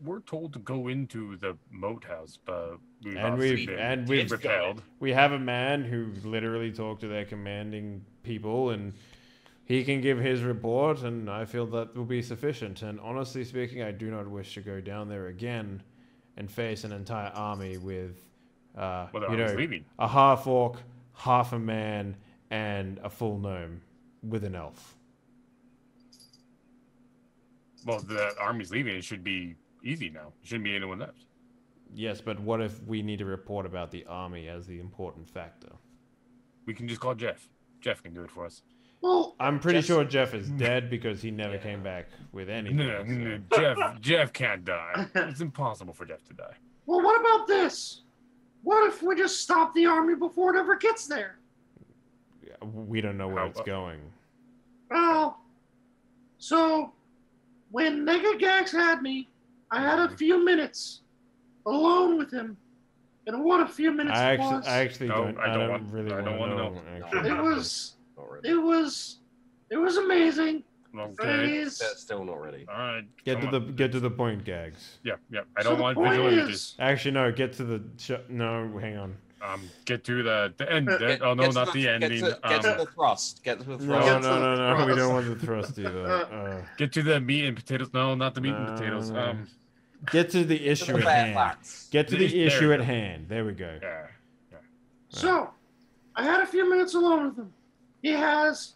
we're told to go into the moat house, but we've repelled. We have a man who literally talked to their commanding people, and he can give his report, and I feel that will be sufficient. And honestly speaking, I do not wish to go down there again and face an entire army with, a half orc, half a man, and a full gnome with an elf. Well, the army's leaving. It should be easy now. There shouldn't be anyone left. Yes, but what if we need to report about the army as the important factor? We can just call Jeff. Jeff can do it for us. Well, I'm pretty sure Jeff is dead because he never came back with anything. No, Jeff can't die. It's impossible for Jeff to die. Well, what about this? What if we just stop the army before it ever gets there? We don't know where it's going. Well, so when Nega Gags had me, I had a few minutes alone with him, and what a few minutes I was. actually don't. I don't really want to know. It was amazing. Okay. That's still not ready. All right. Get to the point, Gags. Yeah. I don't want visual images. Actually, no. Get to the no. Hang on. Get to the end. Not the ending. Get to the thrust. Get to the thrust. No. We don't want the thrust either. Get to the meat and potatoes. No, not the meat and potatoes. Get to the issue at hand. Get to the issue at hand. There we go. Yeah. So, I had a few minutes alone with him. He has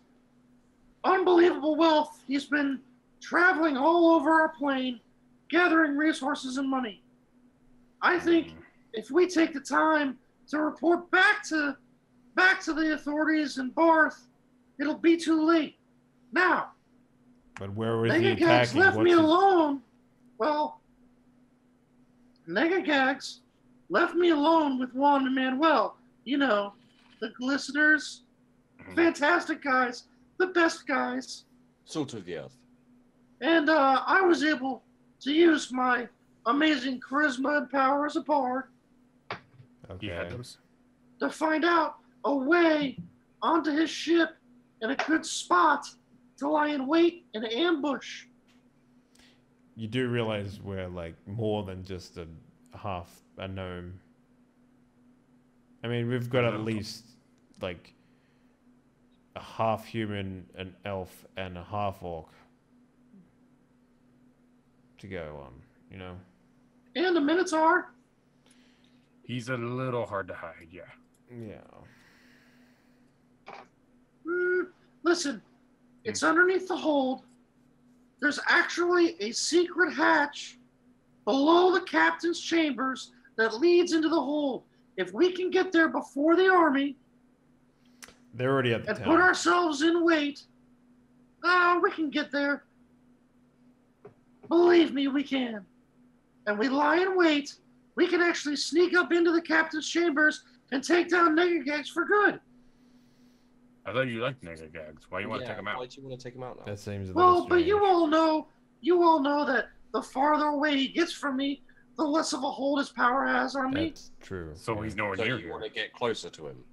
unbelievable wealth. He's been traveling all over our plane, gathering resources and money. I think if we take the time to report back to the authorities in Barth, it'll be too late. Now, but where was he attacking? Gags left me alone. Well, Nega Gags left me alone with Juan and Manuel. You know, the glisteners, fantastic guys, the best guys. Salt of the earth. And I was able to use my amazing charisma and power as a bard, He had Okay. those. to find out a way onto his ship in a good spot to lie in wait and ambush. You do realize we're like more than just a gnome. I mean, we've got at least like a half human, an elf, and a half orc to go on, you know? And a minotaur. He's a little hard to hide, yeah. Yeah. Listen, it's underneath the hold. There's actually a secret hatch below the captain's chambers that leads into the hold. If we can get there before the army They're already at the and town. put ourselves in wait, we can get there. Believe me, we can. And we lie in wait. We can actually sneak up into the captain's chambers and take down Negagex for good. I thought you liked Nega Gags. Why you want to take him Oh. out? Why do you want to take him out now? That seems a little Well, but strange. you all know that the farther away he gets from me, the less of a hold his power has on me. That's true. So yeah. he's nowhere So near you here. want to get closer to him?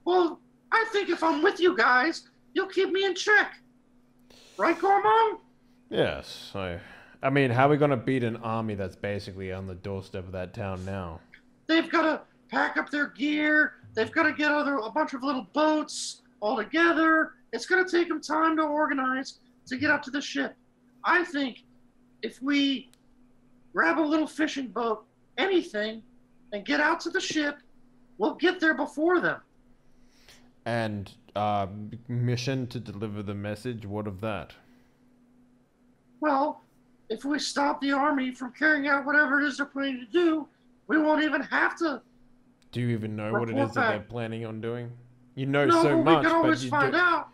Well, I think if I'm with you guys, you'll keep me in check. Right, Gormon? Yes. I mean, how are we going to beat an army that's basically on the doorstep of that town now? They've got to pack up their gear. They've got to get a bunch of little boats all together. It's going to take them time to organize to get up to the ship. I think if we grab a little fishing boat, anything, and get out to the ship, we'll get there before them. And mission to deliver the message, what of that? Well, if we stop the army from carrying out whatever it is they're planning to do, we won't even have to. Do you even know what it Report is that they're back. planning on doing? You know No, so but much, we can but always you find do... out.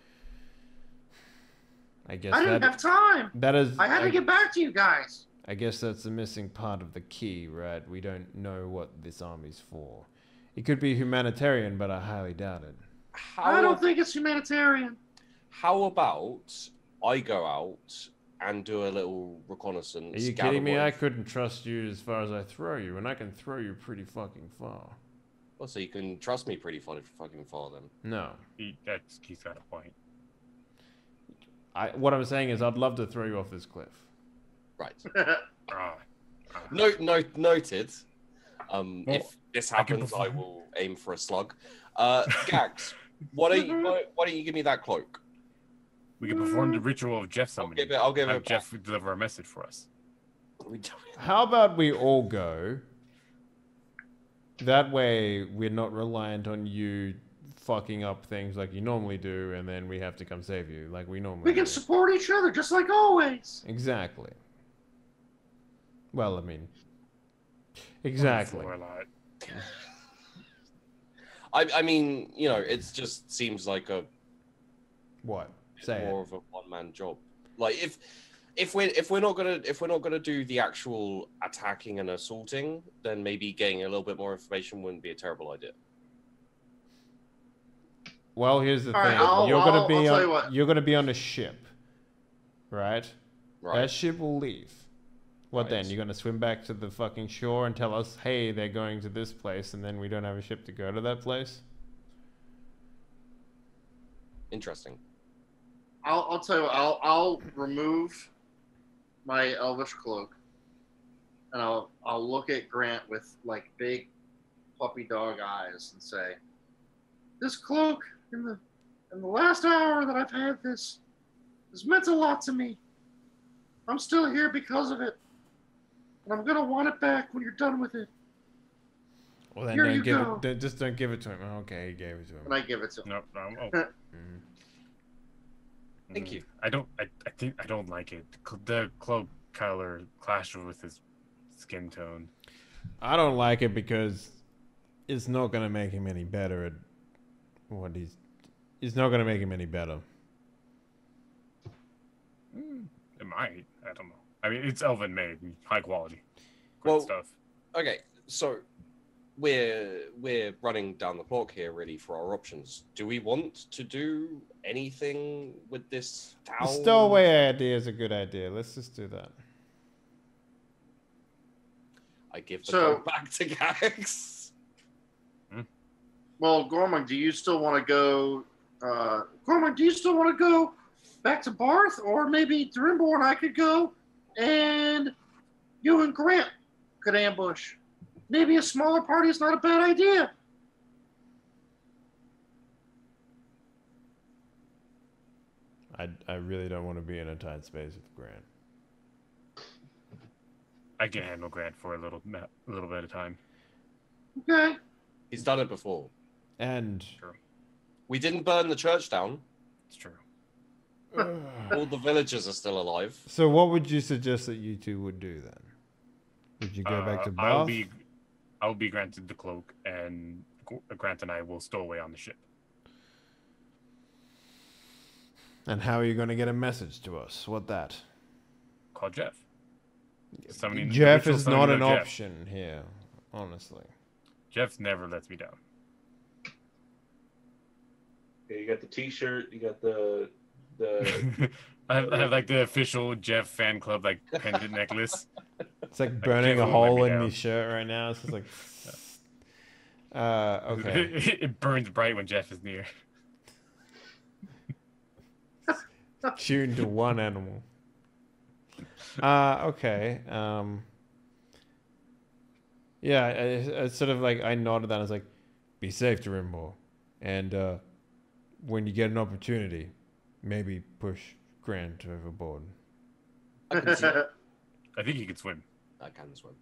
I guess I didn't that have time. that is. I had to get back to you guys. I guess that's the missing part of the key, right? We don't know what this army's for. It could be humanitarian, but I highly doubt it. I don't think it's humanitarian. How about I go out and do a little reconnaissance? Are you gather kidding me? what I inf- couldn't trust you as far as I throw you, and I can throw you pretty fucking far. Well, so you can trust me pretty fucking far then. No. He's got a point. What I'm saying is I'd love to throw you off this cliff. Right. Ah, Noted. If this I can happens, I perform. will aim for a slug. Gags, why don't you give me that cloak? we can perform the ritual of Jeff I'll summoning. give it Have back. Jeff deliver a message for us. We don't- How about we all go? That way we're not reliant on you fucking up things like you normally do, and then we have to come save you like we normally We can do. support each other just like always. Exactly. Well, I mean... Exactly. For a lot. I mean, you know, it just seems like a What? Say more it. of a one-man job. Like if we're not gonna do the actual attacking and assaulting, then maybe getting a little bit more information wouldn't be a terrible idea. Well, here's the All right, thing. I'll tell you what. You're gonna be on a ship, right? That Right. ship will leave. What then? Right. You're gonna swim back to the fucking shore and tell us, hey, they're going to this place, and then we don't have a ship to go to that place? Interesting. I'll tell you what, I'll remove my elvish cloak, and I'll look at Grant with like big puppy dog eyes and say, "This cloak in the last hour that I've had this has meant a lot to me. I'm still here because of it, and I'm gonna want it back when you're done with it." Well, then Here don't you give go. it. Just don't give it to him. Oh, okay, he gave it to him. And I give it to him. No, oh. Mhm. Thank you. I think I don't like it. The cloak color clashes with his skin tone. I don't like it because it's not gonna make him any better at what he's. It's not gonna make him any better. It might. I don't know. I mean, it's elven made, high quality, great Well, stuff. Okay, so we're running down the clock here, really, for our options. Do we want to do anything with this The town? stowaway idea is a good idea. Let's just do that. I give the So- cloak back to Gax. Well, Gorman, do you still want to go? Gorman, do you still want to go back to Barth, or maybe Drimble and I could go, and you and Grant could ambush. Maybe a smaller party is not a bad idea. I really don't want to be in a tight space with Grant. I can handle Grant for a little bit of time. Okay. He's done it before. And Sure. We didn't burn the church down. It's true. All the villagers are still alive. so, what would you suggest that you two would do then? Would you go back to Bath? I'll be granted the cloak, and Grant and I will stow away on the ship. And how are you going to get a message to us? What that? Call Jeff. Jeff is not an option here, honestly. Jeff never lets me down. Yeah, you got the T-shirt. You got the. I have like the official Jeff fan club like pendant necklace. It's like burning Jeff a won't let hole me in down. my shirt right now. It's just like, okay. It burns bright when Jeff is near. Tuned to one animal. Okay. Yeah, I sort of like I nodded that. I was like, "Be safe, Drimble, and when you get an opportunity, maybe push Grant overboard." I can see it. I think he could swim. I can swim.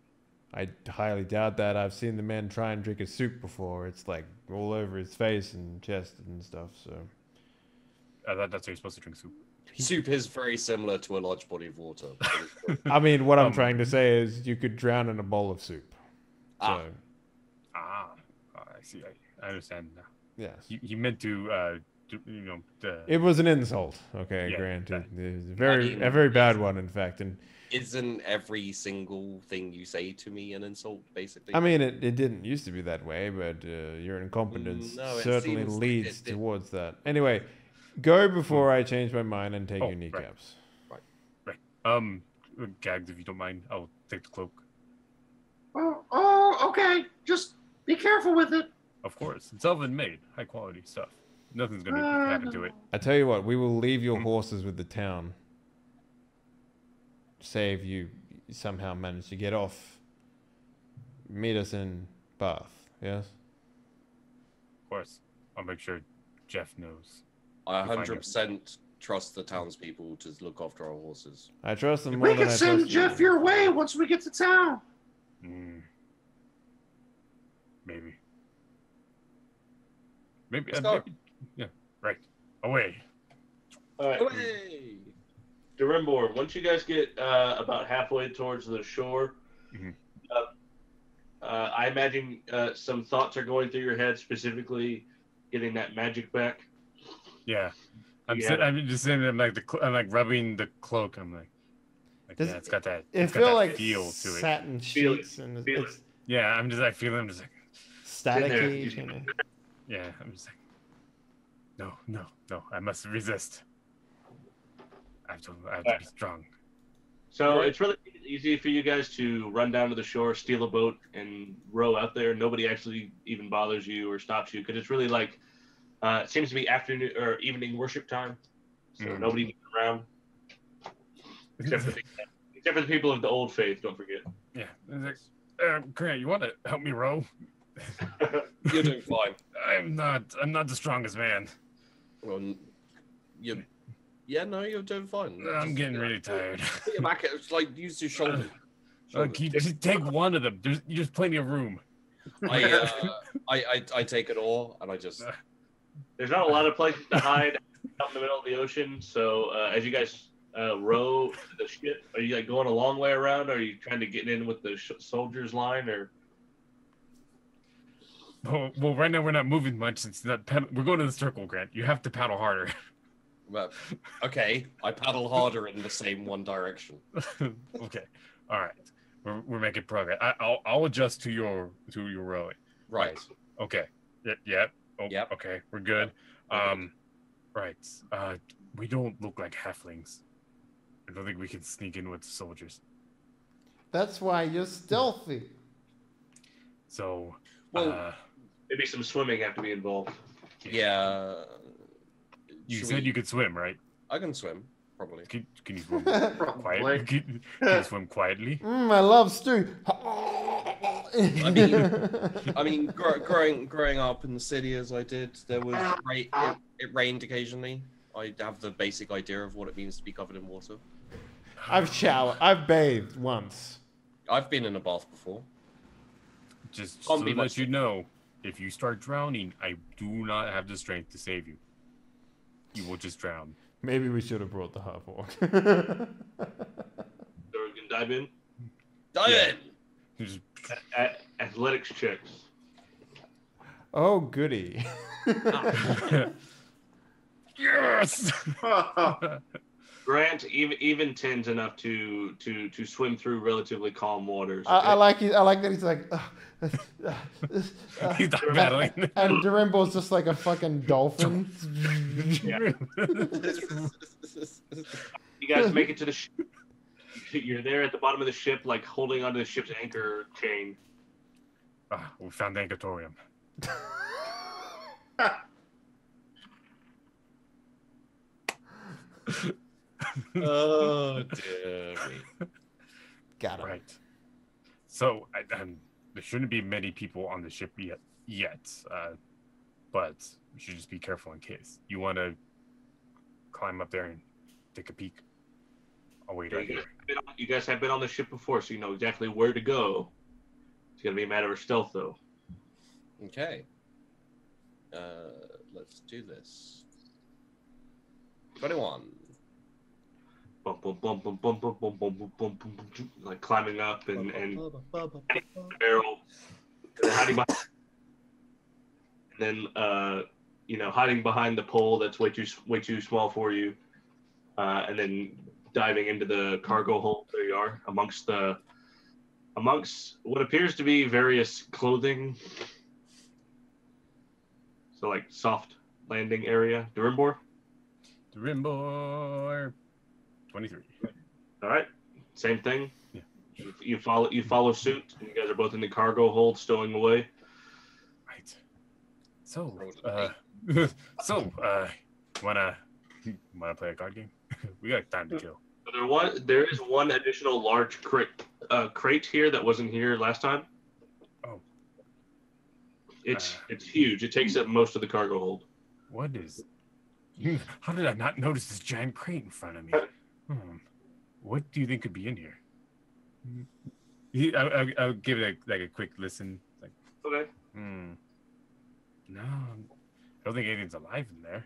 I highly doubt that. I've seen the man try and drink a soup before. It's like all over his face and chest and stuff. So That's how you're supposed to drink soup. Soup is very similar to a large body of water. I mean, what I'm trying to say is you could drown in a bowl of soup. So, Ah. I see. I understand now. yes. He meant to, It was an insult, okay, Yeah, granted. that- It was a mean, very bad one, in fact. And Isn't every single thing you say to me an insult, basically? I mean, it didn't used to be that way, but your incompetence No, it certainly seems like leads it did. towards that. Anyway, go before I change my mind and take Oh, your right. kneecaps. Gags, if you don't mind, I'll take the cloak. Oh, okay. Just be careful with it. Of course, it's oven made, high quality stuff. Nothing's gonna happen to it. I tell you what, we will leave your Hmm. horses with the town. Say if you somehow manage to get off, meet us in Bath, yes? Of course, I'll make sure Jeff knows. I We'll find 100% trust the townspeople to look after our horses. I trust them more We than can I send trust Jeff you. your way once we get to town. Maybe. Maybe. Let's go. Maybe. Yeah. Right. Away. All right. Hooray! Durimbor, once you guys get about halfway towards the shore, Mhm. I imagine some thoughts are going through your head, specifically getting that magic back. Yeah. I'm just sitting there, I'm like rubbing the cloak. I'm like Does yeah, it's got that. It It's got feel that like feel to it. satin Feel it. sheets and Feel it's Yeah, I'm just like feeling. I'm just like staticky. there. You know. yeah. I'm just like no. I must resist. I have to be strong. So it's really easy for you guys to run down to the shore, steal a boat, and row out there. Nobody actually even bothers you or stops you because it's really like it seems to be afternoon or evening worship time, so Mhm. nobody moves around except for the people of the old faith. Don't forget. Yeah. It's like, Grant, you want to help me row? You're doing fine. I'm not the strongest man. Well, you're doing fine. I'm getting really tired. Put your back, it's like use your shoulder. You just take one of them. There's plenty of room. I take an oar and I just There's not a lot of places to hide out in the middle of the ocean. So as you guys row to the ship, are you like going a long way around? Or are you trying to get in with the soldiers line? Or Well, right now we're not moving much since we're going to the circle, Grant. You have to paddle harder. well, okay. I paddle harder in the same one direction. Okay, all right. We're making progress. I'll adjust to your rowing. Right. Okay. Yeah. Oh, Yep. Okay, we're good. Right. We don't look like halflings. I don't think we can sneak in with the soldiers. That's why you're stealthy. So, Well, Maybe some swimming have to be involved. yeah. you Should said we- you could swim, right? I can swim, probably. Can you swim Probably. quietly? Can you swim quietly? I love stew. I mean, growing up in the city as I did, there was it rained occasionally. I have the basic idea of what it means to be covered in water. I've bathed once. I've been in a bath before. Just Can't so be that much you know, if you start drowning, I do not have the strength to save you. You will just drown. Maybe we should have brought the half orc. So we can dive in. Dive Yeah. in! Just- Athletics checks. Oh, goody. Yes. Grant even 10's enough to swim through relatively calm waters. I like it. I like that he's like. He's not battling. And Durimbo's just like a fucking dolphin. You guys make it to the ship. You're there at the bottom of the ship, like holding onto the ship's anchor chain. We found the Ankatorium. Oh dear me. Got him. Right. So there shouldn't be many people on the ship yet, but you should just be careful in case. You want to climb up there and take a peek. I'll wait right here. You guys have been on the ship before, so you know exactly where to go. It's gonna be a matter of stealth, though. Okay. Let's do this. 21. Bum, bum, bum, bum, bum, bum, bum, bum, bum, bum, bum, bum, like climbing up and barrel, and then hiding behind, and then hiding behind the pole that's way too small for you, and then diving into the cargo hold. There you are, amongst what appears to be various clothing. So like soft landing area. Durimbor? Durimbor 23. All right. Same thing. Yeah. You follow suit. You guys are both in the cargo hold, stowing away. Right. So, Rolled wanna play a card game? We got time to kill. There is one additional large crate here that wasn't here last time. Oh. It's huge. It takes up most of the cargo hold. What is? How did I not notice this giant crate in front of me? What do you think could be in here? I'll give it a quick listen. Like, Okay. No, I don't think anything's alive in there.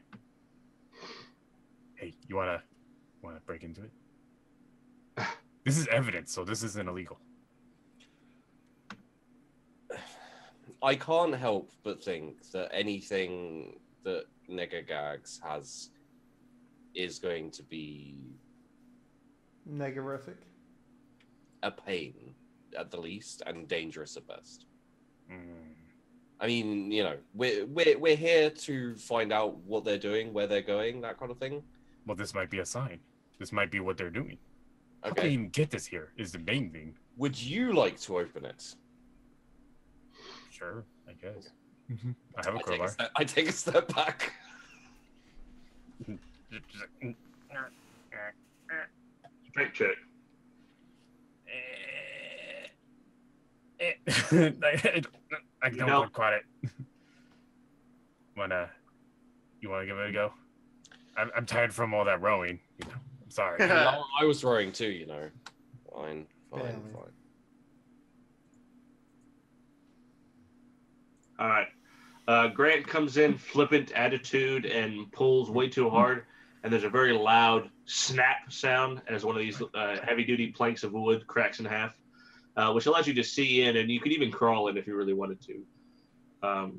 Hey, you wanna break into it? This is evidence, so this isn't illegal. I can't help but think that anything that Negagags has is going to be Negarific. a pain at the least and dangerous at best. I mean, we're here to find out what they're doing, where they're going, that kind of thing. Well, this might be a sign. This might be what they're doing. How Okay. can they even get this here is the main thing. Would you like to open it? Sure, I guess. I have a crowbar. I take a step back. Strength check. I don't quite it. You wanna give it a go? I'm tired from all that rowing. I'm sorry. I was rowing too, Fine. Barely. All right. Grant comes in, flippant attitude, and pulls way too hard. And there's a very loud snap sound as one of these heavy-duty planks of wood cracks in half, which allows you to see in, and you could even crawl in if you really wanted to. No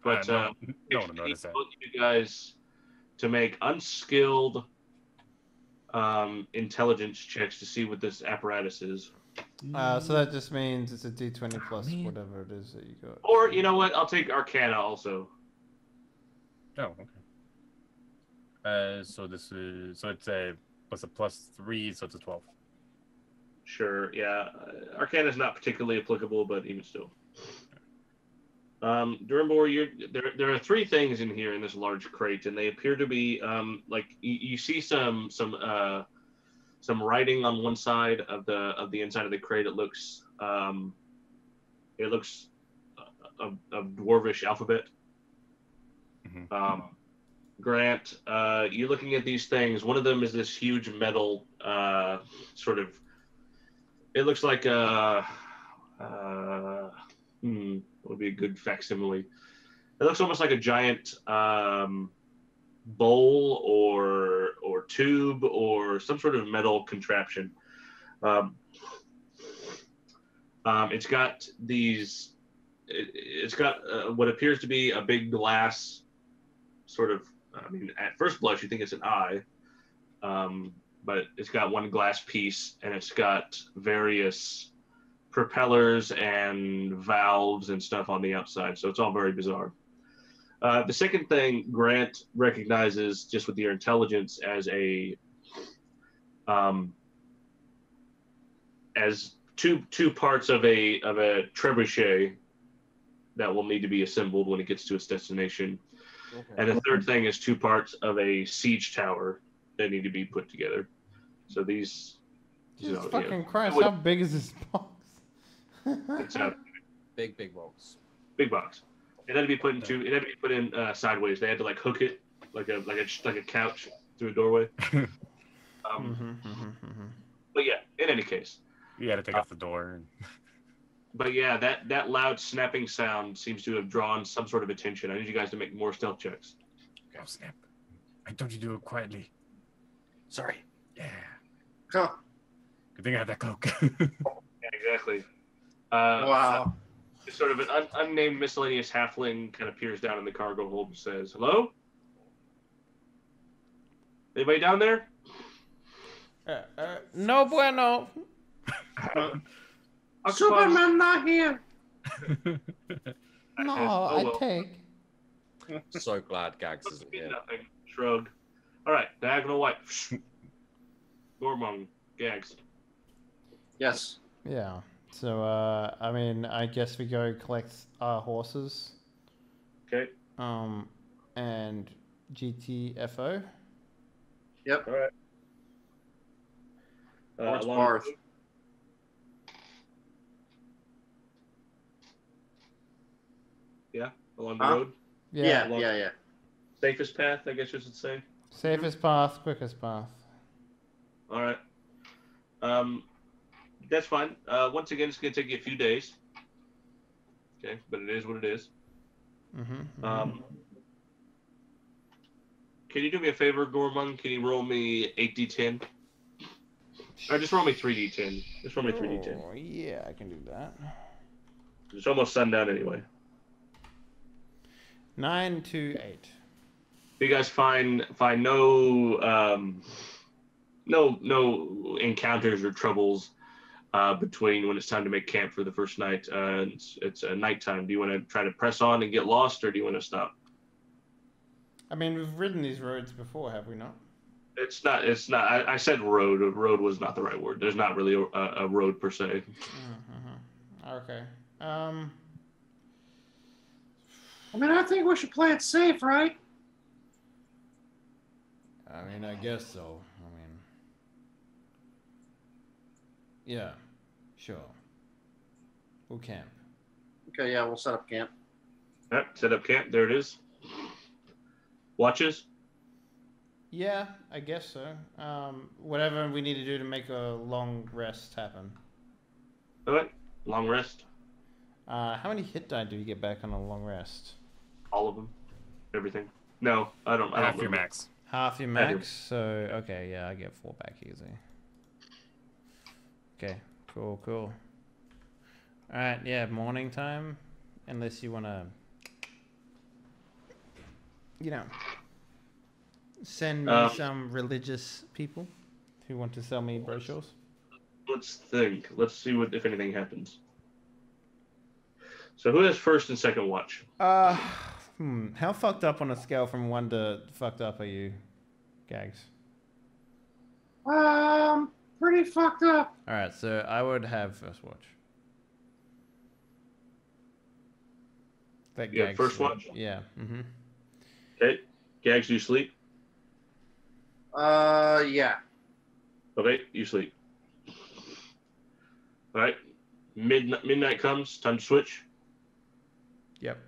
one noticed that. You guys to make unskilled intelligence checks to see what this apparatus is. So that just means it's a D20 plus man. whatever it is that you got. Or, you know what? I'll take Arcana also. Oh, okay. So it's a plus a +3, so it's a 12. Sure. Yeah. Arcana is not particularly applicable, but even still. Durimbor, there are three things in here in this large crate, and they appear to be like you see some writing on one side of the inside of the crate. It looks a dwarvish alphabet. Mm-hmm. Grant, you're looking at these things. One of them is this huge metal sort of. It looks like a. What would be a good facsimile? It looks almost like a giant bowl or tube or some sort of metal contraption. It's got these. It's got what appears to be a big glass, sort of. I mean, at first blush, you think it's an eye, but it's got one glass piece, and it's got various propellers and valves and stuff on the outside. So it's all very bizarre. The second thing Grant recognizes, just with your intelligence, as two parts of a trebuchet that will need to be assembled when it gets to its destination. Okay. And the third thing is two parts of a siege tower that need to be put together. So these Jesus fucking Christ, how big is this box? It's a big box. Big box. It had to be put in sideways. They had to like hook it like a couch through a doorway. But yeah, in any case, you had to take off the door. And... But yeah, that loud snapping sound seems to have drawn some sort of attention. I need you guys to make more stealth checks. Oh snap! I told you to do it quietly. Sorry. Yeah. Huh. Good thing I have that cloak. Yeah, exactly. Wow. Sort of an unnamed miscellaneous halfling kind of peers down in the cargo hold and says, "Hello? Anybody down there?" No bueno. Superman not here. No, I take. So glad Gags isn't here. Nothing. Shrug. All right, diagonal white. Gormong, Gags. Yes. Yeah. So, I mean, I guess we go collect our horses. Okay. And GTFO. Yep. All right. Towards Barth. Yeah, along the road. Yeah. Safest path, I guess you should say. Safest path, quickest path. All right. That's fine. Once again, it's going to take you a few days. Okay, but it is what it is. Can you do me a favor, Gormung? Can you roll me 8d10? Or just roll me 3d10. Just roll me 3d10. Oh, yeah, I can do that. It's almost sundown anyway. 9 to 8. You guys find no encounters or troubles between when it's time to make camp for the first night. It's nighttime. Do you want to try to press on and get lost, or do you want to stop? I mean, we've ridden these roads before, have we not? It's not. I said road. Road was not the right word. There's not really a road per se. Okay. I mean, I think we should play it safe, right? I mean, I guess so. I mean, yeah, sure. We'll camp. Okay, yeah, we'll set up camp. Yep, set up camp. There it is. Watches? Yeah, I guess so. Whatever we need to do to make a long rest happen. All right, long rest. How many hit die do you get back on a long rest? All of them. Everything. No, I don't. Half your max. Half your max? So, okay, yeah, I get 4 back easy. Okay, cool. Alright, yeah, morning time. Unless you want to, send me some religious people who want to sell me brochures. Let's think. Let's see if anything happens. So who has first and second watch? How fucked up on a scale from 1 to fucked up are you, Gags? Pretty pretty fucked up. All right, so I would have first watch. That You have Gag's first sleep. watch? Yeah. Mm-hmm. Okay. Gags, you sleep? Yeah. Okay, you sleep. All right. Midnight comes. Time to switch. Yep.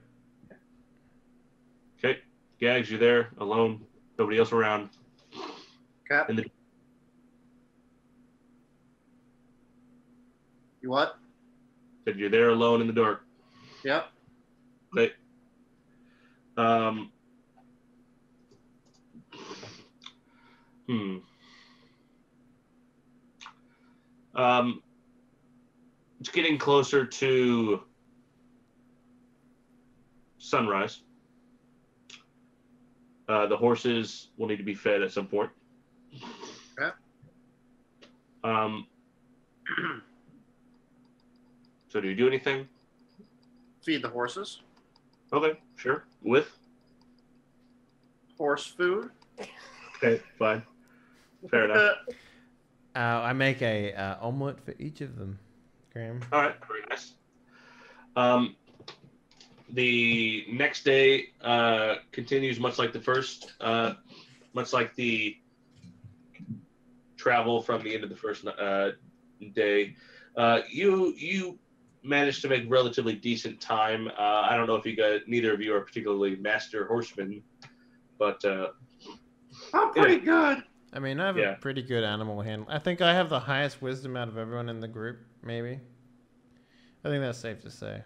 Okay. Gags, you're there alone. Nobody else around. Cap. In the You what? Said you're there alone in the dark. Yep. Okay. Hmm. It's getting closer to sunrise. The horses will need to be fed at some point. Okay. So do you do anything? Feed the horses. Okay, sure. With? Horse food. Okay, fine. Fair enough. I make a omelet for each of them, Graham. All right, very nice. The next day continues much like the first, much like the travel from the end of the first day. You managed to make relatively decent time. I don't know if neither of you are particularly master horsemen, but I'm pretty good. I mean, I have a pretty good animal handling. I think I have the highest wisdom out of everyone in the group, maybe. I think that's safe to say.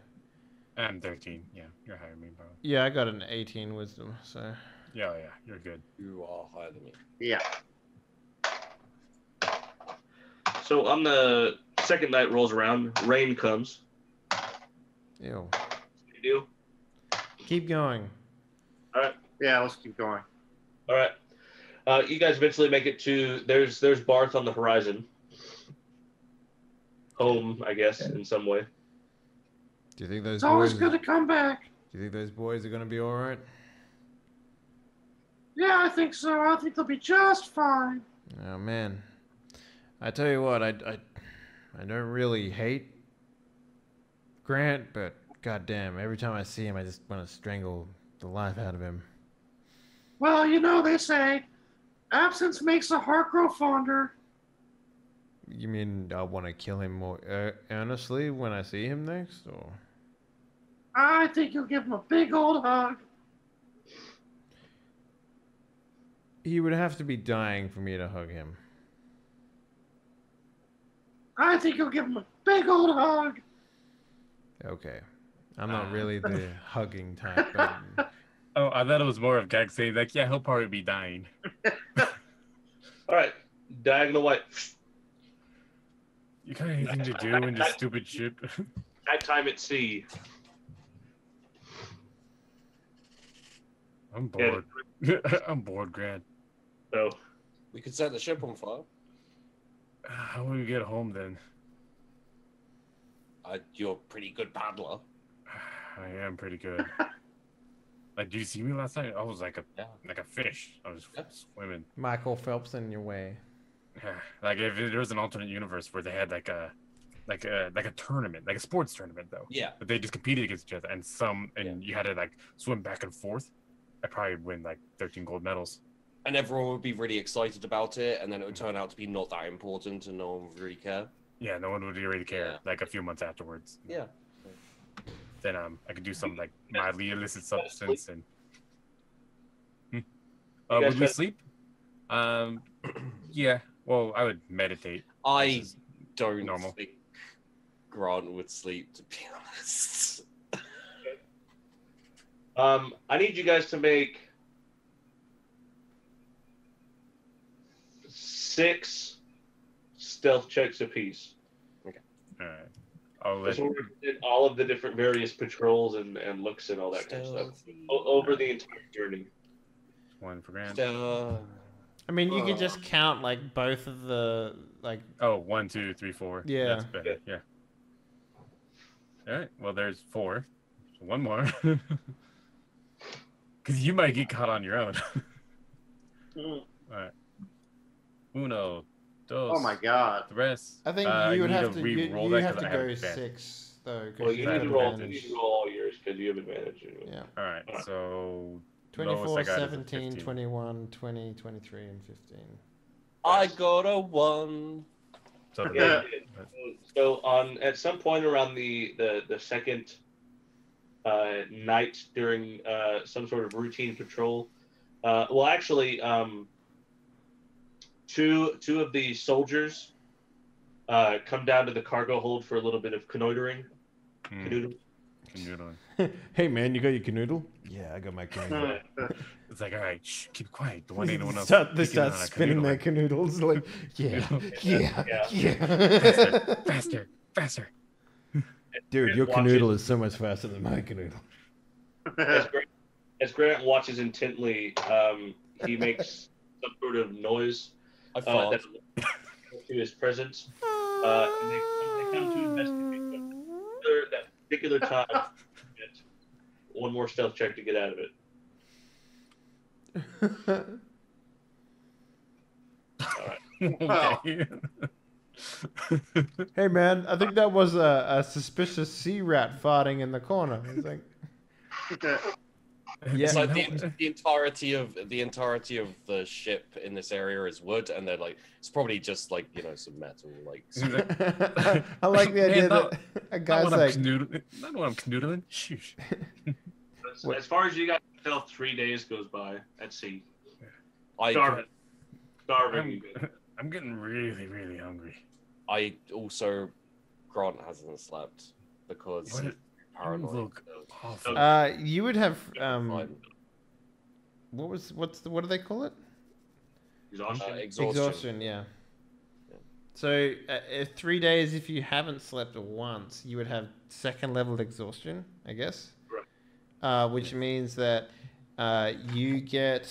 I'm 13. Yeah, you're higher than me, bro. Yeah, I got an 18 wisdom, so... Yeah, you're good. You are higher than me. Yeah. So on the second night rolls around, rain comes. Ew. You do? Keep going. All right. Yeah, let's keep going. All right. You guys eventually make it to there's Barth on the horizon. Home, I guess, in some way. Do you think those It's always boys... good to come back. Do you think those boys are going to be all right? Yeah, I think so. I think they'll be just fine. Oh, man. I tell you what, I don't really hate Grant, but goddamn, every time I see him, I just want to strangle the life out of him. Well, you know, they say, absence makes the heart grow fonder. You mean I want to kill him more earnestly when I see him next, or? I think you'll give him a big old hug. He would have to be dying for me to hug him. I think you'll give him a big old hug. Okay. I'm not really the hugging type, but... Oh, I thought it was more of Gag saying, like, yeah, he'll probably be dying. All right. Diagonal white. You got anything to do in this stupid ship? Nighttime at sea. I'm bored. I'm bored, Grant. So We could set the ship on fire. How will we get home then? You're a pretty good paddler. I am pretty good. Like, did you see me last night? I was like a fish. I was swimming. Michael Phelps in your way. Like, if there was an alternate universe where they had like a tournament, like a sports tournament though. Yeah. But they just competed against each other, and you had to like swim back and forth. I'd probably win like 13 gold medals. And everyone would be really excited about it, and then it would turn out to be not that important, and no one would really care. Yeah, no one would really care. Yeah. Like a few months afterwards. Yeah. Then I could do some like mildly illicit substance and. Would we sleep? Yeah. Well, I would meditate. I don't normal. think Grant would sleep, to be honest. I need you guys to make 6 stealth checks apiece. All right. I'll let. This will represent all of the different various patrols and looks and all that kind of stuff over the entire journey. One for Grant. I mean, you could just count, like, both of the, like... Oh, 1, 2, 3, 4. Yeah. That's better. Yeah. All right. Well, there's 4. So one more. Because you might get caught on your own. All right. 1, dos. Oh my god. Tres. I think I you would need have to. re-roll You that have 'cause to I have go advantage. 6 though, Well, because you you've need got to roll. You advantage. need to roll all yours because you have advantage. Yeah. All right, so 24, lowest I got is a 17, 15. 21, 20, 23, and 15. I got a 1. So the Yeah. but- So on at some point around the second night during some sort of routine patrol, well, actually, two of the soldiers come down to the cargo hold for a little bit of canoodling. Canoodling. Hey man, you got your canoodle? Yeah, I got my canoodle. It's like, all right, shh, keep quiet. Don't want anyone else. They peeking start on our spinning their canoodling. canoodles like, yeah, yeah, Faster, yeah. faster, faster. Dude, your Watch canoodle it. is so much faster than my canoodle. As Grant watches intently, he makes some sort of noise I fart. that to his presence, and they come to investigate that particular time. Get one more stealth check to get out of it. Okay. Hey man, I think that was a suspicious sea rat farting in the corner. It's like, yeah. It's like the entirety of the ship in this area is wood, and they're like, it's probably just like some metal. Like, I like the idea Man, not- that a Not guy's when I'm like, canoodling. Not when I'm canoodling. Shoosh. As far as you guys can tell, 3 days goes by at sea. I Starving. I'm getting really, really hungry. I also Grant hasn't slept because What he's You paranoid. look awful. you would have Fine. what do they call it? Exhaustion. Exhaustion. Yeah. Yeah. So if 3 days, if you haven't slept once, you would have second level exhaustion, I guess. Right. Which means that you get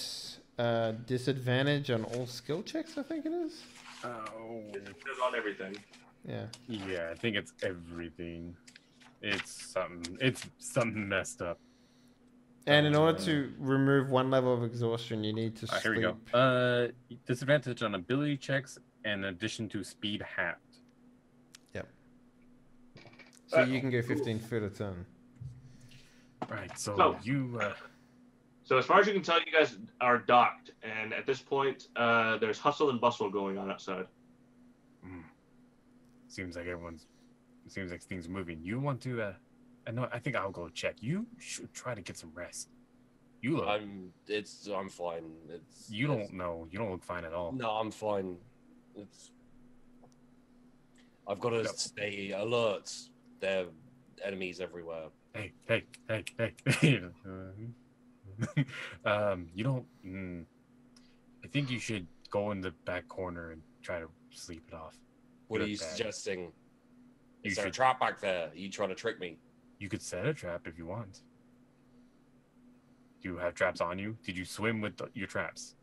disadvantage on all skill checks. I think it is. Oh. It's on everything. Yeah. Yeah, I think it's everything. It's something messed up. And in order to remove one level of exhaustion, you need to sleep. Here we go. Disadvantage on ability checks in addition to speed halved. Yep. So you can go 15 foot a turn. Right. So So- you. So as far as you can tell, you guys are docked, and at this point, there's hustle and bustle going on outside. Seems like things are moving. You want to? I think I'll go check. You should try to get some rest. You look. I'm fine. You don't know. You don't look fine at all. No, I'm fine. I've got to stay alert. There are enemies everywhere. Hey. You don't. I think you should go in the back corner and try to sleep it off. What Good are you bad. suggesting? You Is there a should- trap back there? Are you trying to trick me? You could set a trap if you want. Do you have traps on you? Did you swim with your traps?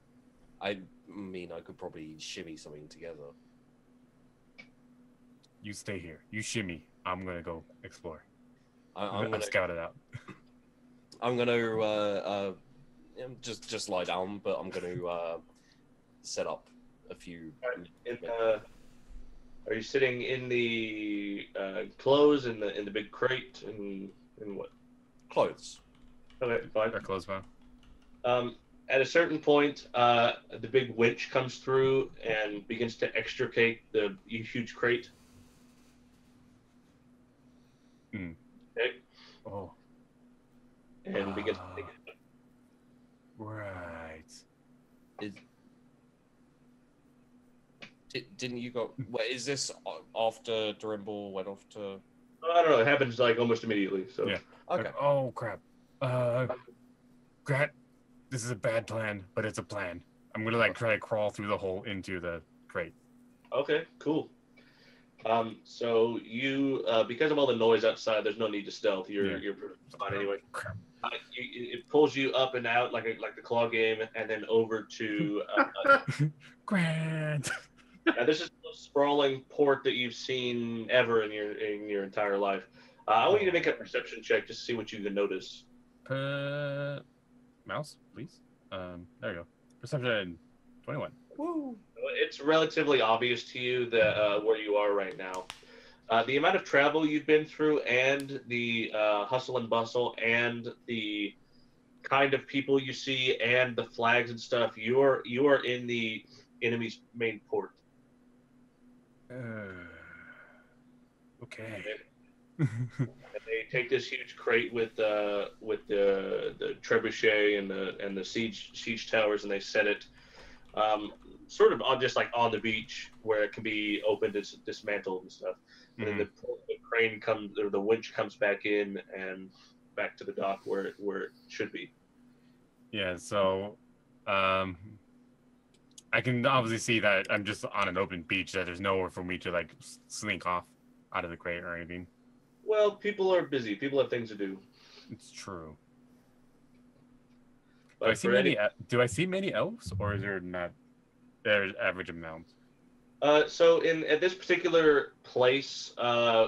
I mean, I could probably shimmy something together. You stay here. You shimmy. I'm gonna go explore. I'm I'm gonna scout it out. I'm gonna just lie down, but I'm gonna set up a few. Are you sitting in the clothes in the big crate and what? Clothes. Okay, fine. Our clothes bound. At a certain point, the big winch comes through and begins to extricate the huge crate. Hmm. Okay, Oh, and begins to take it. right. Didn't you go? Wait, is this after Drimble went off to? I don't know. It happens like almost immediately. So Yeah. Okay. Oh crap. Grat, this is a bad plan, but it's a plan. I'm gonna try to crawl through the hole into the crate. Okay, cool. So you, because of all the noise outside, there's no need to stealth. You're fine anyway. Crap. It pulls you up and out like the claw game, and then over to. Grant. Now, this is the most sprawling port that you've seen ever in your entire life. I want you to make a perception check just to see what you can notice. Mouse, please. There you go. Perception 21. Woo. It's relatively obvious to you that where you are right now. The amount of travel you've been through, and the hustle and bustle, and the kind of people you see, and the flags and stuff. You are in the enemy's main port. Okay. And they take this huge crate with the trebuchet and the siege towers, and they set it sort of on just like on the beach where it can be opened and dismantled and stuff. And then the crane comes, or the winch comes back in and back to the dock where it should be. Yeah, so I can obviously see that I'm just on an open beach, that there's nowhere for me to like slink off out of the crate or anything. Well, people are busy. People have things to do. It's true. But Do I see many elves, or is there not? There's average amount. So at this particular place,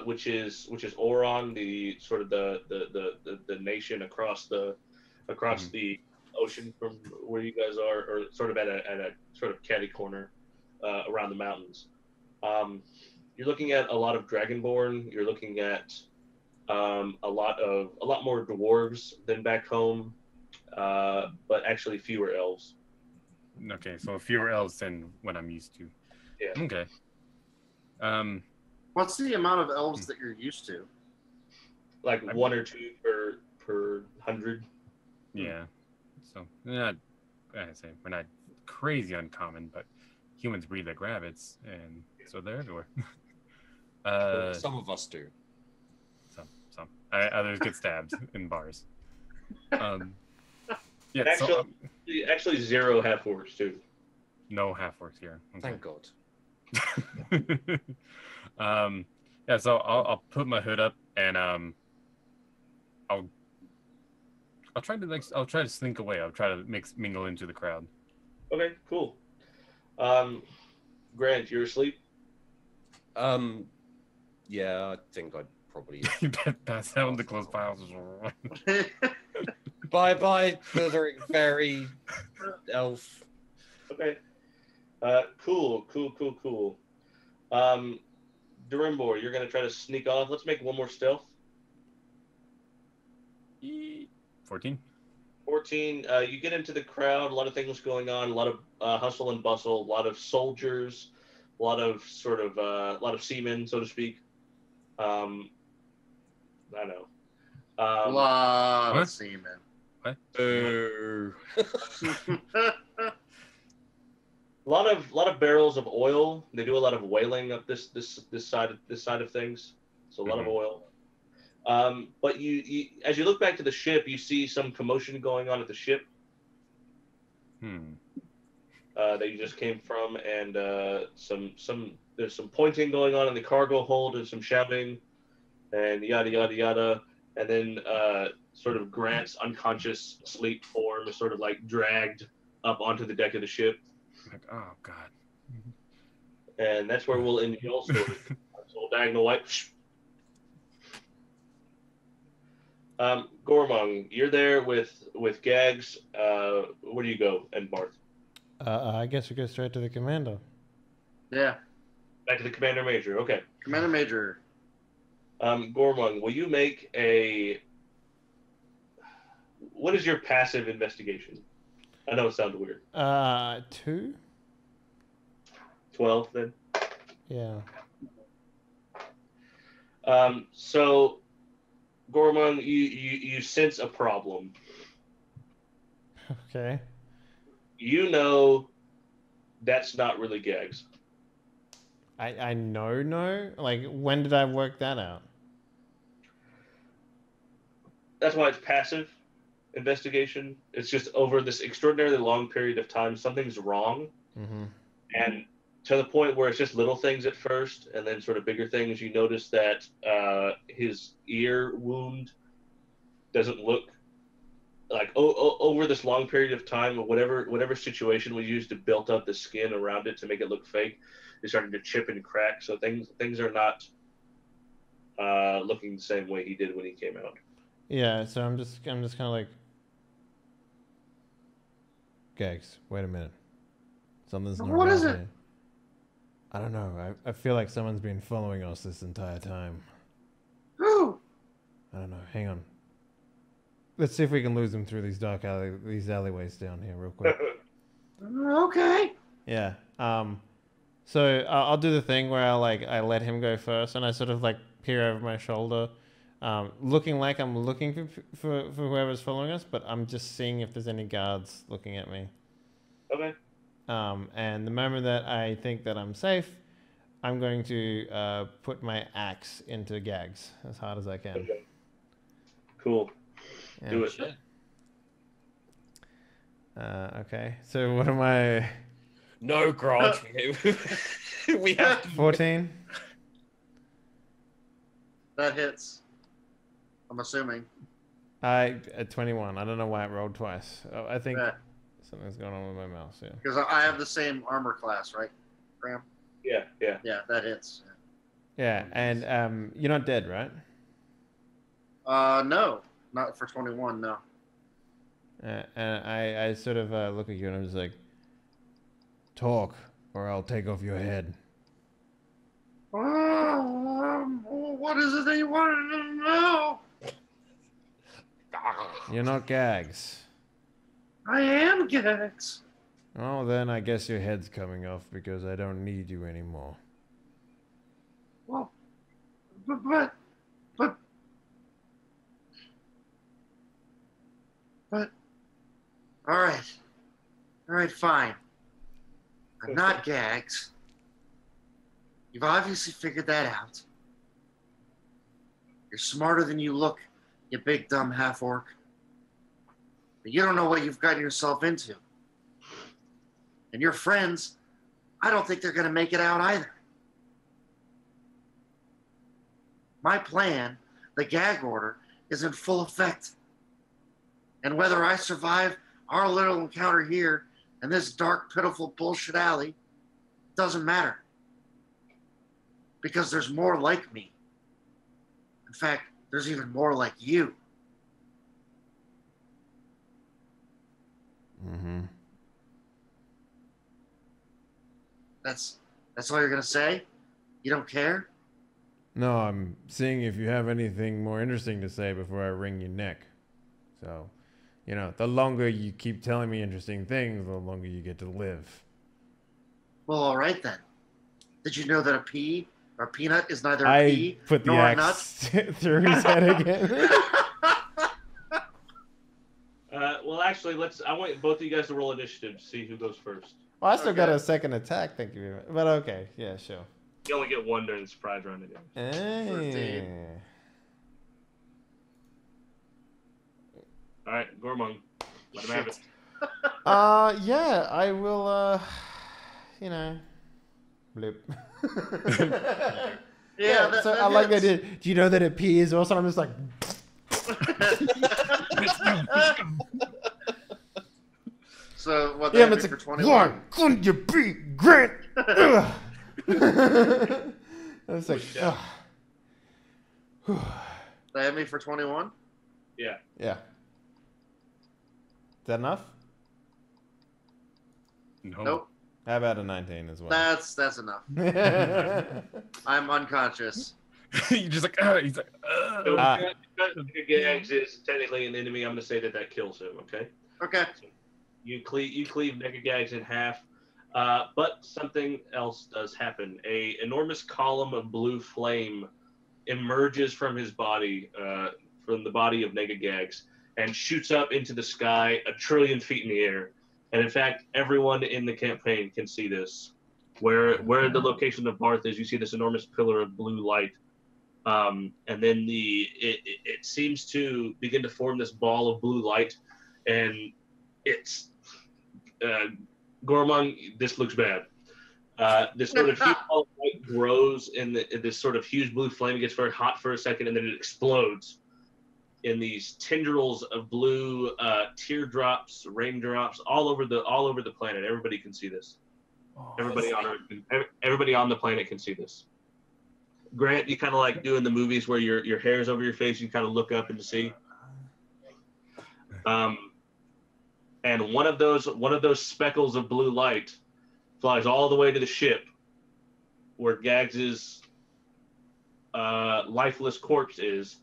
which is Oron, the sort of the nation across the ocean from where you guys are, or sort of at a sort of catty corner around the mountains. You're looking at a lot of dragonborn. You're looking at a lot more dwarves than back home, but actually fewer elves. Okay, so fewer elves than what I'm used to. Yeah. Okay. What's the amount of elves that you're used to? Like one or two per 100. Yeah. So not, I say we're not crazy uncommon, but humans breed like rabbits, and so they're everywhere. Some of us do. Some. Others get stabbed in bars. Yeah. Actually, zero half orcs too. No half orcs here. Okay. Thank God. Yeah. So I'll put my hood up, and I'll try to slink away. I'll try to mingle into the crowd. Okay, cool. Grant, you're asleep? Yeah, I think I'd probably. Pass out in the close piles. Bye, withering fairy elf. Okay. Cool. Durimbor, you're gonna try to sneak off. Let's make one more stealth. 14. 14. You get into the crowd. A lot of things going on. A lot of hustle and bustle. A lot of soldiers. A lot of seamen, so to speak. I don't know. A lot of seamen. What? Boo. A lot of barrels of oil. They do a lot of whaling up this side of things. So a lot of oil. But you as you look back to the ship, you see some commotion going on at the ship. That you just came from, and there's some pointing going on in the cargo hold, and some shouting, and yada yada yada, and then sort of Grant's unconscious sleep form is sort of like dragged up onto the deck of the ship. Like, oh god. And that's where we'll end your story. So diagonal white. Gormong, you're there with Gags. Where do you go, and Barth? I guess we go straight to the commander. Yeah. Back to the Commander Major. Okay. Commander Major. Gormong, will you make a... What is your passive investigation? I know it sounds weird. 2? 12, then? Yeah. So, Gormong, you sense a problem. Okay. You know that's not really Gags. I know, no? Like, when did I work that out? That's why it's passive investigation. It's just over this extraordinarily long period of time, something's wrong. Mm-hmm. And to the point where it's just little things at first, and then sort of bigger things. You notice that his ear wound doesn't look like over this long period of time, or whatever situation was used to build up the skin around it to make it look fake, is starting to chip and crack. So things are not looking the same way he did when he came out. Yeah, so I'm just kind of like, Gags, wait a minute. Something's not What right is it? here. I don't know. I feel like someone's been following us this entire time. Whew. I don't know. Hang on. Let's see if we can lose them through these these alleyways down here real quick. Okay. Yeah. So I'll do the thing where I let him go first, and I sort of like peer over my shoulder, looking like I'm looking for whoever's following us, but I'm just seeing if there's any guards looking at me. Okay. And the moment that I think that I'm safe, I'm going to put my axe into gags as hard as I can. Okay. Cool. Yeah. Do it. Shit. Okay. So what am I? No, Grog. We have 14. That hits. I'm assuming. At 21. I don't know why it rolled twice. Oh, I think Yeah. something's going on with my mouse. Yeah. Because I have the same armor class, right, Graham? Yeah. Yeah, that hits. Yeah, and you're not dead, right? No, not for 21. No. And I sort of look at you and I'm just like, talk, or I'll take off your head. What is it that you wanted to know? You're not gags. I am Gags. Oh, then I guess your head's coming off because I don't need you anymore. Well, but, all right, fine. I'm not Gags. You've obviously figured that out. You're smarter than you look, you big dumb half-orc. But you don't know what you've gotten yourself into. And your friends, I don't think they're going to make it out either. My plan, the gag order, is in full effect. And whether I survive our little encounter here in this dark, pitiful bullshit alley, doesn't matter. Because there's more like me. In fact, there's even more like you. Mm-hmm. That's all you're gonna say? You don't care? No, I'm seeing if you have anything more interesting to say before I wring your neck. So, you know, the longer you keep telling me interesting things, the longer you get to live. Well, all right then. Did you know that a pea or peanut is neither a I pea put the nor a axe through his head again. Well, actually, I want both of you guys to roll initiative to see who goes first. Well, I still got Okay. a second attack, thank you very much. But okay, yeah, sure. You only get one during the surprise round again. Hey. All right, Gormung, let him have it. Yeah, I will, you know, blip. Yeah, that, so that I like that. hits. Do you know that it pees also? I'm just like, So what? yeah, That but hit it's me for like, 21. why couldn't you be Grant? Ugh. I was like, ugh. That hit me for 21. Yeah. Yeah. Is that enough? No. Nope. How about a 19 as well? That's enough. I'm unconscious. You're just like, he's like, So Ah. because Gags is technically an enemy, I'm going to say that kills him, okay? Okay. You cleave Gags in half, but something else does happen. A enormous column of blue flame emerges from his body, from the body of Gags, and shoots up into the sky 1 trillion feet in the air. And in fact, everyone in the campaign can see this. Where the location of Barth is, you see this enormous pillar of blue light. And then it seems to begin to form this ball of blue light, and it's Gormung, this looks bad. This sort of huge ball of light grows in this sort of huge blue flame. It gets very hot for a second, and then it explodes in these tendrils of blue teardrops, raindrops all over the planet. Everybody can see this. Everybody on Earth, everybody on the planet can see this. Grant, you kind of like doing the movies where your hair's over your face. You kind of look up and see. And one of those speckles of blue light flies all the way to the ship, where Gags's lifeless corpse is,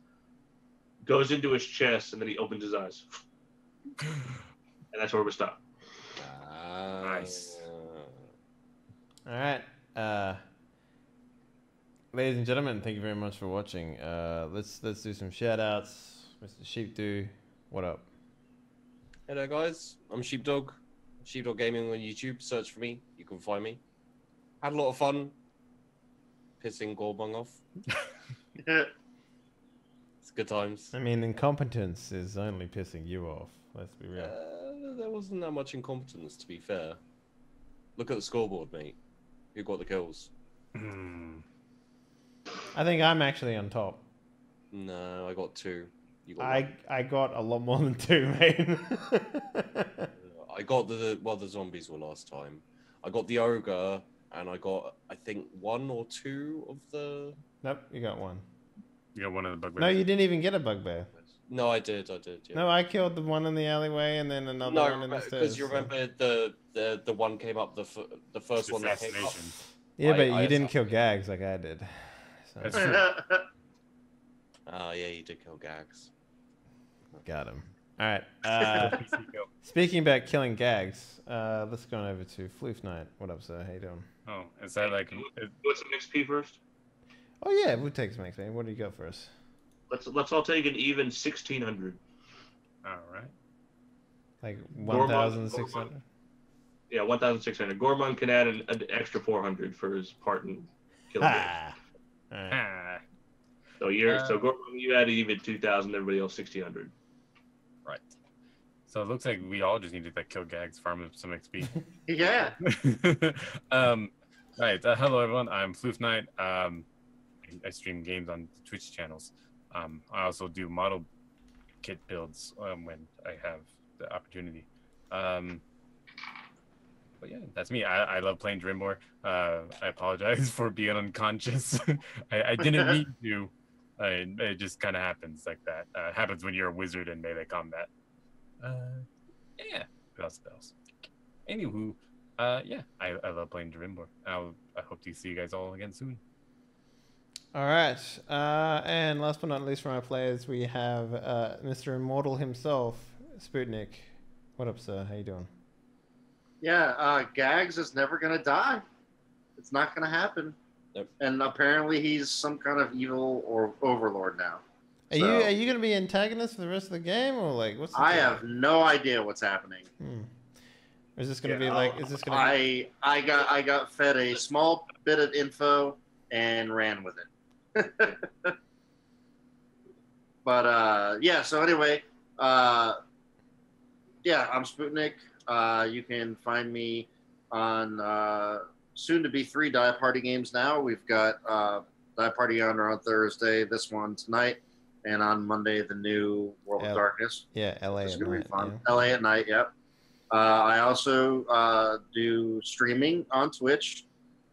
goes into his chest, and then he opens his eyes. And that's where we stop. Nice. All right. Ladies and gentlemen, thank you very much for watching. Let's do some shout outs. Mr. Sheepdo, what up? Hello guys, I'm Sheepdog. Sheepdog Gaming on YouTube. Search for me, you can find me. Had a lot of fun pissing Gorbung off. It's good times. I mean, incompetence is only pissing you off. Let's be real. There wasn't that much incompetence, to be fair. Look at the scoreboard, mate. Who got the kills? I think I'm actually on top. No, I got 2. You got I got a lot more than 2, mate. I got the zombies were last time. I got the ogre, and I got, I think, 1 or 2 of the... Nope, you got 1. You got one of the bugbears. No, you didn't even get a bugbear. No, I did, yeah. No, I killed the one in the alleyway and then another one in the stairs. Because you remember the one came up, the first one that came up. Yeah, but you didn't kill Gags like I did. So. That's true. Oh, yeah, you did kill Gags. Got him. All right. Speaking about killing Gags, let's go on over to Floof Knight. What up, sir? How you doing? Oh, is that like... What's some XP first? Oh, yeah, we'll take some XP. What do you got for us? Let's all take an even 1,600. All right. Like 1,600? Yeah, 1,600. Gormon can add an extra 400 for his part in killing Gags. Right. So Gormon, you added even 2,000. Everybody else 1,600. Right. So it looks like we all just need to kill Gags, farm up some XP. Yeah. Right. Hello, everyone. I'm Floof Knight. I stream games on Twitch channels. I also do model kit builds when I have the opportunity. But yeah, that's me. I love playing Drimbor. I apologize for being unconscious. I didn't mean to. It just kind of happens like that. It happens when you're a wizard in melee combat. Yeah, bells. Anywho, yeah, I love playing Drimbor. I hope to see you guys all again soon. All right. And last but not least from our players, we have Mr. Immortal himself, Sputnik. What up, sir? How you doing? Yeah, Gags is never going to die. It's not going to happen. Yep. And apparently he's some kind of evil or overlord now. Are you going to be antagonist for the rest of the game, or like what's? I have no idea what's happening. Is this going to be like? Is this going to? I got fed a small bit of info and ran with it. But yeah. So anyway, yeah, I'm Sputnik. You can find me on soon to be 3 Die Party games now. We've got Die Party on Thursday, this one tonight, and on Monday the new World of Darkness. Yeah, LA It's at gonna be night. fun. Yeah. LA at night. Yep. I also do streaming on Twitch,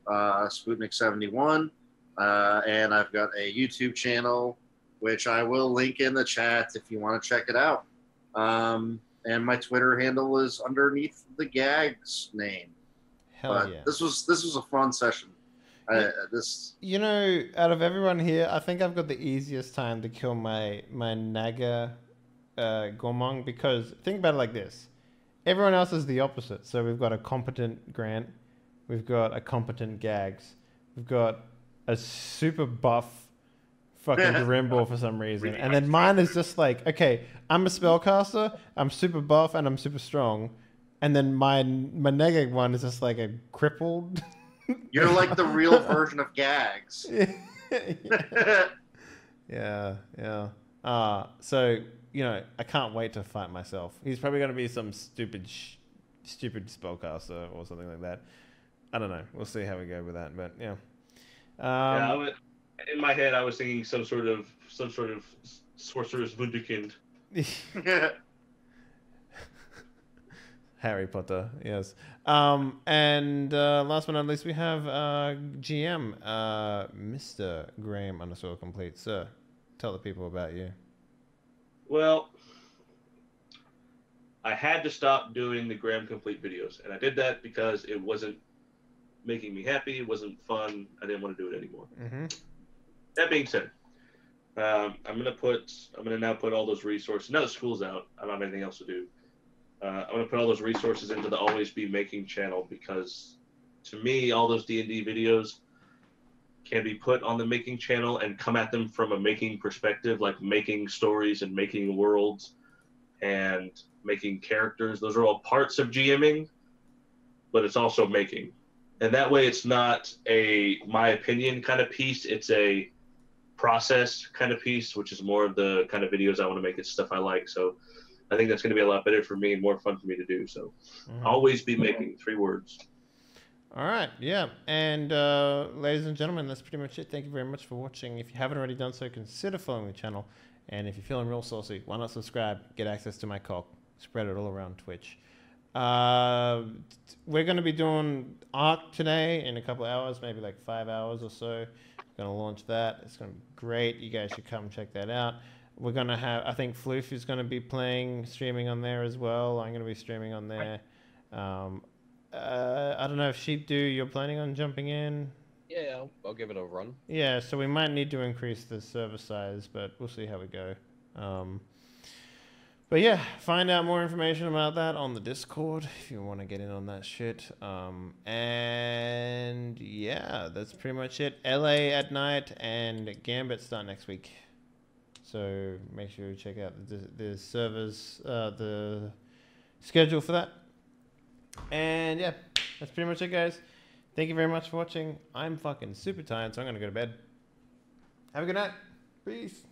Sputnik71, and I've got a YouTube channel which I will link in the chat if you want to check it out. And my Twitter handle is underneath the Gags name. Hell yeah. This was a fun session. You know, out of everyone here, I think I've got the easiest time to kill my Naga Gormong, because think about it like this. Everyone else is the opposite. So we've got a competent Grant. We've got a competent Gags. We've got a super buff fucking Drimbor for some reason. And then mine is just like, okay, I'm a spellcaster, I'm super buff, and I'm super strong. And then my Nega one is just like a crippled. You're like the real version of Gags. Yeah. So, you know, I can't wait to fight myself. He's probably going to be some stupid spellcaster or something like that. I don't know. We'll see how we go with that. But yeah. In my head, I was thinking some sort of sorcerer's wunderkind. Harry Potter, yes. And last but not least, we have GM, Mr. Graham _complete. Sir, tell the people about you. Well, I had to stop doing the Graham Complete videos, and I did that because it wasn't making me happy. It wasn't fun. I didn't want to do it anymore. Mm-hmm. That being said, I'm gonna now put all those resources. Now that school's out, I don't have anything else to do. I'm gonna put all those resources into the Always Be Making channel because, to me, all those D&D videos can be put on the Making channel and come at them from a making perspective, like making stories and making worlds and making characters. Those are all parts of GMing, but it's also making. And that way it's not a my opinion kind of piece, it's a process kind of piece, which is more of the kind of videos I want to make. It's stuff I like. So I think that's going to be a lot better for me and more fun for me to do. So Always Be Making, 3 words. All right, yeah. And ladies and gentlemen, that's pretty much it. Thank you very much for watching. If you haven't already done so, consider following the channel. And if you're feeling real saucy, why not subscribe? Get access to my cock. Spread it all around Twitch. We're going to be doing Arc today in a couple of hours, maybe like 5 hours or so. Going to launch that. It's going to be great. You guys should come check that out. We're going to have, I think Floof is going to be streaming on there as well. I'm going to be streaming on there. I don't know if Sheep you're planning on jumping in? Yeah, I'll give it a run. Yeah, so we might need to increase the server size, but we'll see how we go. But yeah, find out more information about that on the Discord if you want to get in on that shit. And yeah, that's pretty much it. LA at night and Gambit start next week. So make sure you check out the servers, the schedule for that. And yeah, that's pretty much it, guys. Thank you very much for watching. I'm fucking super tired, so I'm going to go to bed. Have a good night. Peace.